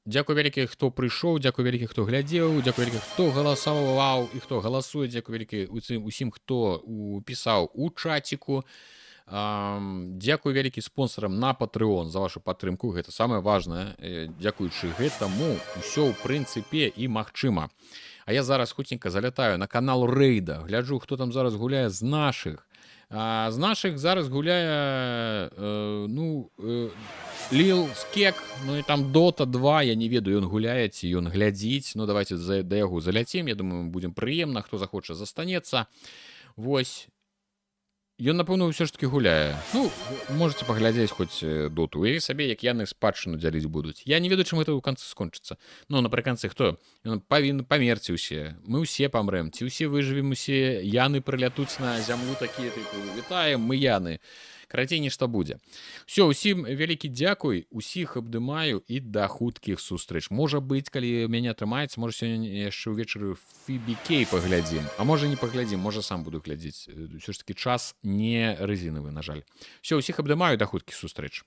Дзякуй вялікі, хто прыйшоў, дзякуй вялікі, хто глядзеў, дзякуй вялікі, хто галасаваў і хто галасуе, дзякуй вялікі усім, хто пісаў у чаціку. Дзякуй вялікі спонсорам на Patreon за вашу падтрымку, гэта самае важнае. Дзякуючы гэтаму ўсё ў прынцыпе і магчыма. А я зараз хутенька залятаю на канал Рейда, гляджу, хто там зараз гуляе з нашых. З нашых зараз гуляе Лил Скек, ну і там Dota 2, я не ведаю, ён гуляе ці ён глядзіць. Ну давайте да яго заляцім, я думаю, будзем прыемна, хто захоча застанецца. Вось. ён, напэўна, ўсё ж таки гуляе. Ну, можете паглядзець хоць доту. Уяві сабе, як яны спадчыну дзяліць будуць. Я не ведаю, чым гэта ў канцы скончыцца. Ну, напрыканцы, хто? Ён павінны памерці ўсе. Мы ўсе памрэм. Ці ўсе выжывем, усе яны прылятуць на зямлю такія, тыпу, вітаем, мы яны. Карацей, нешта будзе. Все, усім вялікі дзякуй, усіх абдымаю і да хуткіх сустрэч. Можа быць, калі мяне атрымаецца, можа сёння яшчэ ўвечары Фібі Кей паглядзім. А можа не паглядзім, можа сам буду глядзець. Усё ж таки час не рэзінавы, на жаль. Все, усіх абдымаю, да хуткіх сустрэч.